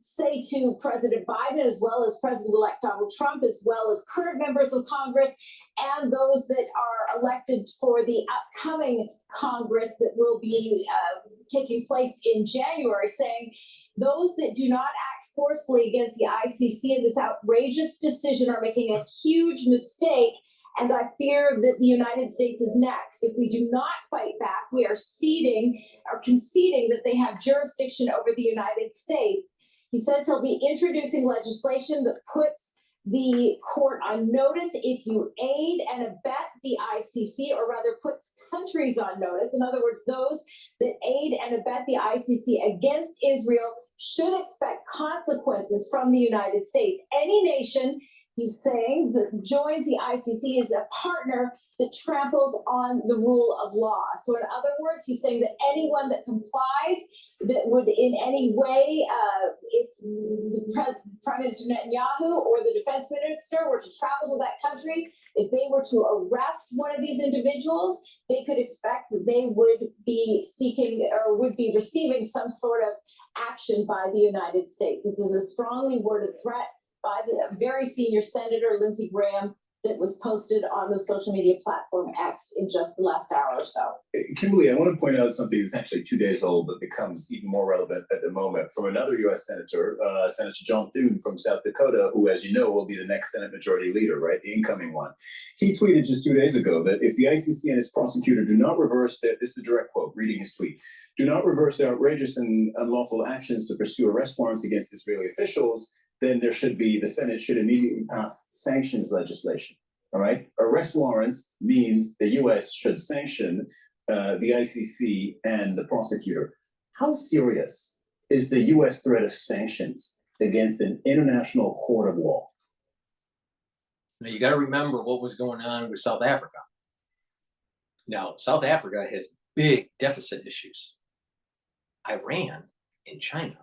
say to President Biden, as well as President-elect Donald Trump, as well as current members of Congress and those that are elected for the upcoming Congress that will be taking place in January, saying those that do not act forcefully against the ICC in this outrageous decision are making a huge mistake. And I fear that the United States is next. If we do not fight back, we are conceding that they have jurisdiction over the United States. He says he'll be introducing legislation that puts the court on notice if you aid and abet the ICC, or rather puts countries on notice. In other words, those that aid and abet the ICC against Israel should expect consequences from the United States. Any nation, he's saying, that joins the ICC is a partner that tramples on the rule of law. So in other words, he's saying that anyone that complies, that would in any way, if the Prime Minister Netanyahu or the defense minister were to travel to that country, if they were to arrest one of these individuals, they could expect that they would be seeking or would be receiving some sort of action by the United States. This is a strongly worded threat by the very senior Senator Lindsey Graham that was posted on the social media platform X in just the last hour or so. Kimberly, I want to point out something that's actually 2 days old, but becomes even more relevant at the moment, from another U.S. Senator, Senator John Thune from South Dakota, who, as you know, will be the next Senate Majority Leader, right? The incoming one. He tweeted just 2 days ago that if the ICC and its prosecutor do not reverse their, this is a direct quote, reading his tweet, do not reverse their outrageous and unlawful actions to pursue arrest warrants against Israeli officials, then the Senate should immediately pass sanctions legislation. All right. Arrest warrants means the U.S. should sanction the ICC and the prosecutor. How serious is the U.S. threat of sanctions against an international court of law? Now, you got to remember what was going on with South Africa. Now, South Africa has big deficit issues. Iran and China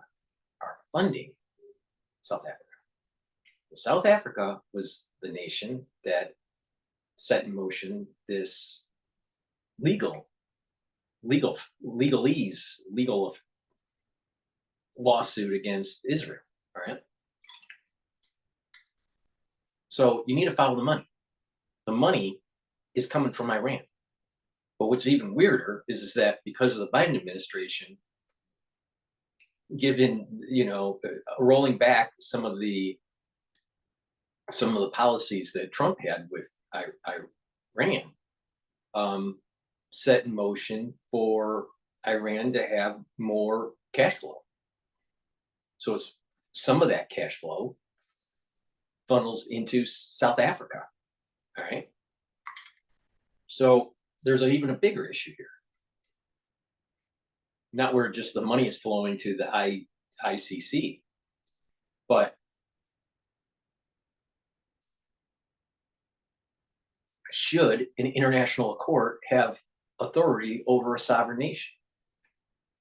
are funding South Africa. South Africa was the nation that set in motion this legal lawsuit against Israel. All right. So you need to follow the money. the money is coming from Iran. But what's even weirder is that because of the Biden administration, given, rolling back some of the policies that Trump had with Iran, set in motion for Iran to have more cash flow. So it's some of that cash flow funnels into South Africa. All right. So there's even a bigger issue here. Not where just the money is flowing to the ICC, but should an international court have authority over a sovereign nation?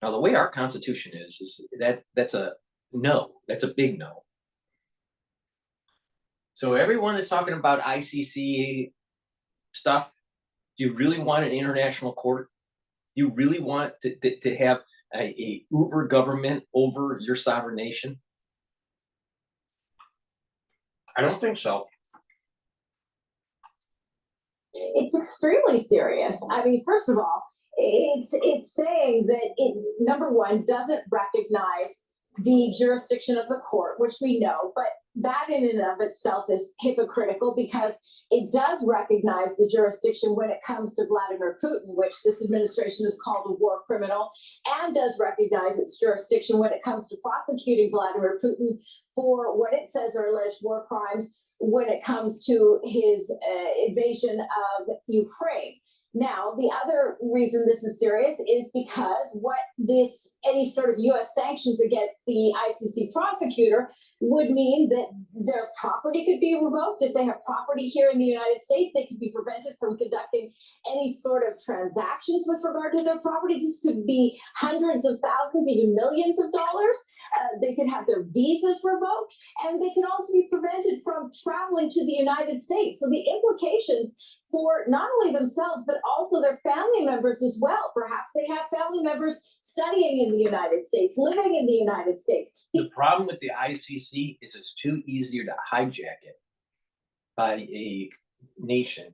Now, the way our Constitution is that's a no. That's a big no. So everyone is talking about ICC stuff. Do you really want an international court? Do you really want to have a uber government over your sovereign nation? I don't think so. It's extremely serious. I mean, first of all, it's saying that it, number one, doesn't recognize the jurisdiction of the court, which we know, but that in and of itself is hypocritical because it does recognize the jurisdiction when it comes to Vladimir Putin, which this administration has called a war criminal, and does recognize its jurisdiction when it comes to prosecuting Vladimir Putin for what it says are alleged war crimes when it comes to his invasion of Ukraine. Now, the other reason this is serious is because any sort of U.S. sanctions against the ICC prosecutor would mean that their property could be revoked. If they have property here in the United States, they could be prevented from conducting any sort of transactions with regard to their property. This could be hundreds of thousands, even millions of dollars. They could have their visas revoked, and they can also be prevented from traveling to the United States. So the implications for not only themselves, but also their family members as well. Perhaps they have family members studying in the United States, living in the United States. The problem with the ICC is it's too easier to hijack it by a nation.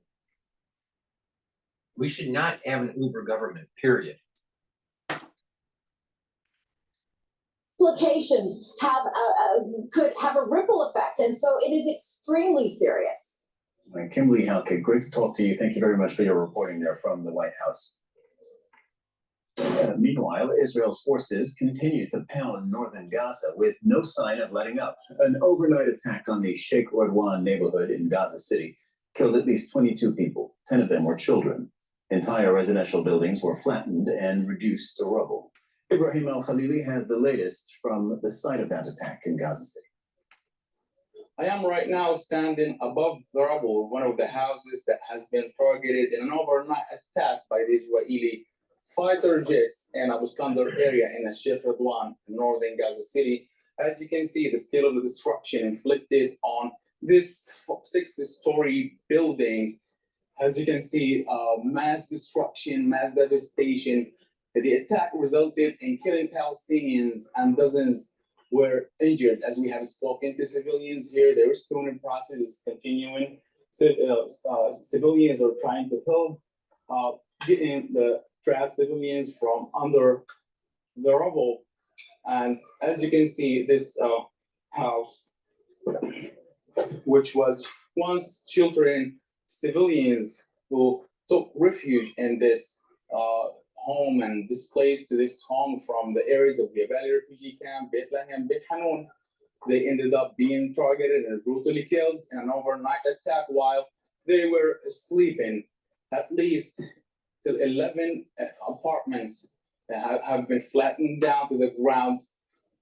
We should not have an uber government, period. Implications could have a ripple effect, and so it is extremely serious. Kimberly Halkett, great to talk to you. Thank you very much for your reporting there from the White House. Meanwhile, Israel's forces continue to pound northern Gaza with no sign of letting up. An overnight attack on the Sheikh Radwan neighborhood in Gaza City killed at least 22 people. 10 of them were children. Entire residential buildings were flattened and reduced to rubble. Ibrahim Al-Khalili has the latest from the site of that attack in Gaza City. I am right now standing above the rubble of one of the houses that has been targeted in an overnight attack by the Israeli fighter jets in Abu Skandar area in Sheikh Radwan, northern Gaza City. As you can see, the scale of the destruction inflicted on this 6-story building. As you can see, mass destruction, mass devastation. The attack resulted in killing Palestinians and dozens were injured. As we have spoken to civilians here, the restoring process is continuing. Civilians are trying to help getting the trapped civilians from under the rubble. And as you can see, this house, which was once sheltering civilians who took refuge in this home and displaced to this home from the areas of the Valley Refugee Camp, Bethlehem, Beit Hanun. They ended up being targeted and brutally killed in an overnight attack while they were sleeping. At least 11 apartments have been flattened down to the ground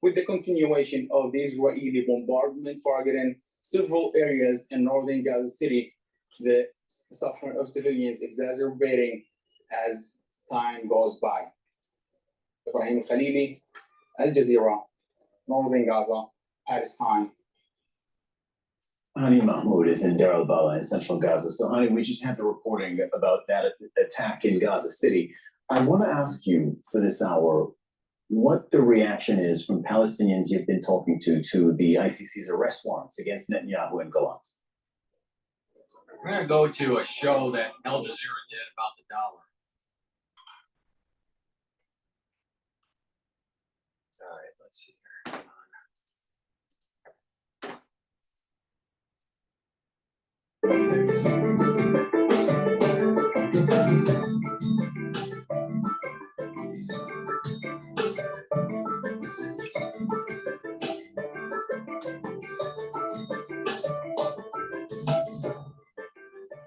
with the continuation of the Israeli bombardment targeting several areas in northern Gaza City. The suffering of civilians exacerbating as time goes by. Ibrahim Khalili, Al Jazeera, Northern Gaza, Palestine. Hani Mahmoud is in Deir al-Balah in central Gaza. So Hani, we just had the reporting about that attack in Gaza City. I want to ask you for this hour, what the reaction is from Palestinians you've been talking to the ICC's arrest warrants against Netanyahu and Gallant. We're gonna go to a show that Al Jazeera did about the dollar. All right, let's see here.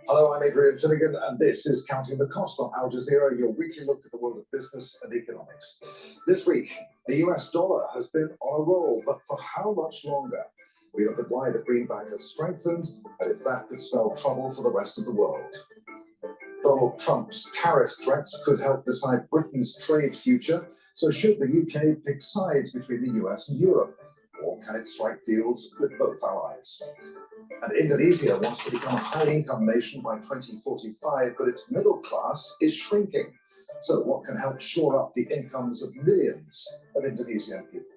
Hello, I'm Adrian Finnegan, and this is Counting the Cost on Al Jazeera, your weekly look at the world of business and economics. This week, the US dollar has been on a roll, but for how much longer? We look at why the greenback has strengthened, and if that could spell trouble for the rest of the world. Donald Trump's tariff threats could help decide Britain's trade future, so should the UK pick sides between the US and Europe? Or can it strike deals with both allies? And Indonesia wants to become a high-income nation by 2045, but its middle class is shrinking. So what can help shore up the incomes of millions of Indonesian people?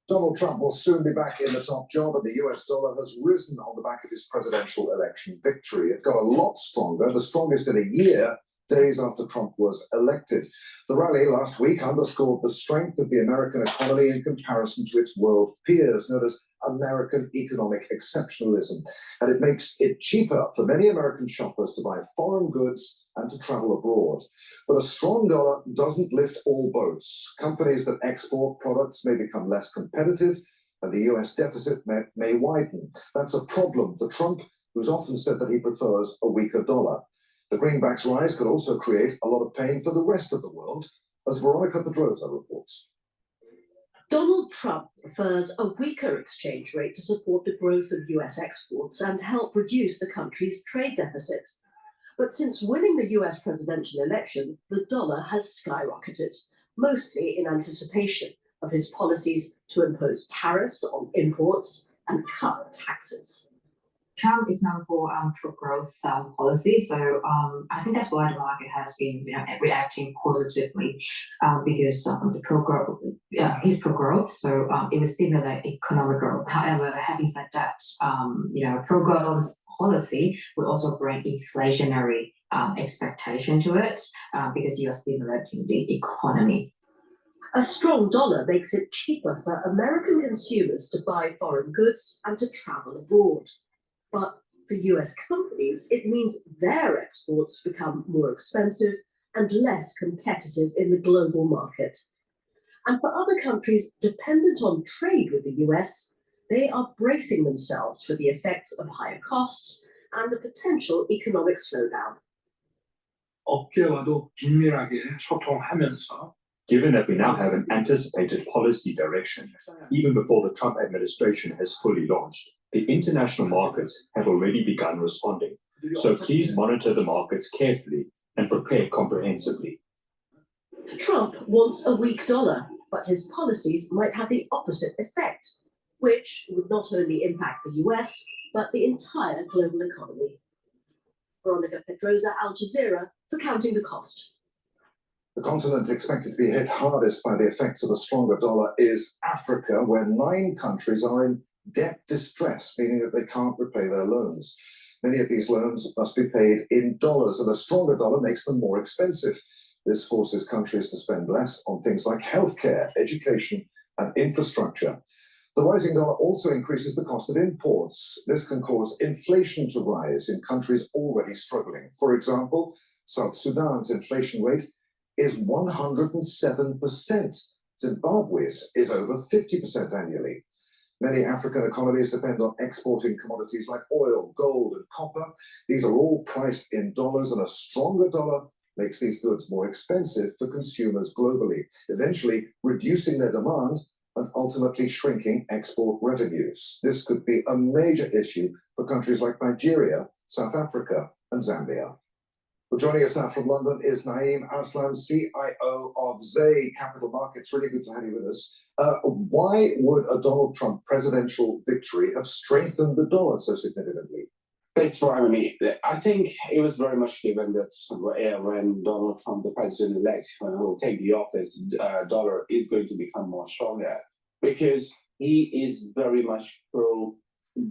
Donald Trump will soon be back in the top job, and the US dollar has risen on the back of his presidential election victory. It got a lot stronger, the strongest in a year, days after Trump was elected. The rally last week underscored the strength of the American economy in comparison to its world peers, known as American economic exceptionalism. And it makes it cheaper for many American shoppers to buy foreign goods and to travel abroad. But a strong dollar doesn't lift all boats. Companies that export products may become less competitive, and the US deficit may widen. That's a problem for Trump, who's often said that he prefers a weaker dollar. The greenback's rise could also create a lot of pain for the rest of the world, as Veronica Pedrosa reports. Donald Trump prefers a weaker exchange rate to support the growth of US exports and help reduce the country's trade deficit. But since winning the US presidential election, the dollar has skyrocketed, mostly in anticipation of his policies to impose tariffs on imports and cut taxes. Trump is known for growth policy, so I think that's why the market has been reacting positively because the he's pro-growth, so it will stimulate economic growth. However, having said that, pro-growth policy will also bring inflationary expectation to it because you are stimulating the economy. A strong dollar makes it cheaper for American consumers to buy foreign goods and to travel abroad. But for US companies, it means their exports become more expensive and less competitive in the global market. And for other countries dependent on trade with the US, they are bracing themselves for the effects of higher costs and a potential economic slowdown. 업계와도 긴밀하게 소통하면서 Given that we now have an anticipated policy direction, even before the Trump administration has fully launched, the international markets have already begun responding. So please monitor the markets carefully and prepare comprehensively. Trump wants a weak dollar, but his policies might have the opposite effect, which would not only impact the US, but the entire global economy. Veronica Pedrosa, Al Jazeera, for Counting the Cost. The continent expected to be hit hardest by the effects of a stronger dollar is Africa, where 9 countries are in debt distress, meaning that they can't repay their loans. Many of these loans must be paid in dollars, and a stronger dollar makes them more expensive. This forces countries to spend less on things like healthcare, education, and infrastructure. The rising dollar also increases the cost of imports. This can cause inflation to rise in countries already struggling. For example, South Sudan's inflation rate is 107%. Zimbabwe's is over 50% annually. Many African economies depend on exporting commodities like oil, gold, and copper. These are all priced in dollars, and a stronger dollar makes these goods more expensive for consumers globally, eventually reducing their demand and ultimately shrinking export revenues. This could be a major issue for countries like Nigeria, South Africa, and Zambia. Well, joining us now from London is Naeem Aslam, CIO of Zay Capital Markets. Really good to have you with us. Why would a Donald Trump presidential victory have strengthened the dollar so significantly? Thanks for having me. I think it was very much given that when Donald Trump, the president-elect, will take the office, dollar is going to become more stronger because he is very much pro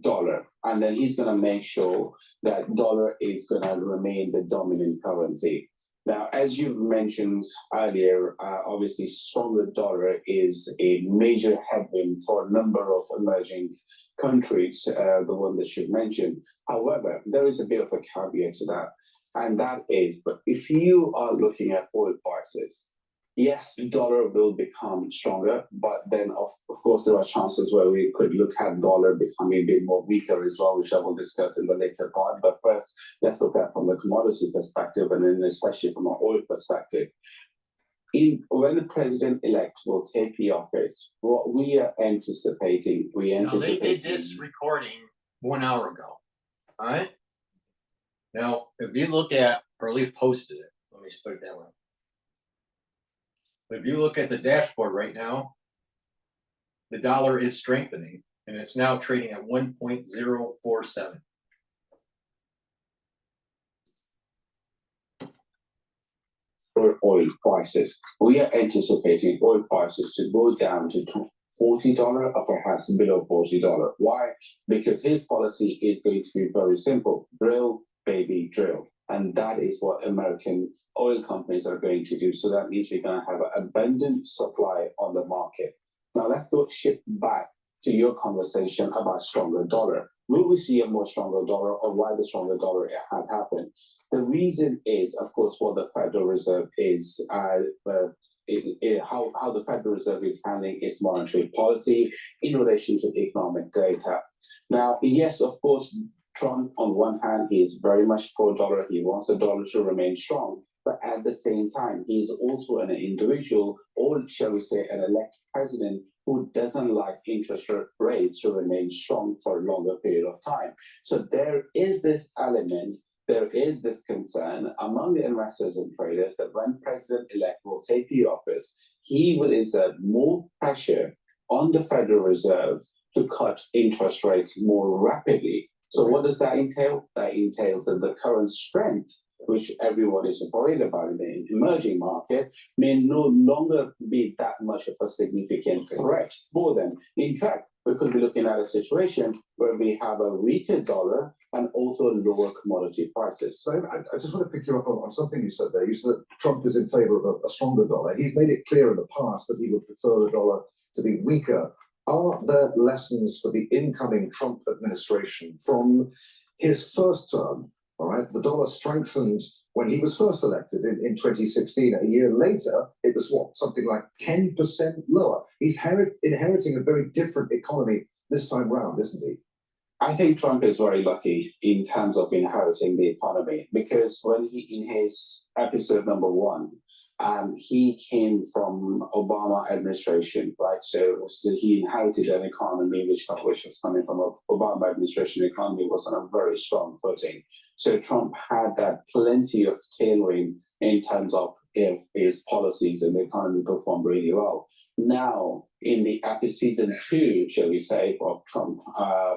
dollar, and then he's going to make sure that dollar is going to remain the dominant currency. Now, as you've mentioned earlier, obviously stronger dollar is a major headwind for a number of emerging countries, the one that you've mentioned. However, there is a bit of a caveat to that, and that is, but if you are looking at oil prices, yes, dollar will become stronger, but then of course there are chances where we could look at dollar becoming a bit more weaker as well, which I will discuss in the later part. But first, let's look at from the commodity perspective, and then especially from an oil perspective. When the president-elect will take the office, what we are anticipating, They did this recording 1 hour ago. All right. Now, if you look at, or at least posted it, let me just put it that way. If you look at the dashboard right now, the dollar is strengthening, and it's now trading at 1.047. For oil prices, we are anticipating oil prices to go down to $40 or perhaps below $40. Why? Because his policy is going to be very simple: drill, baby, drill. And that is what American oil companies are going to do. So that means we're going to have an abundant supply on the market. Now let's go shift back to your conversation about stronger dollar. Will we see a more stronger dollar, or why the stronger dollar has happened? The reason is, of course, what the Federal Reserve is, how the Federal Reserve is handling its monetary policy in relation to economic data. Now, yes, of course, Trump, on one hand, he is very much pro-dollar. He wants the dollar to remain strong. But at the same time, he is also an individual, or shall we say, an elected president who doesn't like interest rates to remain strong for a longer period of time. So there is this element, there is this concern among the investors and traders that when president-elect will take the office, he will exert more pressure on the Federal Reserve to cut interest rates more rapidly. So what does that entail? That entails that the current strength, which everyone is worried about in the emerging market, may no longer be that much of a significant threat for them. In fact, we could be looking at a situation where we have a weaker dollar and also lower commodity prices. So I just want to pick you up on something you said there. You said that Trump is in favor of a stronger dollar. He's made it clear in the past that he would prefer the dollar to be weaker. Are there lessons for the incoming Trump administration from his first term? All right, the dollar strengthened when he was first elected in 2016. A year later, it was something like 10% lower. He's inheriting a very different economy this time round, isn't he? I think Trump is very lucky in terms of inheriting the economy, because when in his episode number 1, he came from Obama administration, right? So he inherited an economy which was coming from an Obama administration. The economy was on a very strong footing. So Trump had that plenty of tailwind in terms of if his policies, and the economy performed really well. Now, in the season 2, shall we say, of Trump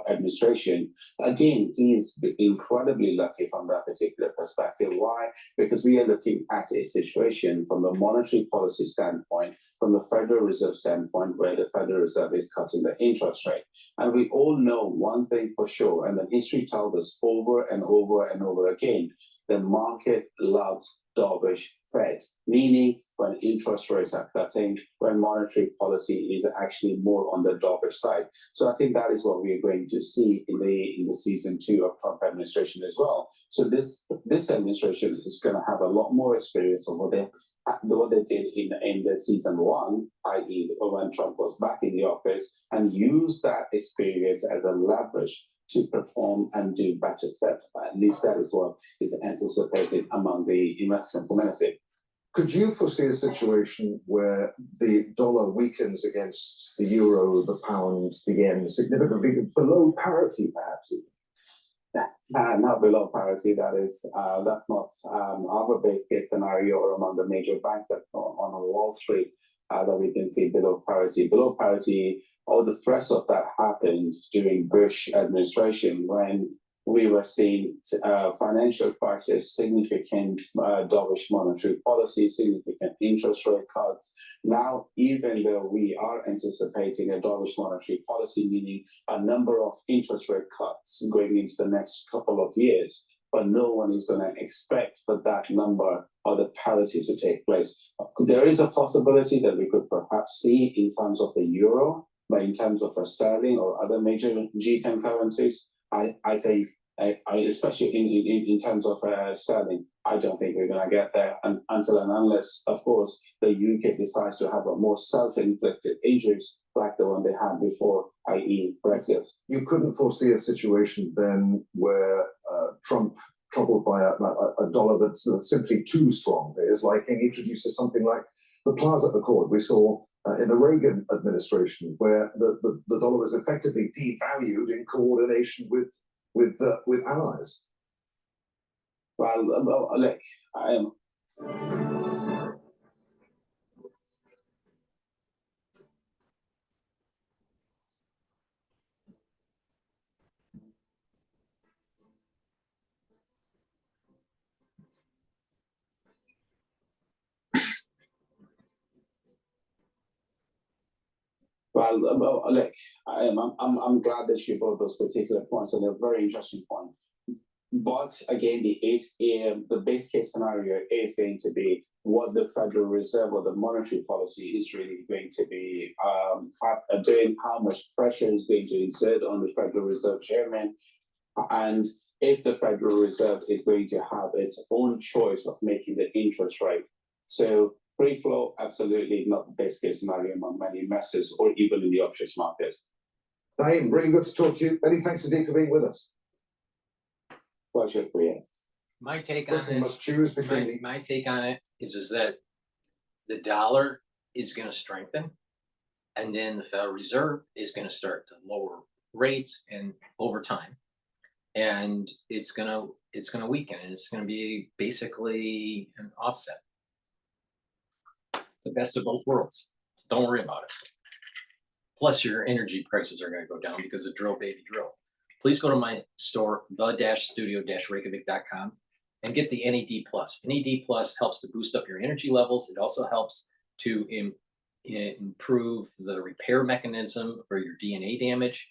administration, again, he's incredibly lucky from that particular perspective. Why? Because we are looking at a situation from the monetary policy standpoint, from the Federal Reserve standpoint, where the Federal Reserve is cutting the interest rate. And we all know one thing for sure, and the history tells us over and over and over again, the market loves dovish Fed, meaning when interest rates are cutting, when monetary policy is actually more on the dovish side. So I think that is what we are going to see in the season 2 of Trump administration as well. So this administration is going to have a lot more experience of what they did in the season 1, i.e. when Trump was back in the office, and use that experience as a leverage to perform and do better stuff. At least that is what is anticipated among the investment community. Could you foresee a situation where the dollar weakens against the euro, the pound, the yen, significantly below parity, perhaps? Not below parity. That's not our base case scenario, or among the major banks that on Wall Street that we can see below parity. Below parity, all the threats of that happened during Bush administration, when we were seeing financial crisis, significant dovish monetary policy, significant interest rate cuts. Now, even though we are anticipating a dovish monetary policy, meaning a number of interest rate cuts going into the next couple of years, but no one is going to expect for that number or the parity to take place. There is a possibility that we could perhaps see in terms of the euro, but in terms of sterling or other major G10 currencies, I think, especially in terms of sterling, I don't think we're going to get there until and unless, of course, the UK decides to have a more self-inflicted injuries like the one they had before, i.e. Brexit. You couldn't foresee a situation then where Trump, troubled by a dollar that's simply too strong for his liking, introduces something like the Plaza Accord we saw in the Reagan administration, where the dollar was effectively devalued in coordination with allies. Well, look, I am. Well, look, I'm glad that you brought those particular points, and they're very interesting points. But again, the base case scenario is going to be what the Federal Reserve or the monetary policy is really going to be doing, how much pressure is going to exert on the Federal Reserve chairman, and if the Federal Reserve is going to have its own choice of making the interest rate. So free flow, absolutely not the best case scenario among many investors or even in the options market. Naeem, really good to talk to you. Many thanks indeed for being with us. Pleasure, Brian. My take on this, must choose between my take on it is that the dollar is going to strengthen, and then the Federal Reserve is going to start to lower rates and over time, and it's going to weaken, and it's going to be basically an offset. It's the best of both worlds. So don't worry about it. Plus, your energy prices are going to go down because of drill, baby, drill. Please go to my store, the-studio-reykjavik.com, and get the NAD+. NAD+ helps to boost up your energy levels. It also helps to improve the repair mechanism for your DNA damage.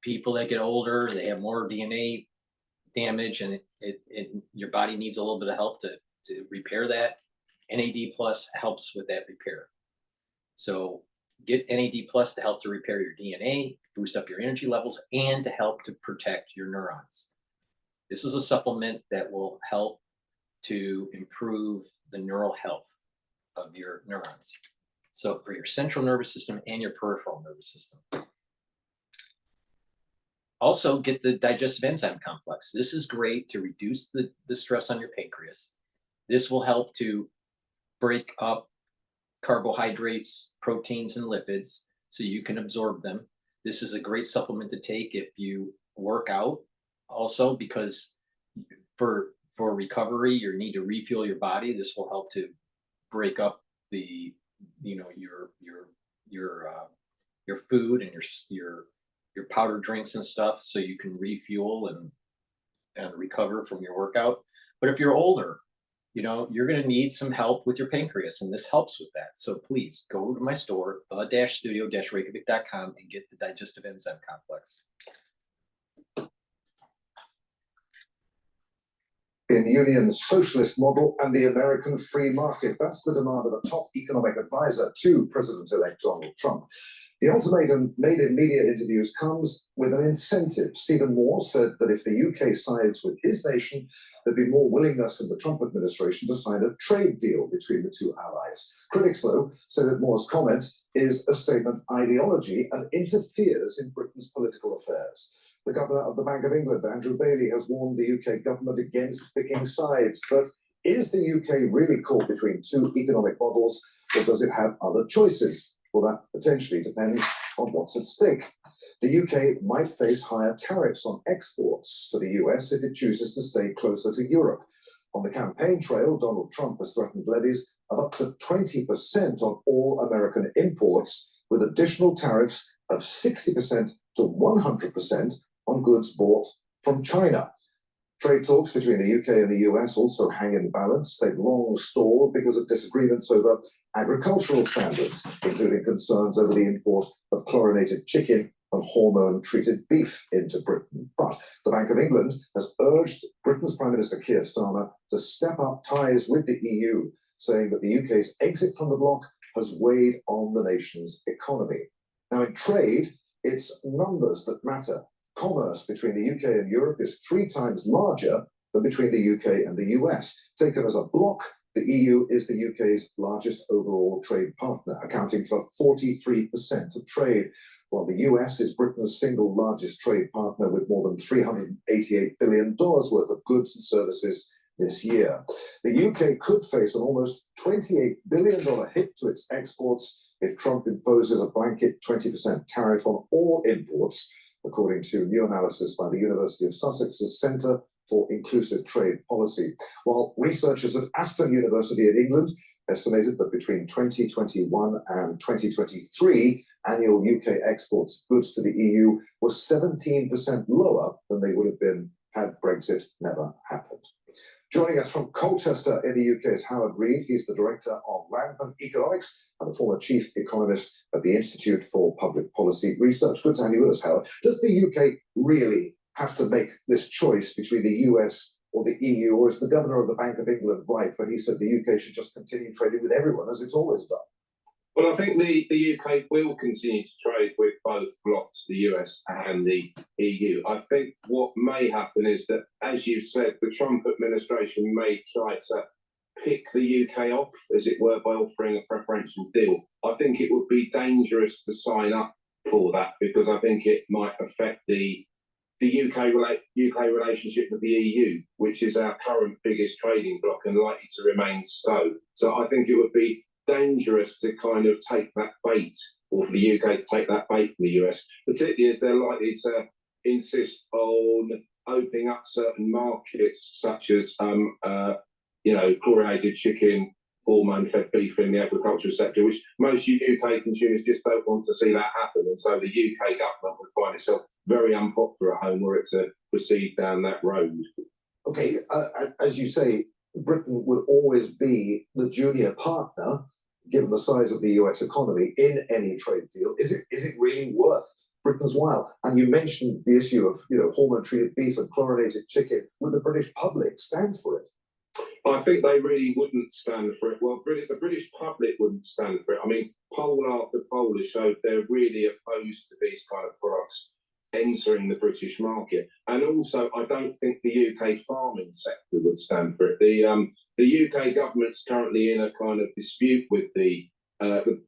People that get older, they have more DNA damage, and your body needs a little bit of help to repair that. NAD+ helps with that repair. So get NAD+ to help to repair your DNA, boost up your energy levels, and to help to protect your neurons. This is a supplement that will help to improve the neural health of your neurons. So for your central nervous system and your peripheral nervous system. Also get the digestive enzyme complex. This is great to reduce the stress on your pancreas. This will help to break up carbohydrates, proteins, and lipids so you can absorb them. This is a great supplement to take if you work out, also because for recovery, you need to refuel your body. This will help to break up the your food and your powder drinks and stuff, so you can refuel and recover from your workout. But if you're older, you're going to need some help with your pancreas, and this helps with that. So please go to my store, the-studio-reykjavik.com, and get the digestive enzyme complex. In Union's socialist model and the American free market. That's the demand of a top economic advisor to President-elect Donald Trump. The ultimatum made in media interviews comes with an incentive. Stephen Moore said that if the UK sides with his nation, there'd be more willingness in the Trump administration to sign a trade deal between the two allies. Critics, though, say that Moore's comment is a statement of ideology and interferes in Britain's political affairs. The governor of the Bank of England, Andrew Bailey, has warned the UK government against picking sides. But is the UK really caught between two economic models, or does it have other choices? Well, that potentially depends on what's at stake. The UK might face higher tariffs on exports to the US if it chooses to stay closer to Europe. On the campaign trail, Donald Trump has threatened levies of up to 20% on all American imports, with additional tariffs of 60% to 100% on goods bought From China, trade talks between the UK and the US also hang in balance. They've long stalled because of disagreements over agricultural standards, including concerns over the import of chlorinated chicken and hormone-treated beef into Britain. But the Bank of England has urged Britain's Prime Minister Keir Starmer to step up ties with the EU, saying that the UK's exit from the bloc has weighed on the nation's economy. Now, in trade, it's numbers that matter. Commerce between the UK and Europe is 3 times larger than between the UK and the US. Taken as a bloc, the EU is the UK's largest overall trade partner, accounting for 43% of trade, while the US is Britain's single largest trade partner with more than $388 billion worth of goods and services this year. The UK could face an almost $28 billion hit to its exports if Trump imposes a blanket 20% tariff on all imports, according to new analysis by the University of Sussex's Centre for Inclusive Trade Policy. While researchers at Aston University in England estimated that between 2021 and 2023, annual UK exports of goods to the EU was 17% lower than they would have been had Brexit never happened. Joining us from Colchester in the UK is Howard Reid. He's the Director of Landman Economics and the former Chief Economist at the Institute for Public Policy Research. Good to have you with us, Howard. Does the UK really have to make this choice between the US or the EU, or is the Governor of the Bank of England right when he said the UK should just continue trading with everyone as it's always done? Well, I think the UK will continue to trade with both blocs, the US and the EU. I think what may happen is that, as you said, the Trump administration may try to pick the UK off, as it were, by offering a preferential deal. I think it would be dangerous to sign up for that because I think it might affect the UK relationship with the EU, which is our current biggest trading bloc and likely to remain so. So I think it would be dangerous to kind of take that bait, or for the UK to take that bait from the US, particularly as they're likely to insist on opening up certain markets such as chlorinated chicken, hormone-fed beef in the agricultural sector, which most UK consumers just don't want to see that happen. And so the UK government would find itself very unpopular at home were it to proceed down that road. Okay, as you say, Britain would always be the junior partner, given the size of the US economy, in any trade deal. Is it really worth Britain's while? And you mentioned the issue of hormone-treated beef and chlorinated chicken. Would the British public stand for it? I think they really wouldn't stand for it. Well, the British public wouldn't stand for it. I mean, poll after poll has showed they're really opposed to these kind of products entering the British market. And also, I don't think the UK farming sector would stand for it. The UK government's currently in a kind of dispute with the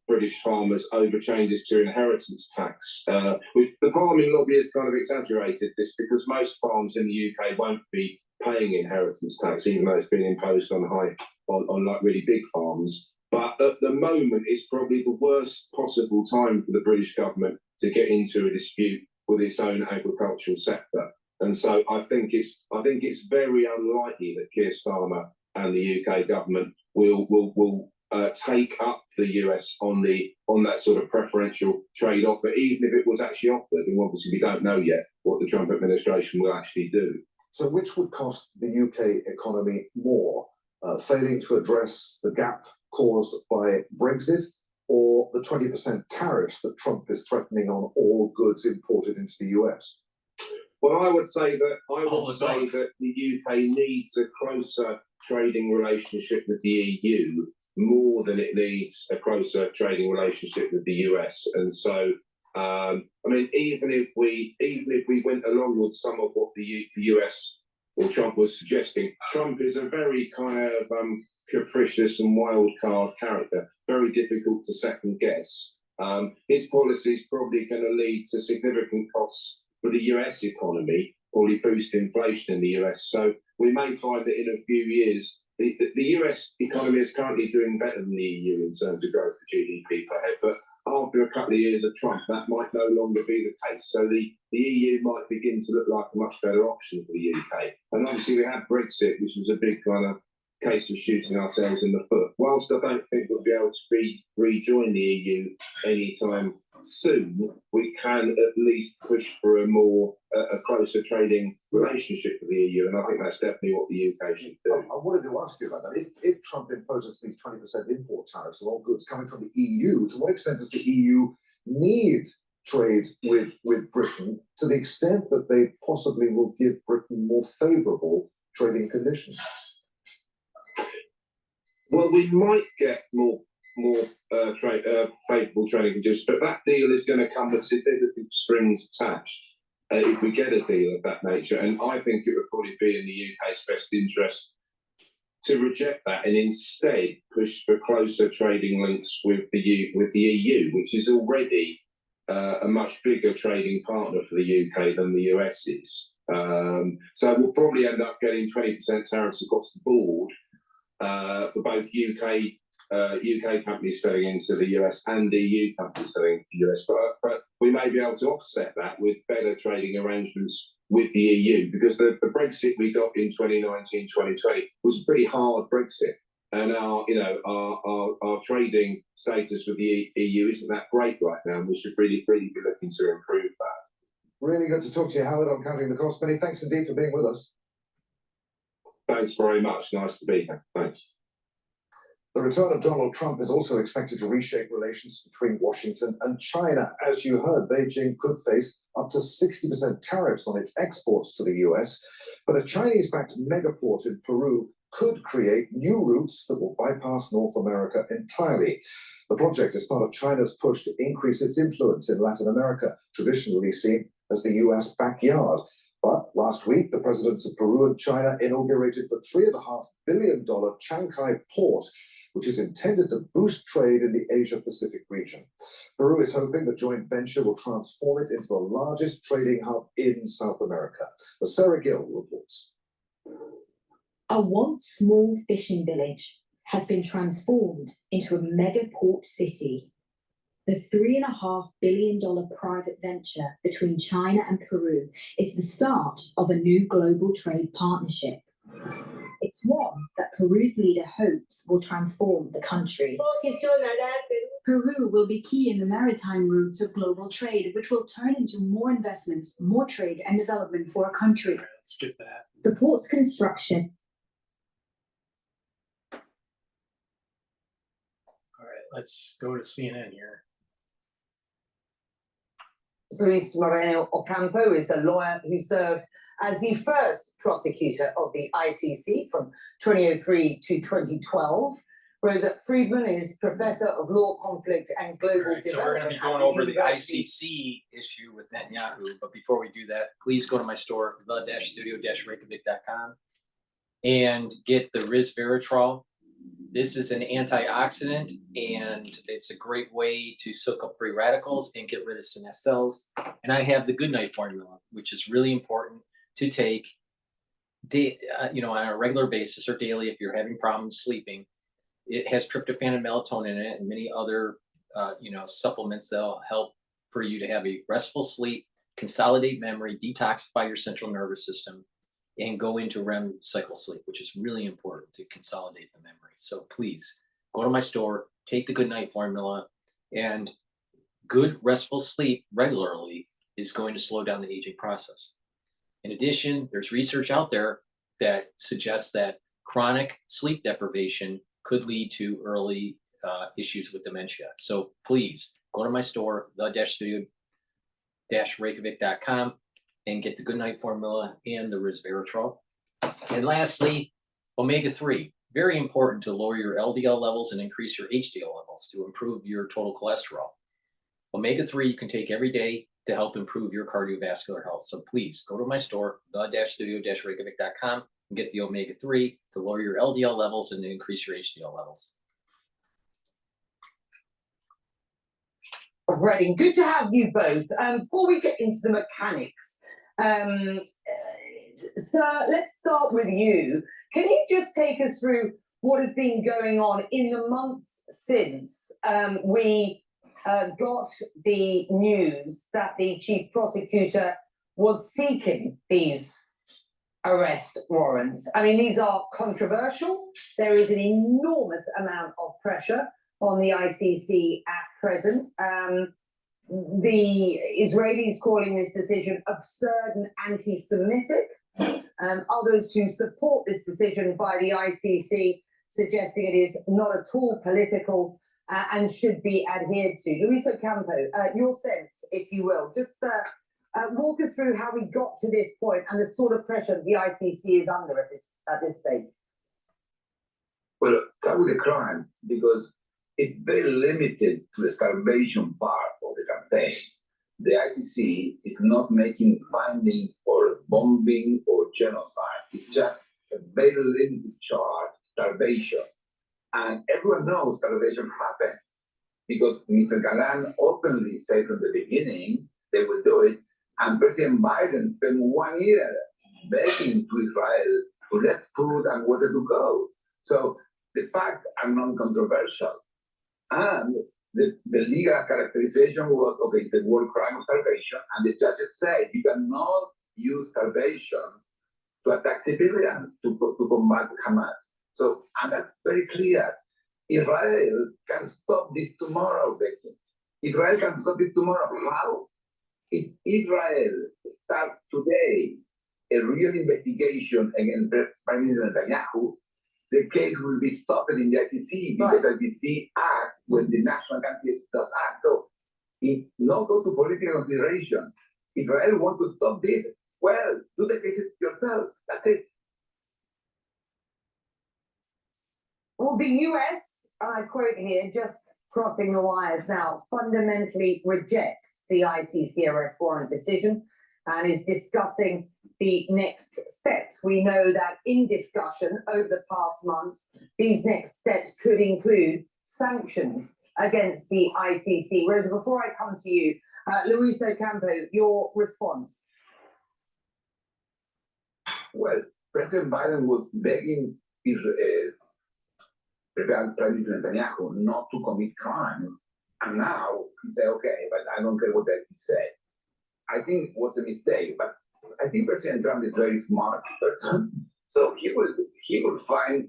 British farmers over changes to inheritance tax. The farming lobby has kind of exaggerated this because most farms in the UK won't be paying inheritance tax, even though it's been imposed on like really big farms. But at the moment, it's probably the worst possible time for the British government to get into a dispute with its own agricultural sector. And so I think it's very unlikely that Keir Starmer and the UK government will take up the US on that sort of preferential trade offer, even if it was actually offered. And obviously we don't know yet what the Trump administration will actually do. So which would cost the UK economy more, failing to address the gap caused by Brexit, or the 20% tariffs that Trump is threatening on all goods imported into the US? Well, I would say that the UK needs a closer trading relationship with the EU more than it needs a closer trading relationship with the US. And so, I mean, even if we went along with some of what the US or Trump was suggesting, Trump is a very kind of capricious and wild card character, very difficult to second guess. His policy is probably going to lead to significant costs for the US economy, probably boost inflation in the US. So we may find that in a few years, the US economy is currently doing better than the EU in terms of growth of GDP per head, but after a couple of years of Trump, that might no longer be the case. So the EU might begin to look like a much better option for the UK. And obviously we had Brexit, which was a big kind of case of shooting ourselves in the foot. Whilst I don't think we'll be able to rejoin the EU anytime soon we can at least push for a closer trading relationship with the EU, and I think that's definitely what the UK should do. I wanted to ask you about that. If Trump imposes these 20% import tariffs on all goods coming from the EU, to what extent does the EU need trade with Britain, to the extent that they possibly will give Britain more favourable trading conditions? Well, we might get more favourable trading conditions, but that deal is going to come with significant strings attached if we get a deal of that nature. And I think it would probably be in the UK's best interest to reject that and instead push for closer trading links with the EU, which is already a much bigger trading partner for the UK than the US is. So we'll probably end up getting 20% tariffs across the board for both UK companies selling into the US and EU companies selling into the US, but we may be able to offset that with better trading arrangements with the EU, because the Brexit we got in 2019-2020 was a pretty hard Brexit, and our trading status with the EU isn't that great right now, and we should really be looking to improve that. Really good to talk to you, Howard, on Counting the Cost. Many thanks indeed for being with us. Thanks very much. Nice to be here. Thanks. The return of Donald Trump is also expected to reshape relations between Washington and China. As you heard, Beijing could face up to 60% tariffs on its exports to the US, but a Chinese-backed megaport in Peru could create new routes that will bypass North America entirely. The project is part of China's push to increase its influence in Latin America, traditionally seen as the US backyard. But last week, the presidents of Peru and China inaugurated the $3.5 billion Chancay port, which is intended to boost trade in the Asia-Pacific region. Peru is hoping the joint venture will transform it into the largest trading hub in South America. The Sarah Gill reports. A once small fishing village has been transformed into a mega port city. The $3.5 billion private venture between China and Peru is the start of a new global trade partnership. It's one that Peru's leader hopes will transform the country. Peru will be key in the maritime routes of global trade, which will turn into more investments, more trade and development for our country. Let's skip that. The port's construction. All right, let's go to CNN here. Luis Moreno Ocampo is a lawyer who served as the first prosecutor of the ICC from 2003 to 2012. Rosa Friedman is professor of law, conflict, and global development. So we're going to be going over the ICC issue with Netanyahu, but before we do that, please go to my store, the-studio-reykjavik.com, and get the resveratrol. This is an antioxidant, and it's a great way to soak up free radicals and get rid of senescent cells. And I have the Goodnight formula, which is really important to take, on a regular basis or daily if you're having problems sleeping. It has tryptophan and melatonin in it, and many other, supplements that'll help for you to have a restful sleep, consolidate memory, detoxify your central nervous system, and go into REM cycle sleep, which is really important to consolidate the memory. So please go to my store, take the Goodnight formula, and good restful sleep regularly is going to slow down the aging process. In addition, there's research out there that suggests that chronic sleep deprivation could lead to early issues with dementia. So please go to my store, the-studio-reykjavik.com, and get the Goodnight formula and the resveratrol. And lastly, omega-3, very important to lower your LDL levels and increase your HDL levels to improve your total cholesterol. Omega-3 you can take every day to help improve your cardiovascular health. So please go to my store, the-studio-reykjavik.com, and get the omega-3 to lower your LDL levels and to increase your HDL levels. Reading, good to have you both. Before we get into the mechanics, sir, let's start with you. Can you just take us through what has been going on in the months since we got the news that the chief prosecutor was seeking these arrest warrants? I mean, these are controversial. There is an enormous amount of pressure on the ICC at present. the Israelis calling this decision absurd and anti-Semitic. Others who support this decision by the ICC suggesting it is not at all political and should be adhered to. Luis Ocampo, your sense, if you will, just walk us through how we got to this point and the sort of pressure the ICC is under at this stage. Well, start with the crime, because it's very limited to the starvation part of the campaign. The ICC is not making findings for bombing or genocide. It's just a very limited charge, starvation. And everyone knows starvation happens because Mr. Galan openly said from the beginning they will do it. And President Biden spent 1 year begging to Israel to let food and water to go. So the facts are non-controversial. And the legal characterization was, okay, it's a war crime of starvation. And the judges said you cannot use starvation to attack civilians, to combat Hamas. So, and that's very clear. Israel can stop this tomorrow, Becky. Israel can stop this tomorrow. How? If Israel starts today a real investigation against Prime Minister Netanyahu, the case will be stopped in the ICC because the ICC acts when the national country does act. So, if not go to political consideration, Israel wants to stop this, well, do the case yourself. That's it. Well, the US, I quote here, just crossing the wires now, fundamentally rejects the ICC arrest warrant decision and is discussing the next steps. We know that in discussion over the past months, these next steps could include sanctions against the ICC. Rosa, before I come to you, Luis Ocampo, your response. Well, President Biden was begging Prime Minister Netanyahu not to commit crimes, and now he said, okay, but I don't care what that he said. I think it was a mistake, but I think President Trump is a very smart person, so he will find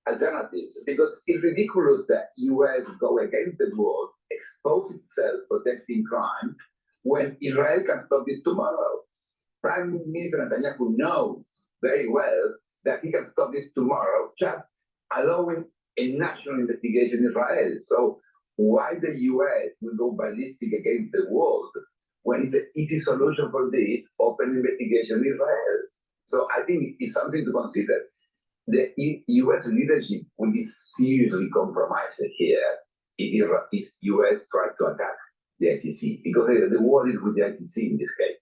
alternatives, because it's ridiculous that U.S. go against the world, expose itself protecting crimes, when Israel can stop this tomorrow. Prime Minister Netanyahu knows very well that he can stop this tomorrow, just allowing a national investigation in Israel. So why the U.S. will go ballistic against the world when it's an easy solution for this, open investigation in Israel? So I think it's something to consider. The U.S. leadership will be seriously compromised here if U.S. tries to attack the ICC, because the war is with the ICC in this case.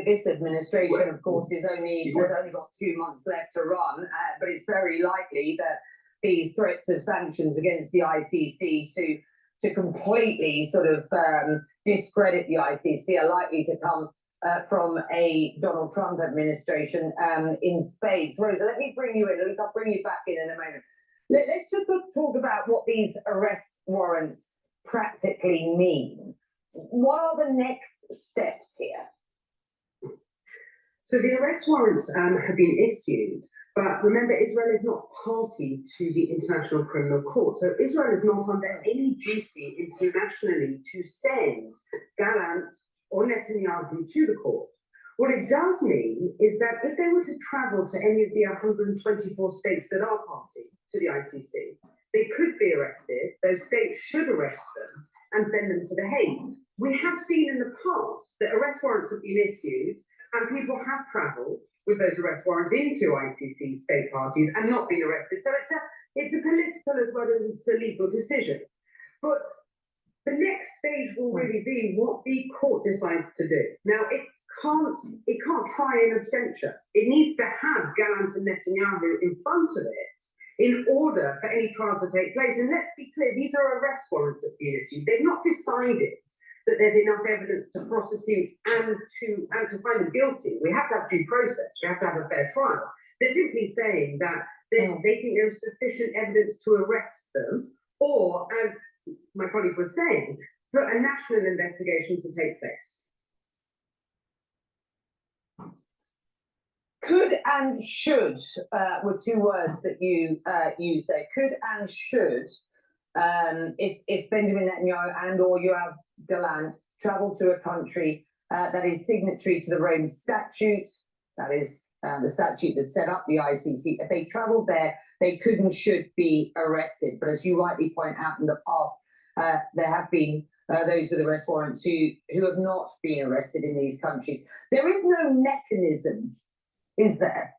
This administration, of course, has only got 2 months left to run, but it's very likely that these threats of sanctions against the ICC to completely sort of discredit the ICC are likely to come from a Donald Trump administration in spades. Rosa, let me bring you in. At least I'll bring you back in a moment. Let's just talk about what these arrest warrants practically mean. What are the next steps here? So the arrest warrants have been issued, but remember, Israel is not party to the International Criminal Court. So Israel is not under any duty internationally to send Gallant or Netanyahu to the court. What it does mean is that if they were to travel to any of the 124 states that are party to the ICC, they could be arrested. Those states should arrest them and send them to The Hague. We have seen in the past that arrest warrants have been issued and people have travelled with those arrest warrants into ICC state parties and not been arrested. So it's a political as well as a legal decision. But the next stage will really be what the court decides to do. Now, it can't try in absentia. It needs to have Gallant and Netanyahu in front of it in order for any trial to take place. And let's be clear, these are arrest warrants that have been issued. They've not decided that there's enough evidence to prosecute and to find them guilty. We have to have due process. We have to have a fair trial. They're simply saying that they think there is sufficient evidence to arrest them, or, as my colleague was saying, for a national investigation to take place. Could and should were two words that you used there. Could and should if Benjamin Netanyahu and or Yoav Gallant travel to a country that is signatory to the Rome Statute, that is the statute that set up the ICC, if they traveled there, they could and should be arrested. But as you rightly point out, in the past, there have been those with arrest warrants who have not been arrested in these countries. There is no mechanism, is there,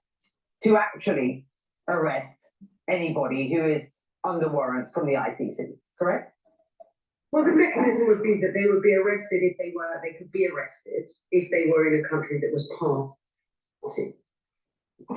to actually arrest anybody who is under warrant from the ICC, correct? Well, the mechanism would be that they would be arrested if they could be arrested if they were in a country that was party,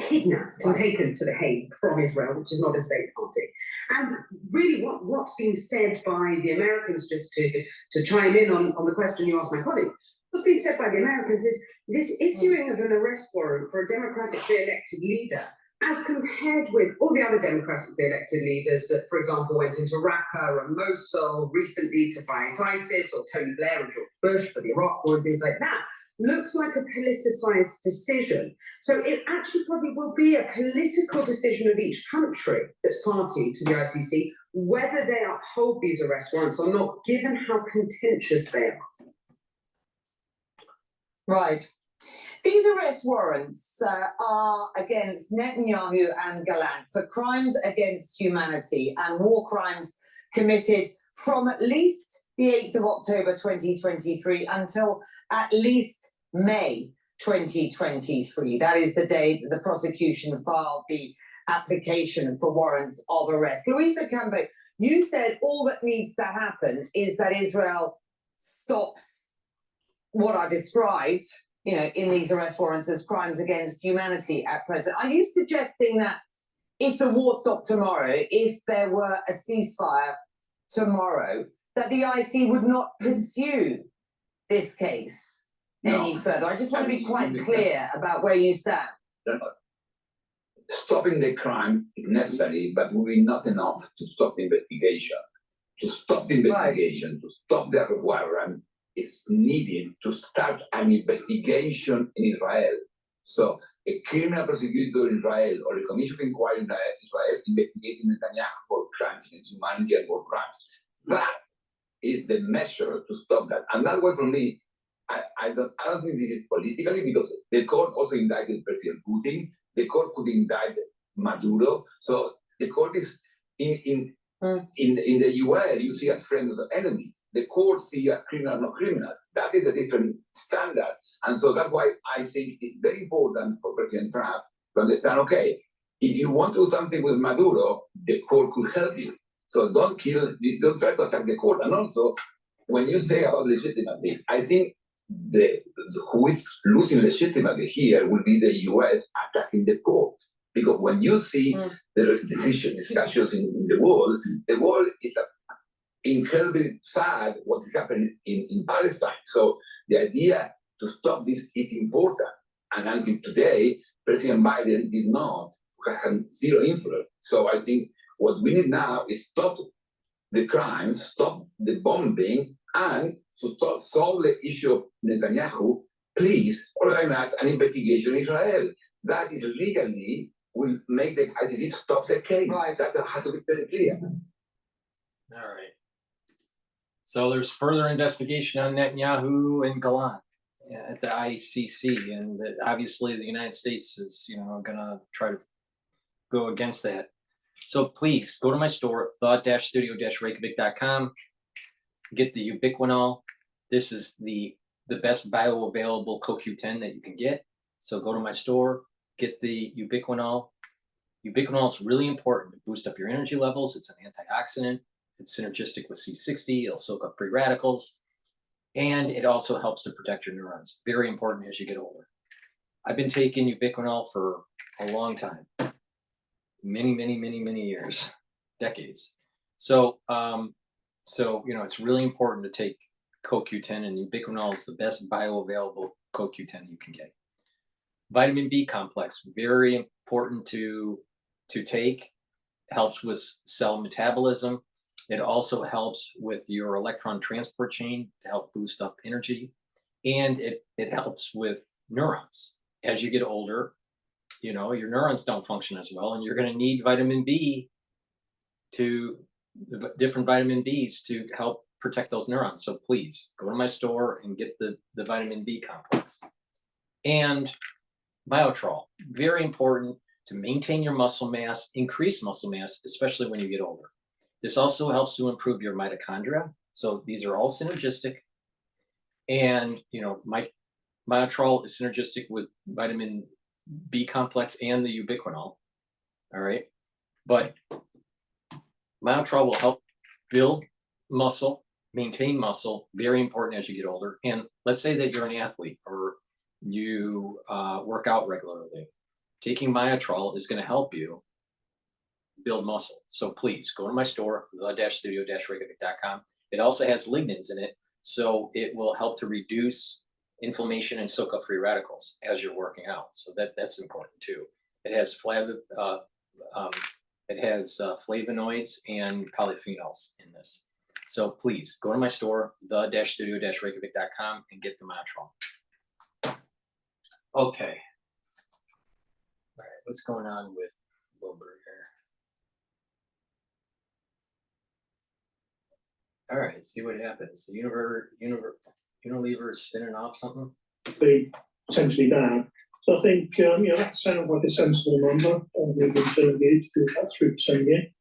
kidnapped and taken to The Hague from Israel, which is not a state party. And really what's been said by the Americans, just to chime in on the question you asked my colleague, what's been said by the Americans is this issuing of an arrest warrant for a democratically elected leader, as compared with all the other democratically elected leaders that, for example, went into Raqqa and Mosul recently to fight ISIS, or Tony Blair and George Bush for the Iraq War and things like that, looks like a politicized decision. So it actually probably will be a political decision of each country that's party to the ICC, whether they uphold these arrest warrants or not, given how contentious they are. Right. These arrest warrants are against Netanyahu and Gallant for crimes against humanity and war crimes committed from at least the 8th of October 2023 until at least May 2023. That is the day that the prosecution filed the application for warrants of arrest. Louisa Campo, you said all that needs to happen is that Israel stops what I described, you know, in these arrest warrants as crimes against humanity at present. Are you suggesting that if the war stopped tomorrow, if there were a ceasefire tomorrow, that the IC would not pursue this case any further? I just want to be quite clear about where you stand. Stopping the crimes is necessary, but will be not enough to stop the investigation. To stop the investigation, to stop the warrant, is needed to start an investigation in Israel. So a criminal prosecutor in Israel or a commission of inquiry in Israel investigating Netanyahu for crimes against humanity and war crimes. That is the measure to stop that. And that way, for me, I don't think this is politically, because the court also indicted President Putin. The court could indict Maduro. So the court is in the US, you see as friends or enemies. The court see as criminals, not criminals. That is a different standard. And so that's why I think it's very important for President Trump to understand, okay, if you want to do something with Maduro, the court could help you. So don't try to attack the court. And also, when you say about legitimacy, I think who is losing legitimacy here will be the US attacking the court. Because when you see there is discussions in the world is incredibly sad what happened in Palestine. So the idea to stop this is important. And until today, President Biden did not have zero influence. So I think what we need now is stop the crimes, stop the bombing, and to solve the issue of Netanyahu, please organize an investigation in Israel. That is legally will make the ICC stop the case. Right. That has to be very clear. All right. So there's further investigation on Netanyahu and Gallant at the ICC, and obviously the United States is, going to try to go against that. So please go to my store, thought-studio-reykjavik.com. Get the ubiquinol. This is the best bioavailable CoQ10 that you can get. So go to my store, get the ubiquinol. Ubiquinol is really important to boost up your energy levels. It's an antioxidant. It's synergistic with C60. It'll soak up free radicals. And it also helps to protect your neurons. Very important as you get older. I've been taking ubiquinol for a long time. Many years, decades. So, it's really important to take CoQ10, and ubiquinol is the best bioavailable CoQ10 you can get. Vitamin B complex, very important to take. Helps with cell metabolism. It also helps with your electron transport chain to help boost up energy. And it helps with neurons. As you get older, your neurons don't function as well, and you're going to need vitamin B to the different vitamin Bs to help protect those neurons. So please go to my store and get the vitamin B complex. And Biotrol, very important to maintain your muscle mass, increase muscle mass, especially when you get older. This also helps to improve your mitochondria. So these are all synergistic. And, you know, Biotrol is synergistic with vitamin B complex and the ubiquinol. All right. But Biotrol will help build muscle, maintain muscle, very important as you get older. And let's say that you're an athlete or you work out regularly. Taking Biotrol is going to help you build muscle. So please go to my store, the-studio-reykjavik.com. It also has lignans in it, so it will help to reduce inflammation and soak up free radicals as you're working out. So that's important too. It has flavonoids and polyphenols in this. So please go to my store, the-studio-reykjavik.com, and get the Biotrol. Okay. All right, what's going on with Bloomberg here? All right, see what happens. The Unilever is spinning off something. Be potentially down. So I think that sounds like a sensible number. We've been telling you to do about 3% again,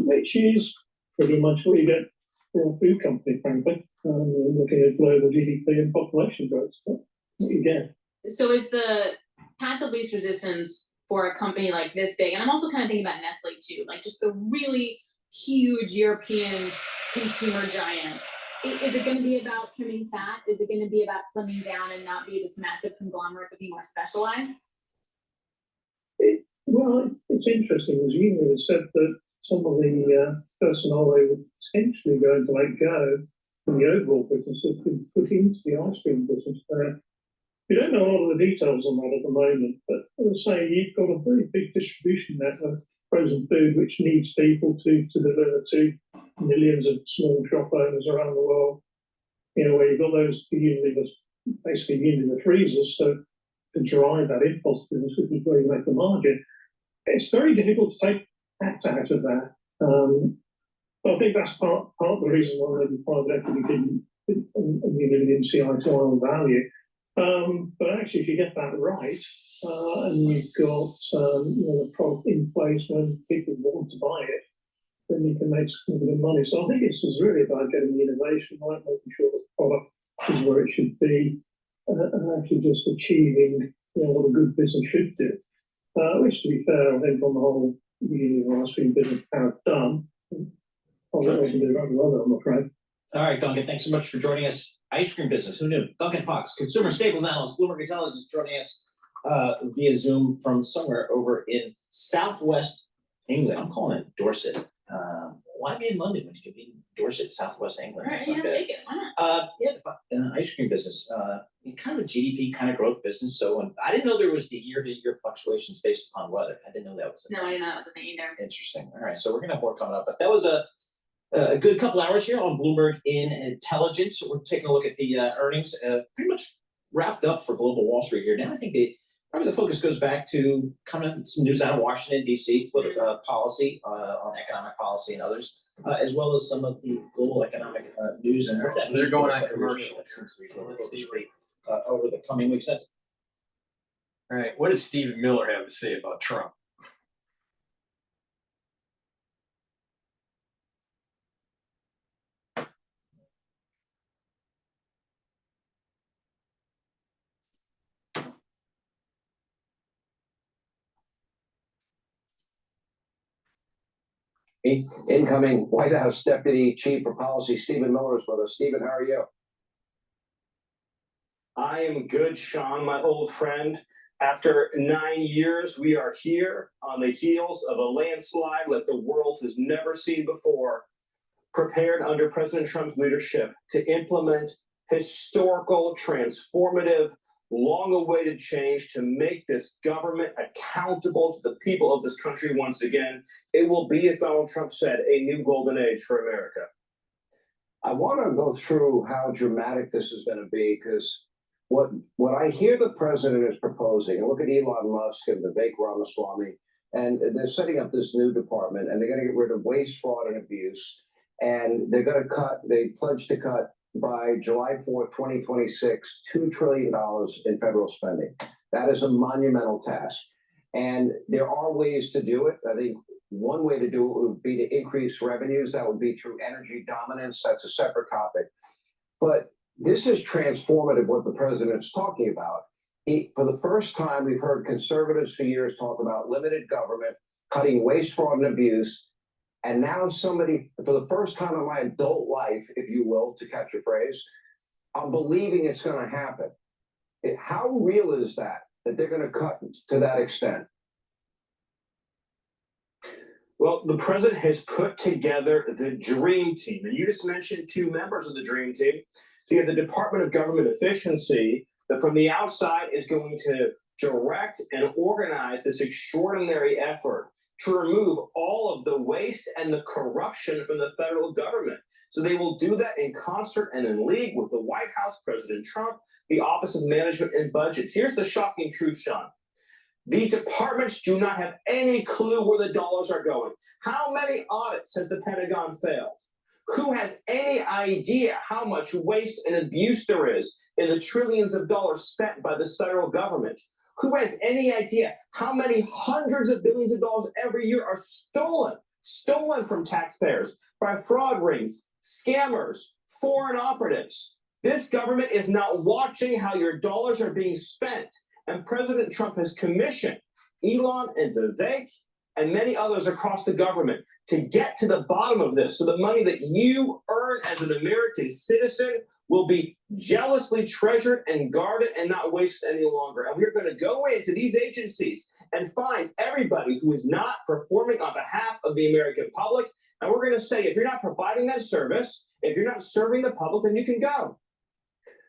which is pretty much what you get for a food company, frankly. Looking at global GDP and population growth, what you get. So is the path of least resistance for a company like this big, and I'm also kind of thinking about Nestle too, like just the really huge European consumer giants. Is it going to be about trimming fat? Is it going to be about slimming down and not be this massive conglomerate, but be more specialized? Well, it's interesting. As you have said that some of the personnel they were potentially going to let go from the overall business has been put into the ice cream business there. We don't know a lot of the details on that at the moment, but as I say, you've got a very big distribution network of frozen food, which needs people to deliver to millions of small shop owners around the world. You know, where you've got those Unilevers, basically Unilever freezers, so to drive that impulse business, which is where you make the margin. It's very difficult to take fat out of that. But I think that's part of the reason why maybe private equity didn't see eye to eye on value. But actually, if you get that right, and you've got the product in place when people want to buy it, then you can make significant money. So I think it's just really about getting the innovation right, making sure the product is where it should be, and actually just achieving what a good business should do. Which, to be fair, I think on the whole, the ice cream business have done. Probably do very well, I'm afraid. All right, Duncan, thanks so much for joining us. Ice cream business, who knew? Duncan Fox, consumer staples analyst, Bloomberg Intelligence, joining us via Zoom from somewhere over in Southwest England. I'm calling it Dorset. Why be in London when you could be in Dorset, Southwest England? All right, yeah, take it. Why not? The ice cream business, kind of a GDP kind of growth business. So I didn't know there was the year-to-year fluctuations based upon weather. I didn't know that was a thing. No, I didn't know that was a thing either. Interesting. All right, so we're gonna have more coming up, but that was a good couple hours here on Bloomberg Intelligence. We're taking a look at the earnings, pretty much wrapped up for global Wall Street here. Now I think probably the focus goes back to kind of some news out of Washington, D.C., policy on economic policy and others, as well as some of the global economic news. And so they're going on commercial. Let's see over the coming weeks. All right, what does Stephen Miller have to say about Trump? Incoming White House Deputy Chief of Policy, Stephen Miller, is with us. Stephen, how are you? I am good, Sean, my old friend. After 9 years, we are here on the heels of a landslide like the world has never seen before, prepared under President Trump's leadership to implement historical, transformative, long-awaited change to make this government accountable to the people of this country once again. It will be, as Donald Trump said, a new golden age for America. I want to go through how dramatic this is going to be, because what I hear the president is proposing, and look at Elon Musk and Vivek Ramaswamy, And they're setting up this new department, and they're going to get rid of waste, fraud, and abuse. And they're going to cut, they pledged to cut by July 4th, 2026, $2 trillion in federal spending. That is a monumental task. And there are ways to do it. I think one way to do it would be to increase revenues. That would be through energy dominance. That's a separate topic. But this is transformative, what the president's talking about. For the first time, we've heard conservatives for years talk about limited government, cutting waste, fraud, and abuse. And now somebody, for the first time in my adult life, if you will, to catch a phrase, I'm believing it's going to happen. How real is that they're going to cut to that extent? Well, the president has put together the dream team, and you just mentioned two members of the dream team. So you have the Department of Government Efficiency that from the outside is going to direct and organize this extraordinary effort to remove all of the waste and the corruption from the federal government. So they will do that in concert and in league with the White House, President Trump, the Office of Management and Budget. Here's the shocking truth, Sean. The departments do not have any clue where the dollars are going. How many audits has the Pentagon failed? Who has any idea how much waste and abuse there is in the trillions of dollars spent by the federal government? Who has any idea how many hundreds of billions of dollars every year are stolen from taxpayers by fraud rings, scammers, foreign operatives? This government is not watching how your dollars are being spent. And President Trump has commissioned Elon and Vivek and many others across the government to get to the bottom of this. So the money that you earn as an American citizen will be jealously treasured and guarded and not wasted any longer. And we're going to go into these agencies and find everybody who is not performing on behalf of the American public. And we're going to say, if you're not providing that service, if you're not serving the public, then you can go.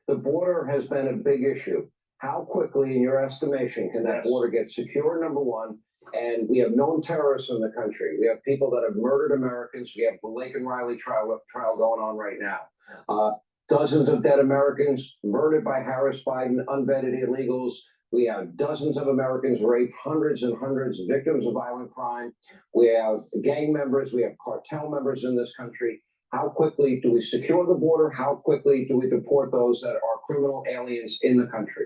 The border has been a big issue. How quickly, in your estimation, can that border get secure, number one? And we have known terrorists in the country. We have people that have murdered Americans. We have the Lake and Riley trial going on right now. Dozens of dead Americans murdered by Harris Biden, unvetted illegals. We have dozens of Americans raped, hundreds and hundreds of victims of violent crime. We have gang members. We have cartel members in this country. How quickly do we secure the border? How quickly do we deport those that are criminal aliens in the country?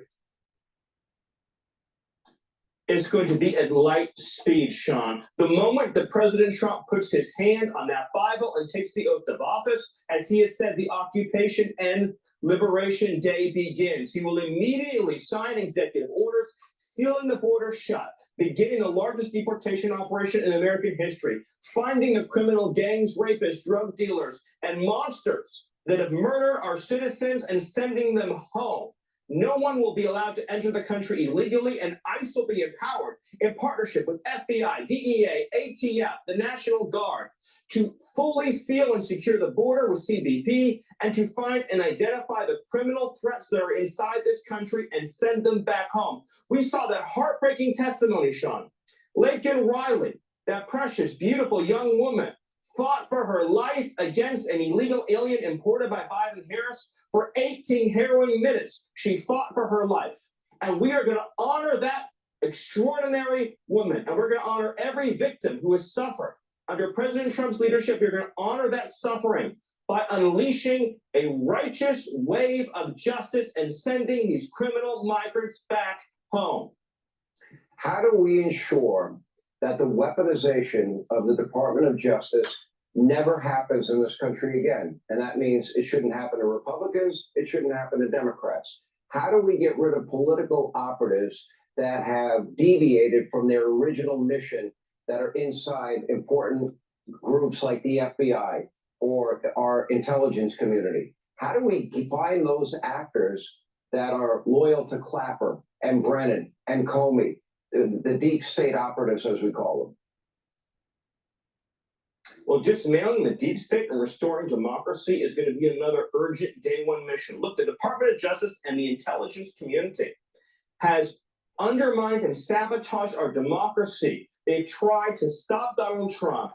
It's going to be at light speed, Sean. The moment that President Trump puts his hand on that Bible and takes the oath of office, as he has said, the occupation ends, Liberation Day begins. He will immediately sign executive orders, sealing the border shut, beginning the largest deportation operation in American history, finding the criminal gangs, rapists, drug dealers, and monsters that have murdered our citizens and sending them home. No one will be allowed to enter the country illegally, and ICE will be empowered in partnership with FBI, DEA, ATF, the National Guard, to fully seal and secure the border with CBP and to find and identify the criminal threats that are inside this country and send them back home. We saw that heartbreaking testimony, Sean. Laken Riley, that precious, beautiful young woman, fought for her life against an illegal alien imported by Biden-Harris. For 18 harrowing minutes, she fought for her life. And we are going to honor that extraordinary woman. And we're going to honor every victim who has suffered. Under President Trump's leadership, we're going to honor that suffering by unleashing a righteous wave of justice and sending these criminal migrants back home. How do we ensure that the weaponization of the Department of Justice never happens in this country again? And that means it shouldn't happen to Republicans. It shouldn't happen to Democrats. How do we get rid of political operatives that have deviated from their original mission, that are inside important groups like the FBI or our intelligence community? How do we find those actors that are loyal to Clapper and Brennan and Comey, the deep state operatives, as we call them? Well, dismantling the deep state and restoring democracy is going to be another urgent day one mission. Look, the Department of Justice and the intelligence community has undermined and sabotaged our democracy. They've tried to stop Donald Trump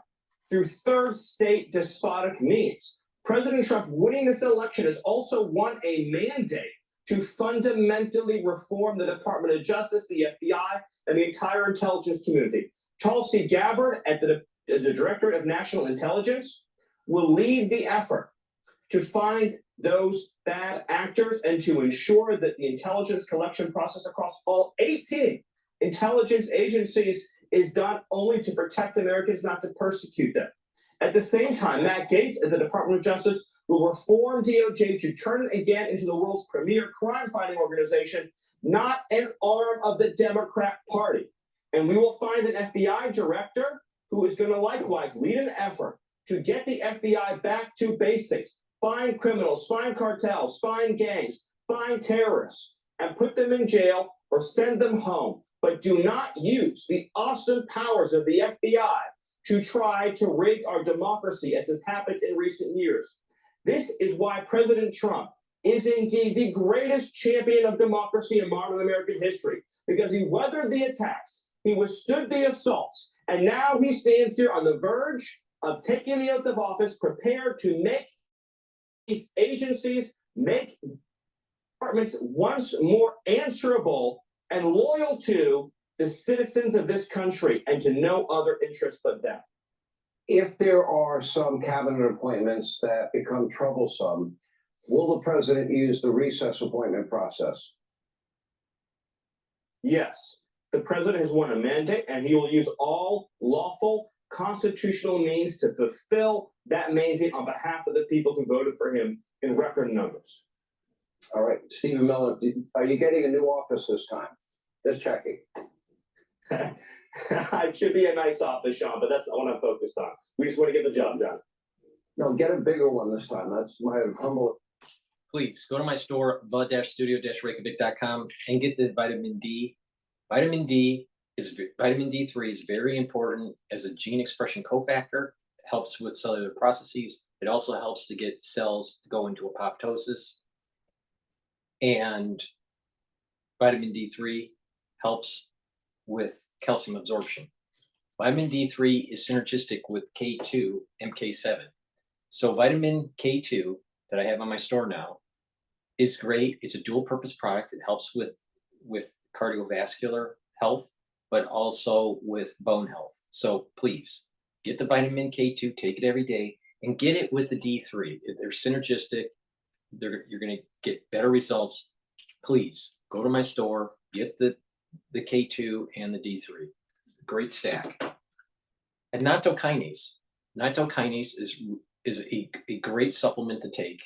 through third state despotic means. President Trump winning this election has also won a mandate to fundamentally reform the Department of Justice, the FBI, and the entire intelligence community. Tulsi Gabbard at the Directorate of National Intelligence will lead the effort to find those bad actors and to ensure that the intelligence collection process across all 18 intelligence agencies is done only to protect Americans, not to persecute them. At the same time, Matt Gaetz at the Department of Justice will reform DOJ to turn it again into the world's premier crime-fighting organization, not an arm of the Democrat Party. And we will find an FBI director who is going to likewise lead an effort to get the FBI back to basics, find criminals, find cartels, find gangs, find terrorists, and put them in jail or send them home. But do not use the awesome powers of the FBI to try to rig our democracy, as has happened in recent years. This is why President Trump is indeed the greatest champion of democracy in modern American history, because he weathered the attacks, he withstood the assaults, and now he stands here on the verge of taking the oath of office, prepared to make these agencies, make departments once more answerable and loyal to the citizens of this country and to no other interest but them. If there are some cabinet appointments that become troublesome, will the president use the recess appointment process? Yes, the president has won a mandate and he will use all lawful constitutional means to fulfill that mandate on behalf of the people who voted for him in record numbers. All right, Stephen Miller, are you getting a new office this time? Just checking. It should be a nice office, Sean, but that's not what I'm focused on. We just want to get the job done. No, get a bigger one this time. That's my humble. Please go to my store, the-studio-reykjavik.com, and get the vitamin D. Vitamin D is vitamin D3 is very important as a gene expression cofactor. It helps with cellular processes. It also helps to get cells to go into apoptosis. And vitamin D3 helps with calcium absorption. Vitamin D3 is synergistic with K2, MK7. So vitamin K2 that I have on my store now is great. It's a dual purpose product. It helps with cardiovascular health, but also with bone health. So please get the vitamin K2, take it every day, and get it with the D3. They're synergistic. You're going to get better results. Please go to my store, get the K2 and the D3. Great stack. And nattokinase. Nattokinase is a great supplement to take.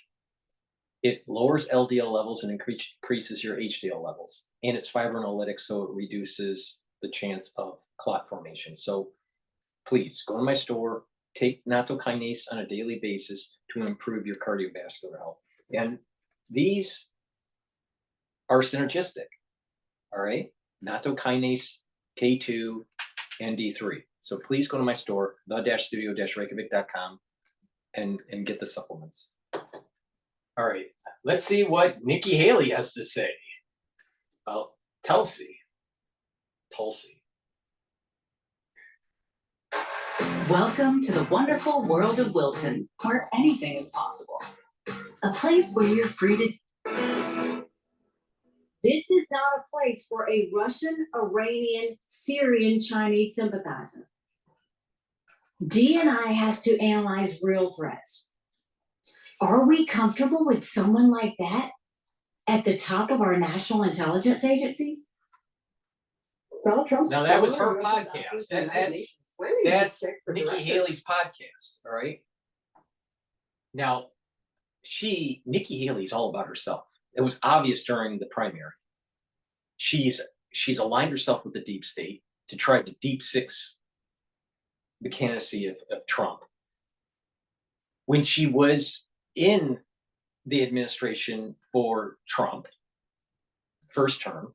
It lowers LDL levels and increases your HDL levels. And it's fibrinolytic, so it reduces the chance of clot formation. So please go to my store, take nattokinase on a daily basis to improve your cardiovascular health. And these are synergistic, all right? Nattokinase, K2, and D3. So please go to my store, the-studio-reykjavik.com, and get the supplements. All right, let's see what Nikki Haley has to say about Tulsi. Welcome to the wonderful world of Wilton, where anything is possible. A place where you're free to... This is not a place for a Russian, Iranian, Syrian, Chinese sympathizer. DNI has to analyze real threats. Are we comfortable with someone like that at the top of our national intelligence agencies? Now that was her podcast. That's Nikki Haley's podcast, all right? Now, Nikki Haley's all about herself. It was obvious during the primary. She's aligned herself with the deep state to try to deep six the candidacy of Trump. When she was in the administration for Trump, first term,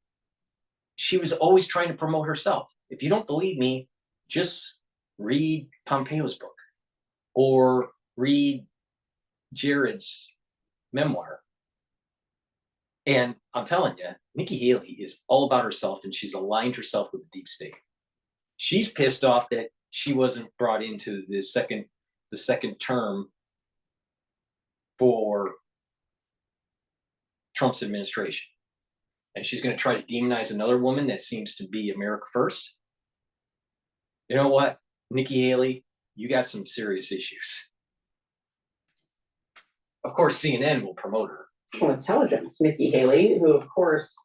she was always trying to promote herself. If you don't believe me, just read Pompeo's book or read Jared's memoir. And I'm telling you, Nikki Haley is all about herself, and she's aligned herself with the deep state. She's pissed off that she wasn't brought into the second term for Trump's administration. And she's going to try to demonize another woman that seems to be America first. You know what, Nikki Haley, you got some serious issues. Of course, CNN will promote her. National Intelligence, Nikki Haley, who of course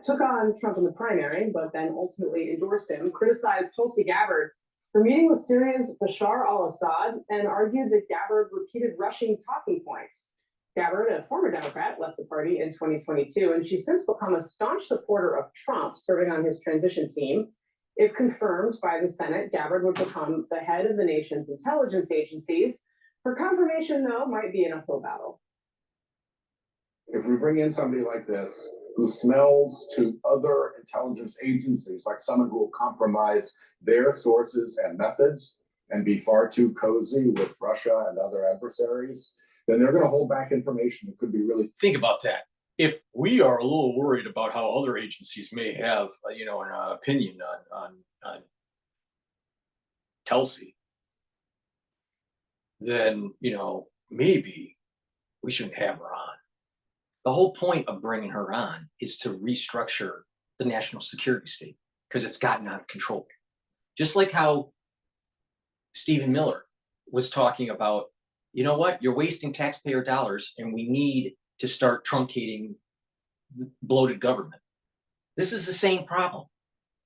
took on Trump in the primary, but then ultimately endorsed him, criticized Tulsi Gabbard for meeting with Syria's Bashar al-Assad and argued that Gabbard repeated Russian talking points. Gabbard, a former Democrat, left the party in 2022, and she's since become a staunch supporter of Trump, serving on his transition team. If confirmed by the Senate, Gabbard would become the head of the nation's intelligence agencies. Her confirmation, though, might be an uphill battle. If we bring in somebody like this, who smells to other intelligence agencies like someone who will compromise their sources and methods and be far too cozy with Russia and other adversaries, then they're going to hold back information that could be really. Think about that. If we are a little worried about how other agencies may have, an opinion on Tulsi, then, maybe we shouldn't have her on. The whole point of bringing her on is to restructure the national security state because it's gotten out of control. Just like how Stephen Miller was talking about, you know what, you're wasting taxpayer dollars and we need to start truncating bloated government. This is the same problem,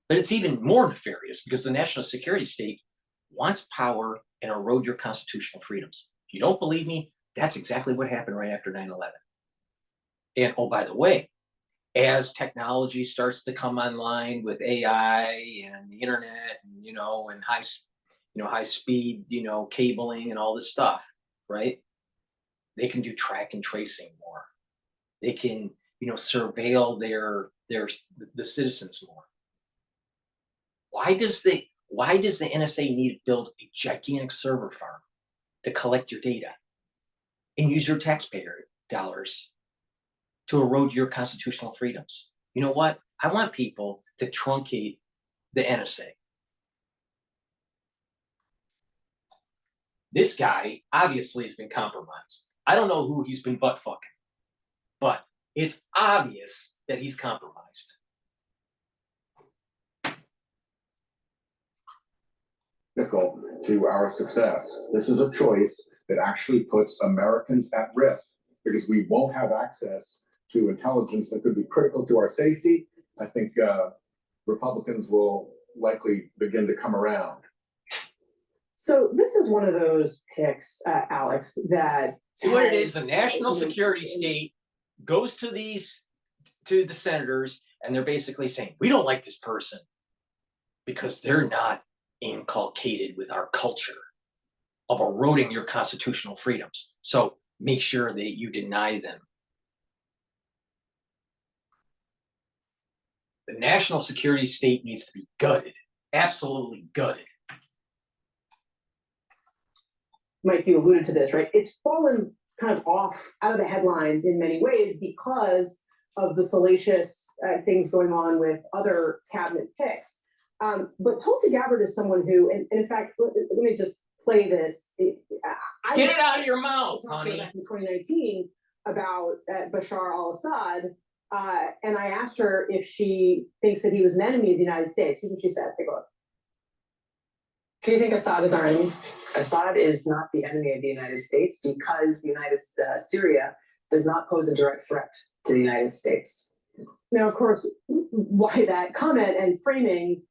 but it's even more nefarious because the national security state wants power and erode your constitutional freedoms. If you don't believe me, that's exactly what happened right after 9/11. And oh, by the way, as technology starts to come online with AI and the internet, and high speed, cabling and all this stuff, right? They can do track and tracing more. They can, surveil the citizens more. Why does the NSA need to build a gigantic server farm to collect your data and use your taxpayer dollars to erode your constitutional freedoms? You know what? I want people to truncate the NSA. This guy obviously has been compromised. I don't know who he's been butt fucking, but it's obvious that he's compromised. Critical to our success. This is a choice that actually puts Americans at risk because we won't have access to intelligence that could be critical to our safety. I think Republicans will likely begin to come around. So this is one of those picks, Alex, that. See what it is, the national security state goes to the senators and they're basically saying, we don't like this person because they're not inculcated with our culture of eroding your constitutional freedoms. So make sure that you deny them. The national security state needs to be gutted, absolutely gutted. Mike, you alluded to this, right? It's fallen kind of off out of the headlines in many ways because of the salacious things going on with other cabinet picks. But Tulsi Gabbard is someone who, and in fact, let me just play this. Get it out of your mouth, honey. Back in 2019 about Bashar al-Assad, and I asked her if she thinks that he was an enemy of the United States. Here's what she said. Take a look. Do you think Assad is our enemy? Assad is not the enemy of the United States because Syria does not pose a direct threat to the United States. Now, of course, why that comment and framing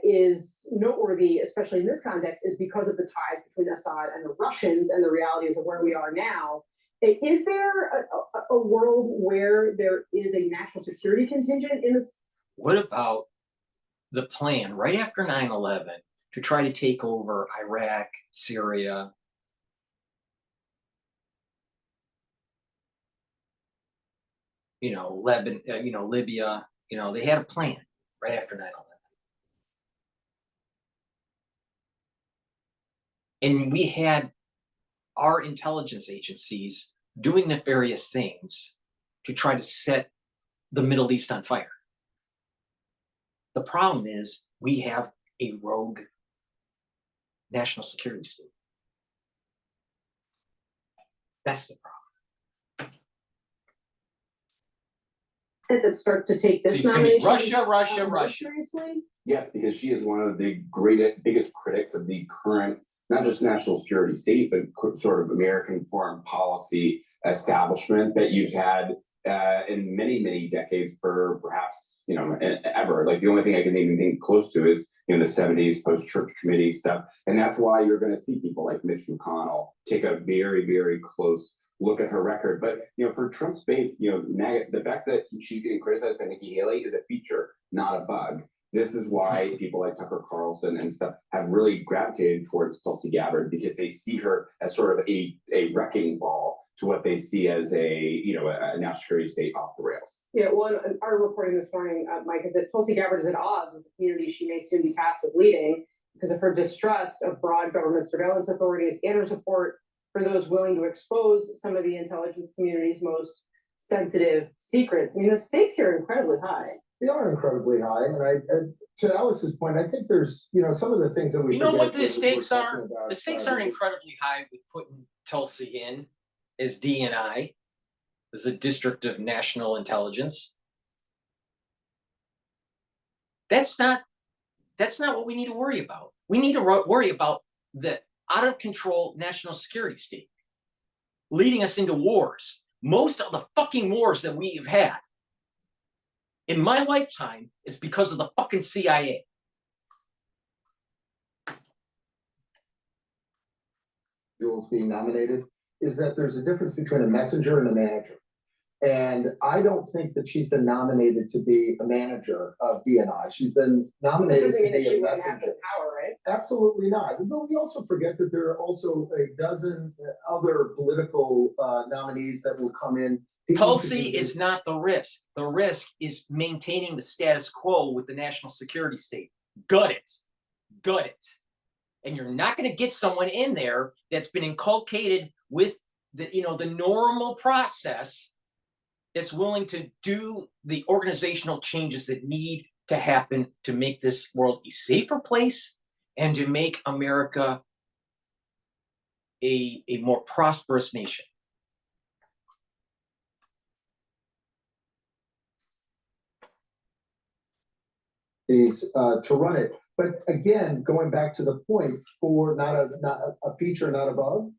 is noteworthy, especially in this context, is because of the ties between Assad and the Russians and the realities of where we are now. Is there a world where there is a national security contingent in this? What about the plan right after 9/11 to try to take over Iraq, Syria, Lebanon, Libya? They had a plan right after 9/11. And we had our intelligence agencies doing nefarious things to try to set the Middle East on fire. The problem is we have a rogue national security state. That's the problem. that start to take this So it's gonna be nomination Russia, more Russia. seriously? Yes, because she is one of the biggest critics of the current, not just national security state, but sort of American foreign policy establishment that you've had in many decades for perhaps, ever. Like the only thing I can even think close to is, the 70s post-church committee stuff. And that's why you're going to see people like Mitch McConnell take a very close look at her record. But, for Trump's base, the fact that she's getting criticized by Nikki Haley is a feature, not a bug. This is why people like Tucker Carlson and stuff have really gravitated towards Tulsi Gabbard, because they see her as sort of a wrecking ball to what they see as a national security state off the rails. Yeah, well, our reporting this morning, Mike, is that Tulsi Gabbard is at odds with the community she may soon be tasked with leading because of her distrust of broad government surveillance authorities and her support for those willing to expose some of the intelligence community's most sensitive secrets. I mean, the stakes here are incredibly high. They are incredibly high, and to Alex's point, I think there's some of the things that we You know what forget the that stakes we're are? talking about, The stakes aren't incredibly high with putting Tulsi in as DNI, as a District of National Intelligence. That's not what we need to worry about. We need to worry about the out of control national security state leading us into wars. Most of the fucking wars that we have had in my lifetime is because of the fucking CIA. Jules being nominated is that there's a difference between a messenger and a manager. And I don't think that she's been nominated to be a manager of DNI. She's been nominated to be a messenger. Power, right? Absolutely not. But we also forget that there are also a dozen other political nominees that will come in. Tulsi is not the risk. The risk is maintaining the status quo with the national security state. Gut it. And you're not going to get someone in there that's been inculcated with the normal process, that's willing to do the organizational changes that need to happen to make this world a safer place and to make America a more prosperous nation. Is to run it. But again, going back to the point, for not a feature, not a bug,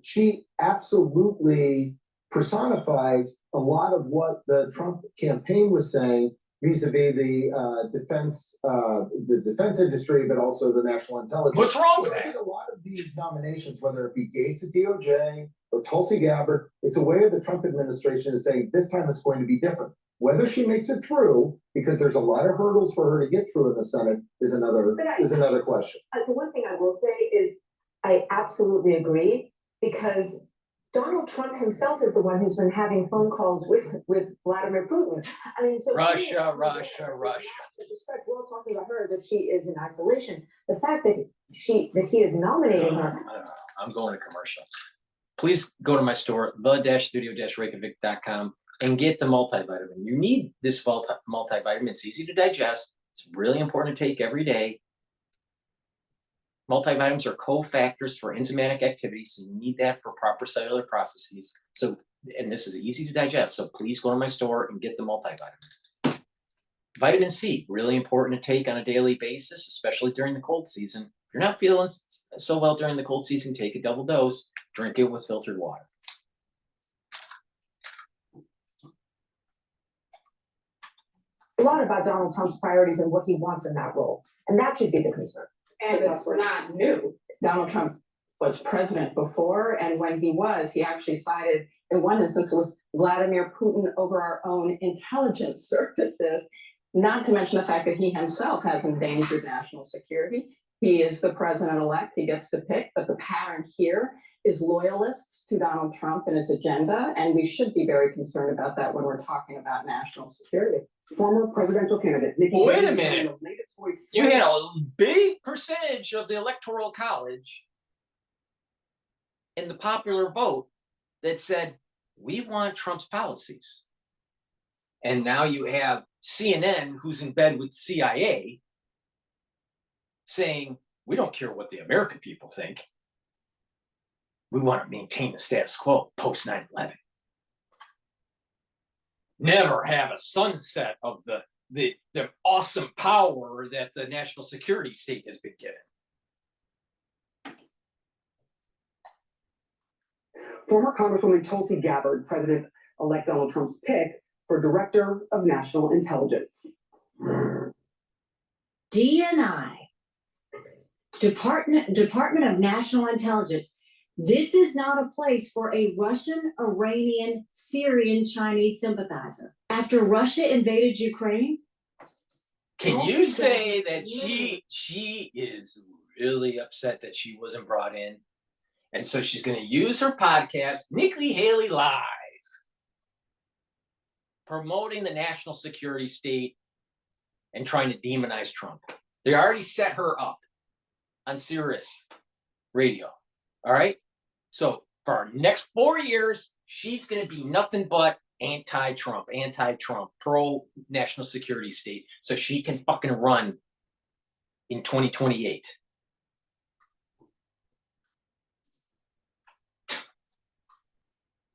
she absolutely personifies a lot of what the Trump campaign was saying vis-a-vis the defense industry, but also the national intelligence. What's wrong with I that? think a lot of these nominations, whether it be Gaetz at DOJ or Tulsi Gabbard, it's a way of the Trump administration is saying this time it's going to be different. Whether she makes it through, because there's a lot of hurdles for her to get through in the Senate, is another question. The one thing I will say is I absolutely agree, because Donald Trump himself is the one who's been having phone calls with Vladimir Putin. I mean, so Russia. Such a stretch. We're all talking about her as if she is in isolation. The fact that he is nominating her. I'm going to commercial. Please go to my store, the-studio-reykjavik.com, and get the multivitamin. You need this multivitamin. It's easy to digest. It's really important to take every day. Multivitamins are cofactors for enzymatic activity, so you need that for proper cellular processes. So, and this is easy to digest, so please go to my store and get the multivitamin. Vitamin C, really important to take on a daily basis, especially during the cold season. If you're not feeling so well during the cold season, take a double dose, drink it with filtered water. A lot about Donald Trump's priorities and what he wants in that role. And that should be the concern. And it's not new. Donald Trump was president before, and when he was, he actually sided in one instance with Vladimir Putin over our own intelligence services, not to mention the fact that he himself has endangered national security. He is the president-elect, he gets to pick, but the pattern here is loyalists to Donald Trump and his agenda, and we should be very concerned about that when we're talking about national security. Former presidential candidate Nikki Wait Haley a minute. the latest voice. You had a big percentage of the Electoral College in the popular vote that said, we want Trump's policies. And now you have CNN, who's in bed with CIA, saying, we don't care what the American people think. We want to maintain the status quo post 9/11. never have a sunset of the awesome power that the national security state has been given. Former Congresswoman Tulsi Gabbard, President-elect Donald Trump's pick for Director of National Intelligence. DNI, Department of National Intelligence. This is not a place for a Russian, Iranian, Syrian, Chinese sympathizer. After Russia invaded Ukraine, Can you say that she is really upset that she wasn't brought in? And so she's going to use her podcast, Nikki Haley Live, promoting the national security state and trying to demonize Trump. They already set her up on Sirius Radio. All right. So for our next 4 years, she's going to be nothing but anti-Trump, pro-national security state, so she can fucking run in 2028.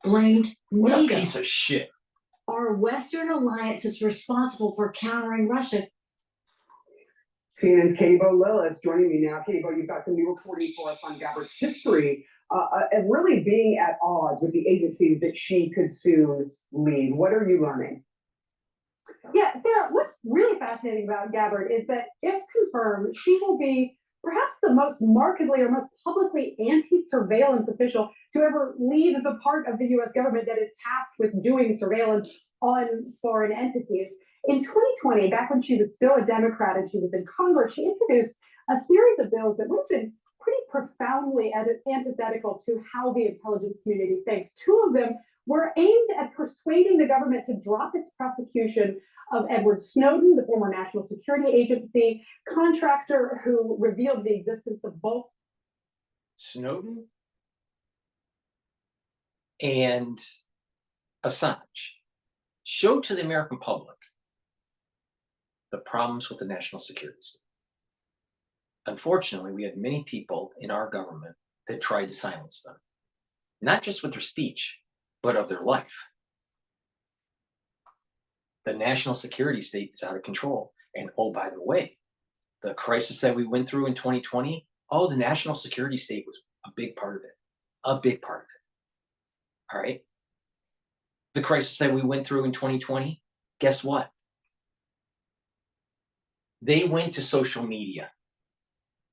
blamed What a NATO. piece of shit. Our Western alliance is responsible for countering Russia. CNN's Katie Bo Lillis joining me now. Katie Bo, you've got some new reporting for us on Gabbard's history and really being at odds with the agency that she could soon lead. What are you learning? Yeah, Sarah, what's really fascinating about Gabbard is that if confirmed, she will be perhaps the most markedly or most publicly anti-surveillance official to ever lead the part of the U.S. government that is tasked with doing surveillance on foreign entities. In 2020, back when she was still a Democrat and she was in Congress, she introduced a series of bills that would have been pretty profoundly antithetical to how the intelligence community thinks. Two of them were aimed at persuading the government to drop its prosecution of Edward Snowden, the former National Security Agency contractor who revealed the existence of both Snowden and Assange showed to the American public the problems with the national security state. Unfortunately, we had many people in our government that tried to silence them, not just with their speech, but of their life. The national security state is out of control. And oh, by the way, the crisis that we went through in 2020, oh, the national security state was a big part of it, a big part of it. All right. The crisis that we went through in 2020, guess what? They went to social media.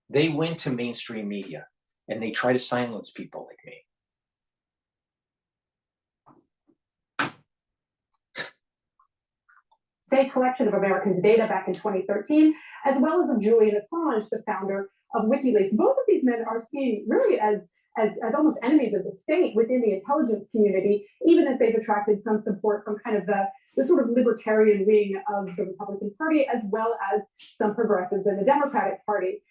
They went to mainstream media and they try to silence people like me. state collection of Americans' data back in 2013, as well as of Julian Assange, the founder of WikiLeaks. Both of these men are seen really as almost enemies of the state within the intelligence community, even as they've attracted some support from kind of the sort of libertarian wing of the Republican Party, as well as some progressives in the Democratic Party.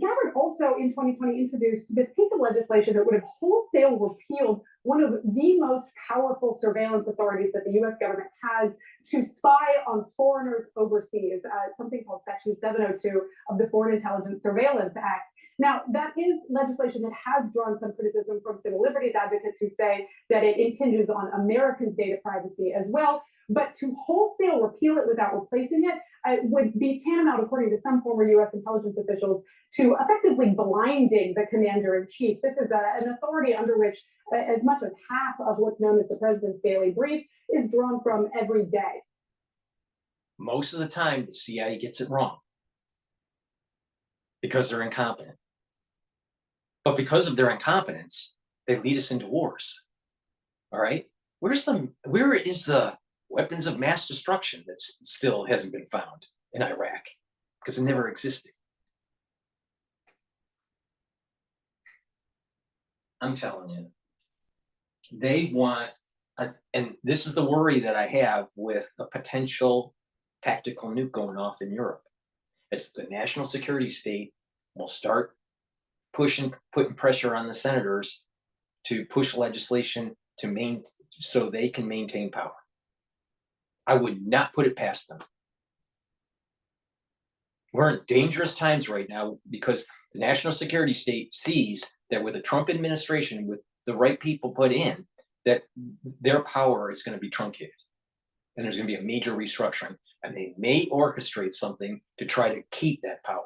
Gabbard also in 2020 introduced this piece of legislation that would have wholesale repealed one of the most powerful surveillance authorities that the U.S. government has to spy on foreigners overseas, something called Section 702 of the Foreign Intelligence Surveillance Act. Now, that is legislation that has drawn some criticism from civil liberties advocates who say that it impinges on Americans' data privacy as well. But to wholesale repeal it without replacing it would be tantamount, according to some former U.S. intelligence officials, to effectively blinding the commander-in-chief. This is an authority under which as much as half of what's known as the president's daily brief is drawn from every day. Most of the time, the CIA gets it wrong because they're incompetent. But because of their incompetence, they lead us into wars. All right? Where is the weapons of mass destruction that still hasn't been found in Iraq? Because it never existed. I'm telling you, they want, and this is the worry that I have with a potential tactical nuke going off in Europe. It's the national security state will start putting pressure on the senators to push legislation so they can maintain power. I would not put it past them. We're in dangerous times right now because the national security state sees that with the Trump administration, with the right people put in, that their power is going to be truncated. And there's going to be a major restructuring, and they may orchestrate something to try to keep that power.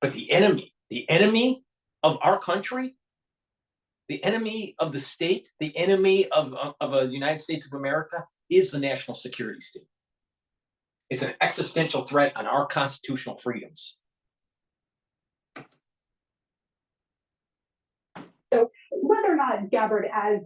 But the enemy of our country, the enemy of the state, the enemy of the United States of America is the national security state. It's an existential threat on our constitutional freedoms. So whether or not Gabbard, as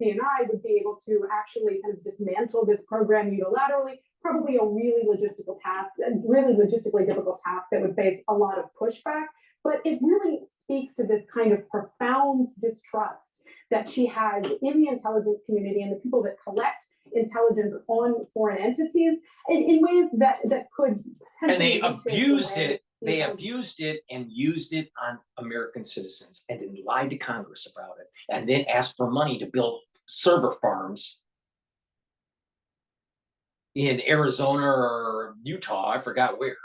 DNI, would be able to actually kind of dismantle this program unilaterally, probably a really logistical task, a really logistically difficult task that would face a lot of pushback. But it really speaks to this kind of profound distrust that she has in the intelligence community and the people that collect intelligence on foreign entities in ways that could potentially. And they abused it. They abused it and used it on American citizens, and then lied to Congress about it, and then asked for money to build server farms in Arizona or Utah, I forgot where,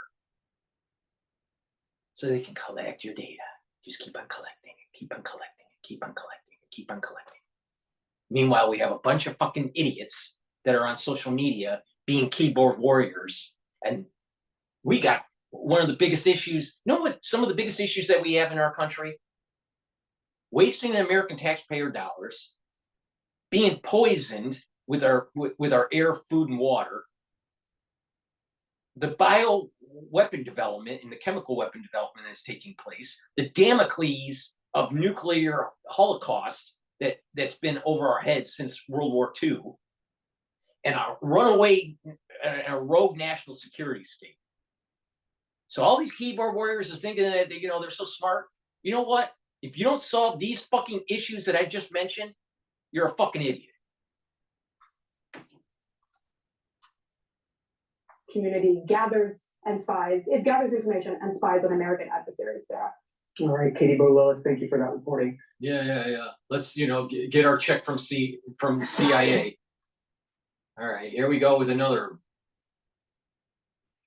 so they can collect your data. Just keep on collecting it, keep on collecting it, keep on collecting it, keep on collecting it. Meanwhile, we have a bunch of fucking idiots that are on social media being keyboard warriors, and we got one of the biggest issues. You know what some of the biggest issues that we have in our country? Wasting the American taxpayer dollars, being poisoned with our air, food, and water, the bio weapon development and the chemical weapon development that's taking place, the Damocles of nuclear holocaust that's been over our heads since World War II, and a runaway, a rogue national security state. So all these keyboard warriors are thinking that they're so smart. You know what? If you don't solve these fucking issues that I just mentioned, you're a fucking idiot. Community gathers and spies. It gathers information and spies on American adversaries, Sarah. All right, Katie Bo-Lillis, thank you for that reporting. Yeah. Let's get our check from CIA. All right, here we go with another.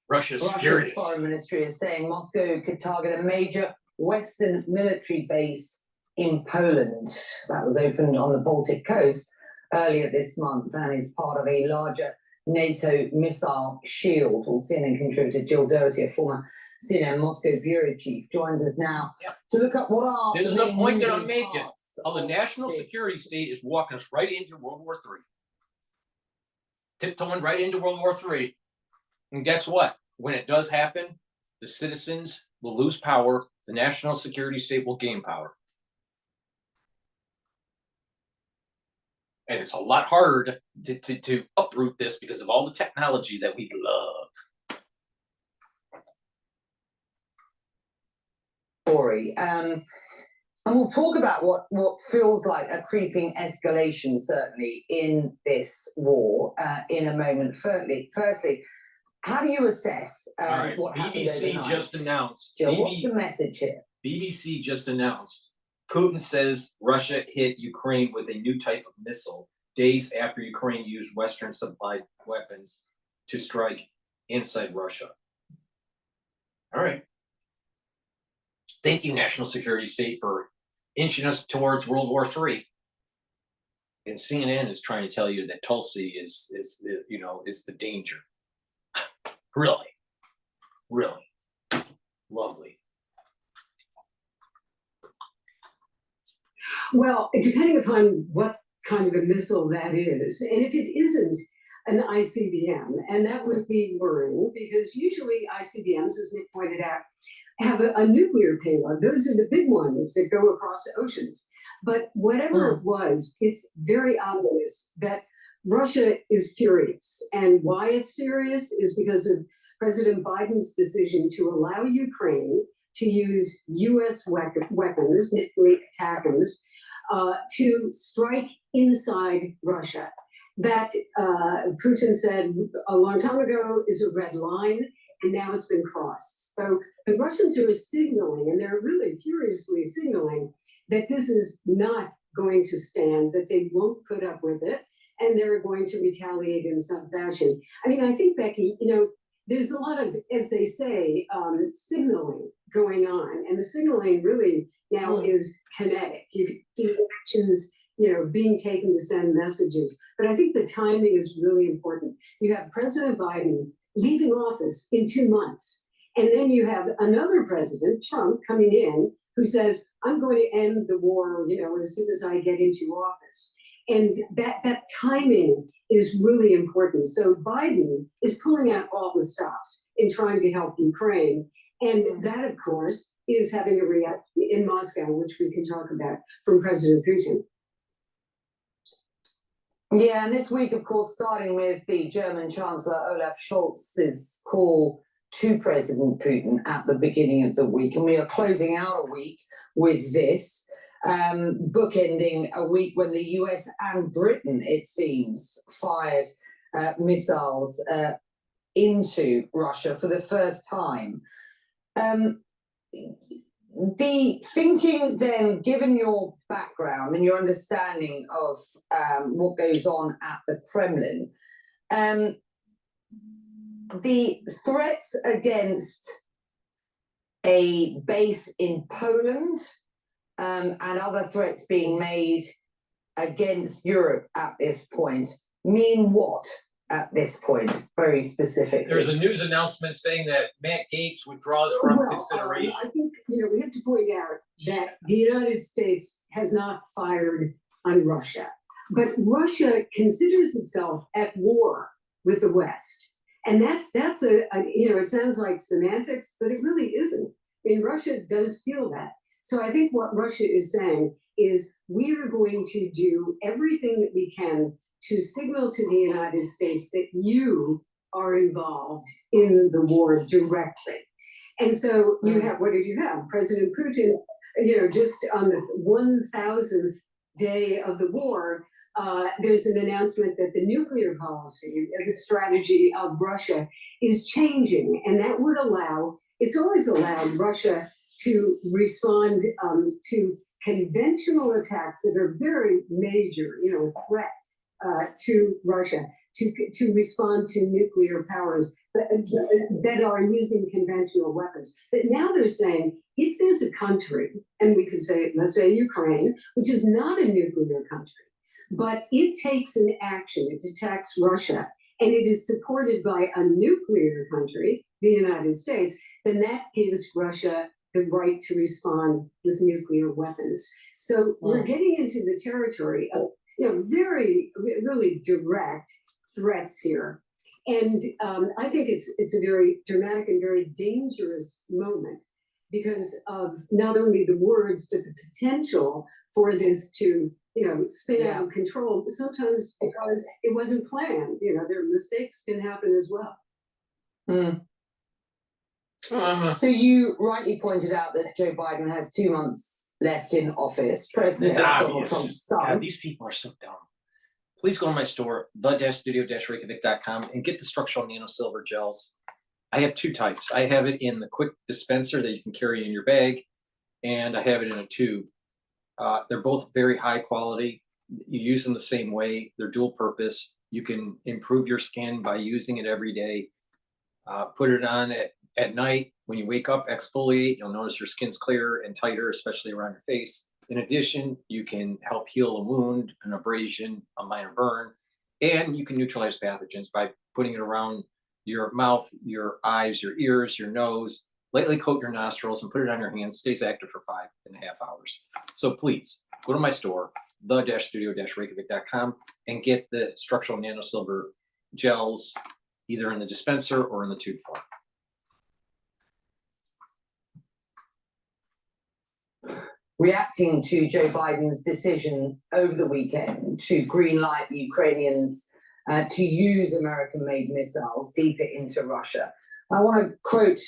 Russia's foreign ministry is saying Moscow could target a major Western military base in Poland. That was opened on the Baltic coast earlier this month and is part of a larger NATO missile shield. Well, CNN contributor Jill Doherty, a former CNN Moscow bureau chief, joins us now to look at what are. This is the point that I'm making. The national security state is walking us right into World War III. Tiptoeing right into World War III. And guess what? When it does happen, the citizens will lose power. The national security state will gain power. And it's a lot harder to uproot this because of all the technology that we love. Story. And we'll talk about what feels like a creeping escalation, certainly, in this war in a moment. Firstly, how do you assess what happened BBC overnight? just announced. Jill, what's the message here? BBC just announced. Putin says Russia hit Ukraine with a new type of missile days after Ukraine used Western supplied weapons to strike inside Russia. All right. Thank you, National Security State, for inching us towards World War III. And CNN is trying to tell you that Tulsi is the danger. Really, lovely. Well, depending upon what kind of a missile that is, and if it isn't an ICBM, and that would be worrying because usually ICBMs, as Nick pointed out, have a nuclear payload. Those are the big ones that go across the oceans. But whatever it was, it's very obvious that Russia is furious. And why it's furious is because of President Biden's decision to allow Ukraine to use U.S. weapons, nuclear attackers, to strike inside Russia. That Putin said a long time ago is a red line, and now it's been crossed. So the Russians are signaling, and they're really furiously signaling, that this is not going to stand, that they won't put up with it, and they're going to retaliate in some fashion. I mean, I think, Becky, there's a lot of, as they say, signaling going on, and the signaling really now is kinetic. You can see actions being taken to send messages. But I think the timing is really important. You have President Biden leaving office in 2 months. And then you have another president, Trump, coming in who says, I'm going to end the war, as soon as I get into office. And that timing is really important. So Biden is pulling out all the stops in trying to help Ukraine. And that, of course, is having a reaction in Moscow, which we can talk about, from President Putin. Yeah, and this week, of course, starting with the German Chancellor Olaf Scholz's call to President Putin at the beginning of the week. And we are closing out a week with this, bookending a week when the US and Britain, it seems, fired missiles into Russia for the first time. The thinking then, given your background and your understanding of what goes on at the Kremlin, the threats against a base in Poland and other threats being made against Europe at this point mean what at this point, very specifically? There's a news announcement saying that Matt Gaetz withdraws from consideration. I think, we have to point out that the United States has not fired on Russia, but Russia considers itself at war with the West. And that's it sounds like semantics, but it really isn't. I mean, Russia does feel that. So I think what Russia is saying is we are going to do everything that we can to signal to the United States that you are involved in the war directly. And so you have, what did you have? President Putin, just on the 1000th day of the war, there's an announcement that the nuclear policy, the strategy of Russia is changing. And that would it's always allowed Russia to respond to conventional attacks that are very major, threat to Russia, to respond to nuclear powers that are using conventional weapons. But now they're saying, if there's a country, and we could say, let's say Ukraine, which is not a nuclear country, but it takes an action, it attacks Russia, and it is supported by a nuclear country, the United States, then that gives Russia the right to respond with nuclear weapons. So we're getting into the territory of very, really direct threats here. And I think it's a very dramatic and very dangerous moment because of not only the words, but the potential for this to, spin out of control, sometimes because it wasn't planned. Their mistakes can happen as well. So you rightly pointed out that Joe Biden has 2 months left in office. President Donald Trump's son. God, these people are so dumb. Please go to my store, the-studio-reykjavik.com, and get the structural nanosilver gels. I have 2 types. I have it in the quick dispenser that you can carry in your bag, and I have it in a tube. They're both very high quality. You use them the same way. They're dual purpose. You can improve your skin by using it every day. Put it on at night. When you wake up, exfoliate. You'll notice your skin's clearer and tighter, especially around your face. In addition, you can help heal a wound, an abrasion, a minor burn, and you can neutralize pathogens by putting it around your mouth, your eyes, your ears, your nose. Lightly coat your nostrils and put it on your hands. Stays active for 5.5 hours. So please go to my store, the-studio-reykjavik.com, and get the structural nanosilver gels either in the dispenser or in the tube form. Reacting to Joe Biden's decision over the weekend to greenlight the Ukrainians to use American-made missiles deeper into Russia, I want to quote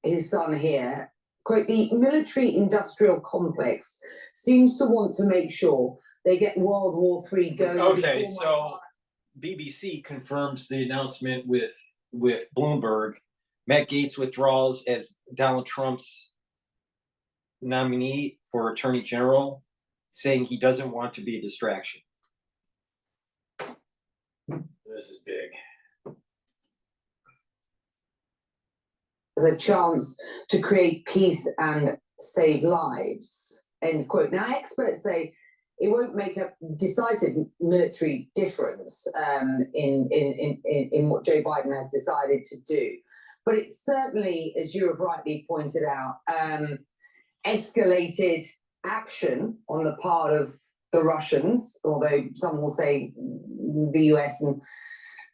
his son here. Quote, the military-industrial complex seems to want to make sure they get World War III going. Okay, so BBC confirms the announcement with Bloomberg. Matt Gaetz withdraws as Donald Trump's nominee for Attorney General, saying he doesn't want to be a distraction. This is big. As a chance to create peace and save lives, end quote. Now, experts say it won't make a decisive military difference in what Joe Biden has decided to do. But it certainly, as you have rightly pointed out, escalated action on the part of the Russians, although some will say the US and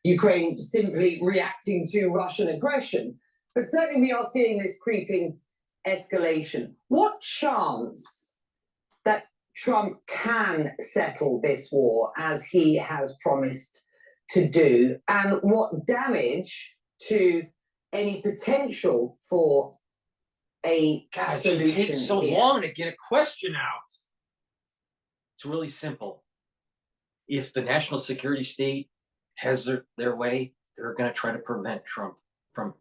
Ukraine simply reacting to Russian aggression. But certainly we are seeing this creeping escalation. What chance that Trump can settle this war as he has promised to do, and what damage to any potential for a solution? It takes so here? long to get a question out. It's really simple. If the national security state has their way, they're going to try to prevent Trump from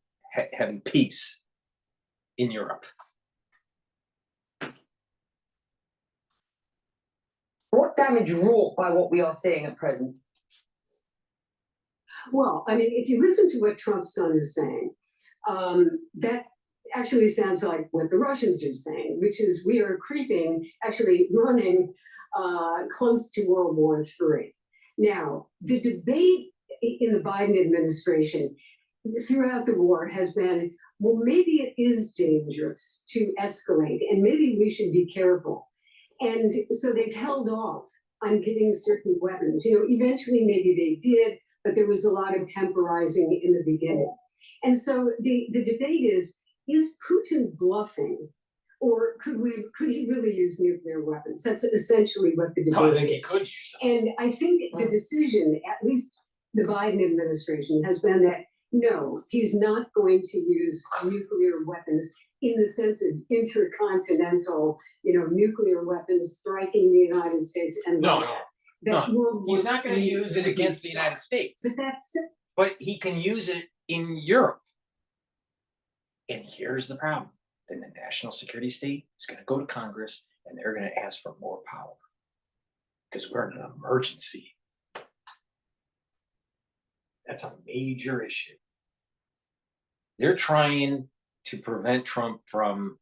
having peace in Europe. What damage wrought by what we are seeing at present? Well, I mean, if you listen to what Trump's son is saying, that actually sounds like what the Russians are saying, which is we are creeping, actually running close to World War III. Now, the debate in the Biden administration throughout the war has been, well, maybe it is dangerous to escalate, and maybe we should be careful. And so they've held off on getting certain weapons. You know, eventually maybe they did, but there was a lot of temporizing in the beginning. And so the debate is Putin bluffing, or could he really use nuclear weapons? That's essentially what the debate I think is. he could use them. And I think the decision, at least the Biden administration, has been that no, he's not going to use nuclear weapons in the sense of intercontinental, nuclear weapons striking the United States and Russia. He's not going to use it against the United States. But he can use it in Europe. And here's the problem. Then the national security state is going to go to Congress and they're going to ask for more power. Because we're in an emergency. That's a major issue. They're trying to prevent Trump from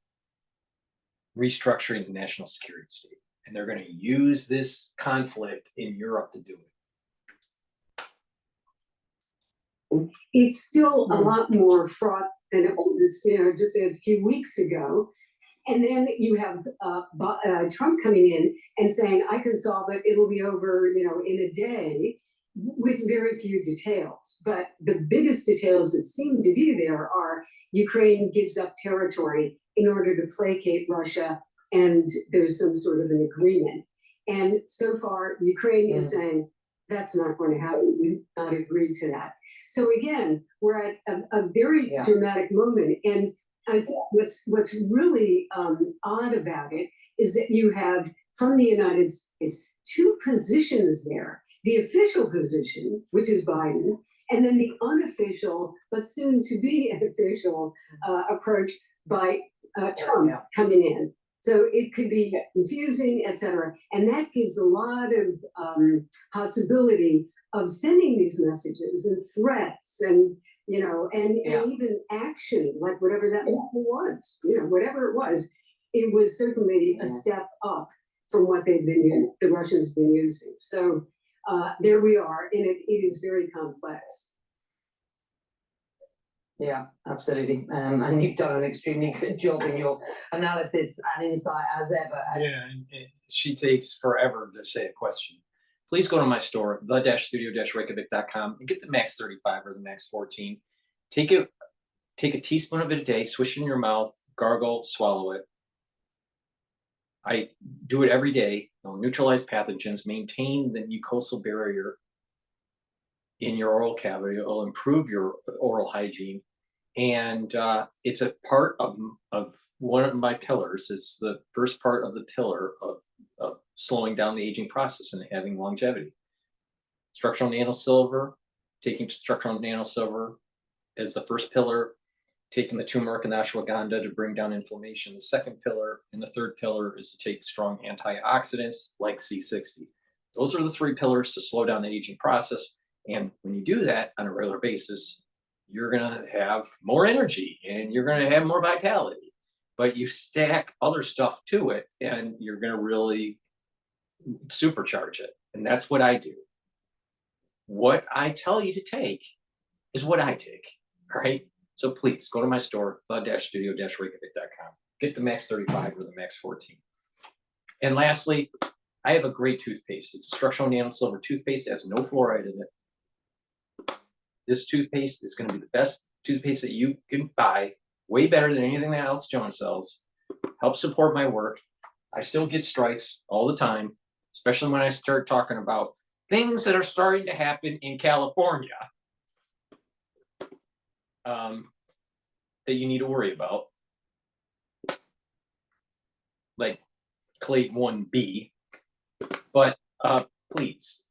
restructuring the national security state. And they're going to use this conflict in Europe to do it. It's still a lot more fraught than it was, just a few weeks ago. And then you have Trump coming in and saying, I can solve it. It'll be over, in a day, with very few details. But the biggest details that seem to be there are Ukraine gives up territory in order to placate Russia, and there's some sort of an agreement. And so far, Ukraine is saying, that's not going to happen. We do not agree to that. So again, we're at a very dramatic moment. And I think what's really odd about it is that you have, from the United States, two positions there. The official position, which is Biden, and then the unofficial, but soon to be an official approach by Trump coming in. So it could be confusing, et cetera. And that gives a lot of possibility of sending these messages and threats and, and even action, like whatever that was, whatever it was certainly a step up from what the Russians have been using. So there we are, and it is very complex. Yeah, absolutely. And you've done an extremely good job in your analysis and insight as ever. Yeah, and she takes forever to say a question. Please go to my store, the-studio-reykjavik.com, and get the Max 35 or the Max 14. Take a teaspoon of it a day, swish it in your mouth, gargle, swallow it. I do it every day. It'll neutralize pathogens, maintain the mucosal barrier in your oral cavity. It'll improve your oral hygiene. And it's a part of one of my pillars. It's the first part of the pillar of slowing down the aging process and having longevity. Structural nanosilver, taking structural nanosilver as the first pillar, taking the turmeric and ashwagandha to bring down inflammation. The second pillar and the third pillar is to take strong antioxidants like C60. Those are the three pillars to slow down the aging process. And when you do that on a regular basis, you're going to have more energy and you're going to have more vitality. But you stack other stuff to it and you're going to really supercharge it. And that's what I do. What I tell you to take is what I take. All right. So please go to my store, the-studio-reykjavik.com. Get the Max 35 or the Max 14. And lastly, I have a great toothpaste. It's a structural nano silver toothpaste. It has no fluoride in it. This toothpaste is going to be the best toothpaste that you can buy, way better than anything that else John sells. Help support my work. I still get strikes all the time, especially when I start talking about things that are starting to happen in California that you need to worry about, like Clade 1B. But please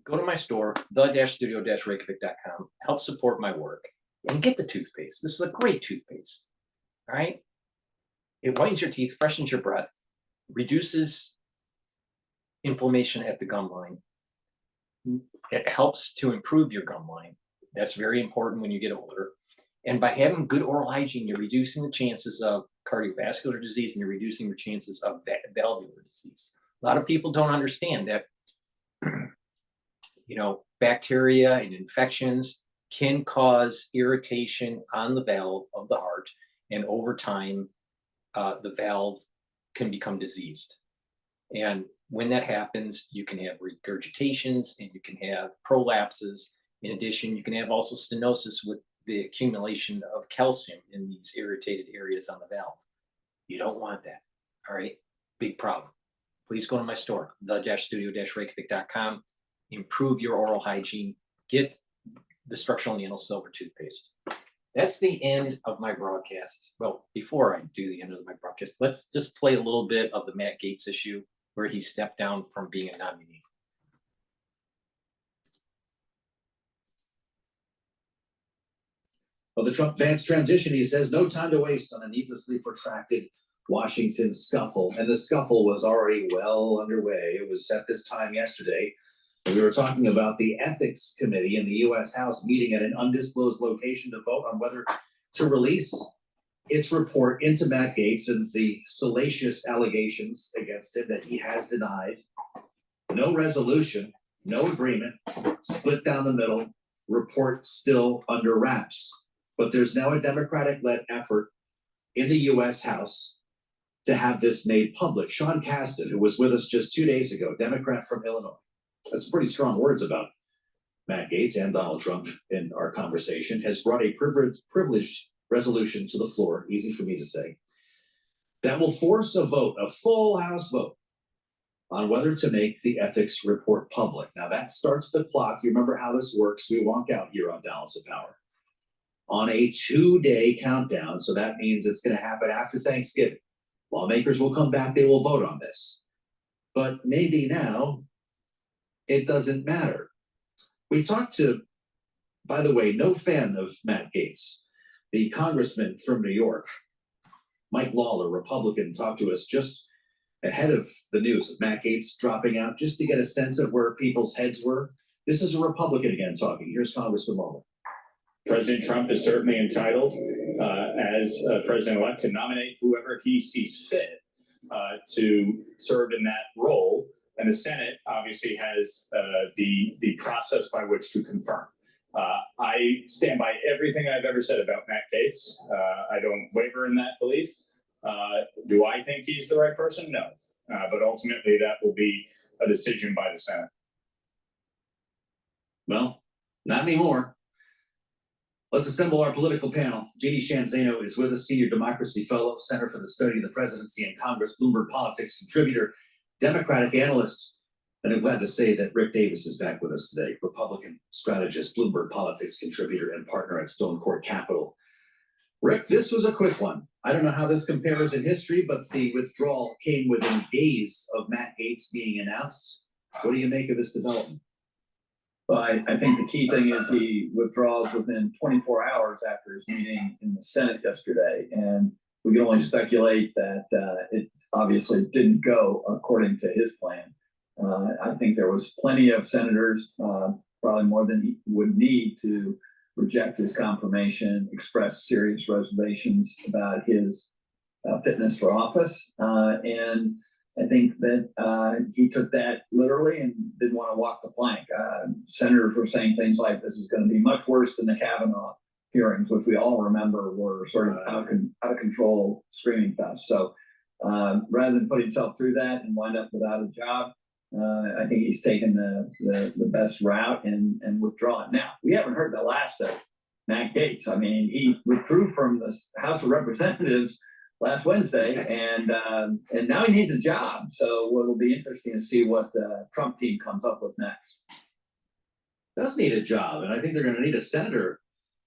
go to my store, the-studio-reykjavik.com. Help support my work and get the toothpaste. This is a great toothpaste. All right. It whitens your teeth, freshens your breath, reduces inflammation at the gum line. It helps to improve your gum line. That's very important when you get older. And by having good oral hygiene, you're reducing the chances of cardiovascular disease and you're reducing your chances of valvular disease. A lot of people don't understand that, bacteria and infections can cause irritation on the valve of the heart. And over time, the valve can become diseased. And when that happens, you can have regurgitations and you can have prolapses. In addition, you can have also stenosis with the accumulation of calcium in these irritated areas on the valve. You don't want that. All right. Big problem. Please go to my store, the-studio-reykjavik.com. Improve your oral hygiene. Get the structural nano silver toothpaste. That's the end of my broadcast. Well, before I do the end of my broadcast, let's just play a little bit of the Matt Gaetz issue where he stepped down from being a nominee. Well, the Trump-Vance transition, he says, no time to waste on a needlessly protracted Washington scuffle. And the scuffle was already well underway. It was set this time yesterday. We were talking about the Ethics Committee in the U.S. House meeting at an undisclosed location to vote on whether to release its report into Matt Gaetz and the salacious allegations against him that he has denied. No resolution, no agreement, split down the middle, report still under wraps. But there's now a Democratic-led effort in the U.S. House to have this made public. Sean Casten, who was with us just 2 days ago, Democrat from Illinois. That's pretty strong words about Matt Gaetz and Donald Trump in our conversation, has brought a privileged resolution to the floor, easy for me to say, that will force a vote, a full House vote, on whether to make the ethics report public. Now that starts the clock. You remember how this works. We walk out here on Balance of Power on a 2-day countdown. So that means it's going to happen after Thanksgiving. Lawmakers will come back. They will vote on this. But maybe now it doesn't matter. We talked to, by the way, no fan of Matt Gaetz, the congressman from New York, Mike Lawler, Republican, talked to us just ahead of the news of Matt Gaetz dropping out, just to get a sense of where people's heads were. This is a Republican again talking. Here's Congressman Lawler. President Trump is certainly entitled, as president-elect, to nominate whoever he sees fit to serve in that role. And the Senate obviously has the process by which to confirm. I stand by everything I've ever said about Matt Gaetz. I don't waver in that belief. Do I think he's the right person? No. But ultimately, that will be a decision by the Senate. Well, not anymore. Let's assemble our political panel. Jeannie Shanzano is with us, Senior Democracy Fellow, Center for the Study of the Presidency and Congress, Bloomberg Politics contributor, Democratic analyst. And I'm glad to say that Rick Davis is back with us today, Republican strategist, Bloomberg Politics contributor, and partner at Stone Court Capital. Rick, this was a quick one. I don't know how this compares in history, but the withdrawal came within days of Matt Gaetz being announced. What do you make of this development? Well, I think the key thing is he withdraws within 24 hours after his meeting in the Senate yesterday. And we can only speculate that it obviously didn't go according to his plan. I think there was plenty of senators, probably more than he would need, to reject his confirmation, express serious reservations about his fitness for office. And I think that he took that literally and didn't want to walk the plank. Senators were saying things like this is going to be much worse than the Kavanaugh hearings, which we all remember were sort of out of control screaming fest. So rather than put himself through that and wind up without a job, I think he's taken the best route and withdrawn. Now, we haven't heard the last of Matt Gaetz. I mean, he withdrew from the House of Representatives last Wednesday, and now he needs a job. So it'll be interesting to see what the Trump team comes up with next. Does need a job, and I think they're going to need a senator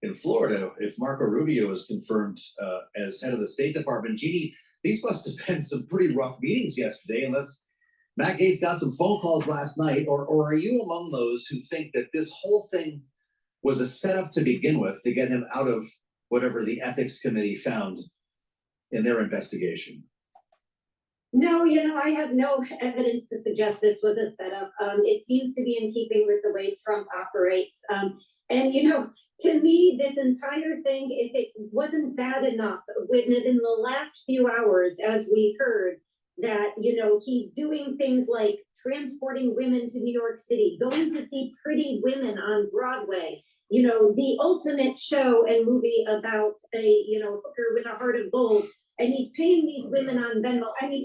in Florida if Marco Rubio is confirmed as head of the State Department. Jeannie, these must have been some pretty rough meetings yesterday, unless Matt Gaetz got some phone calls last night, or are you among those who think that this whole thing was a setup to begin with to get him out of whatever the ethics committee found in their investigation? No, I have no evidence to suggest this was a setup. It seems to be in keeping with the way Trump operates. And to me, this entire thing, if it wasn't bad enough, within the last few hours, as we heard, that, he's doing things like transporting women to New York City, going to see Pretty Women on Broadway, the ultimate show and movie about a, hooker with a heart of gold. And he's paying these women on Venmo. I mean,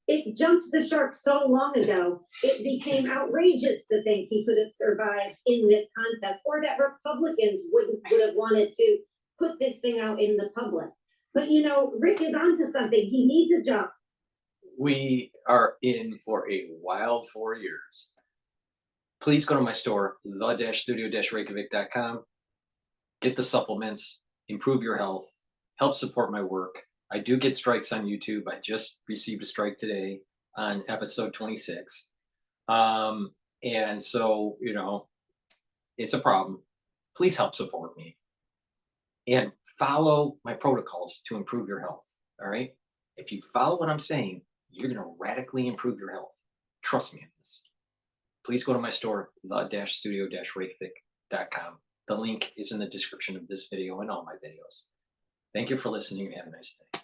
it jumped the shark so long ago, it became outrageous to think he could have survived in this contest, or that Republicans would have wanted to put this thing out in the public. But Rick is onto something. He needs a job. We are in for a wild 4 years. Please go to my store, the-studio-reykjavik.com. Get the supplements, improve your health, help support my work. I do get strikes on YouTube. I just received a strike today on episode 26. And so, it's a problem. Please help support me and follow my protocols to improve your health. All right. If you follow what I'm saying, you're going to radically improve your health. Trust me on this. Please go to my store, the-studio-reykjavik.com. The link is in the description of this video and all my videos. Thank you for listening and have a nice day.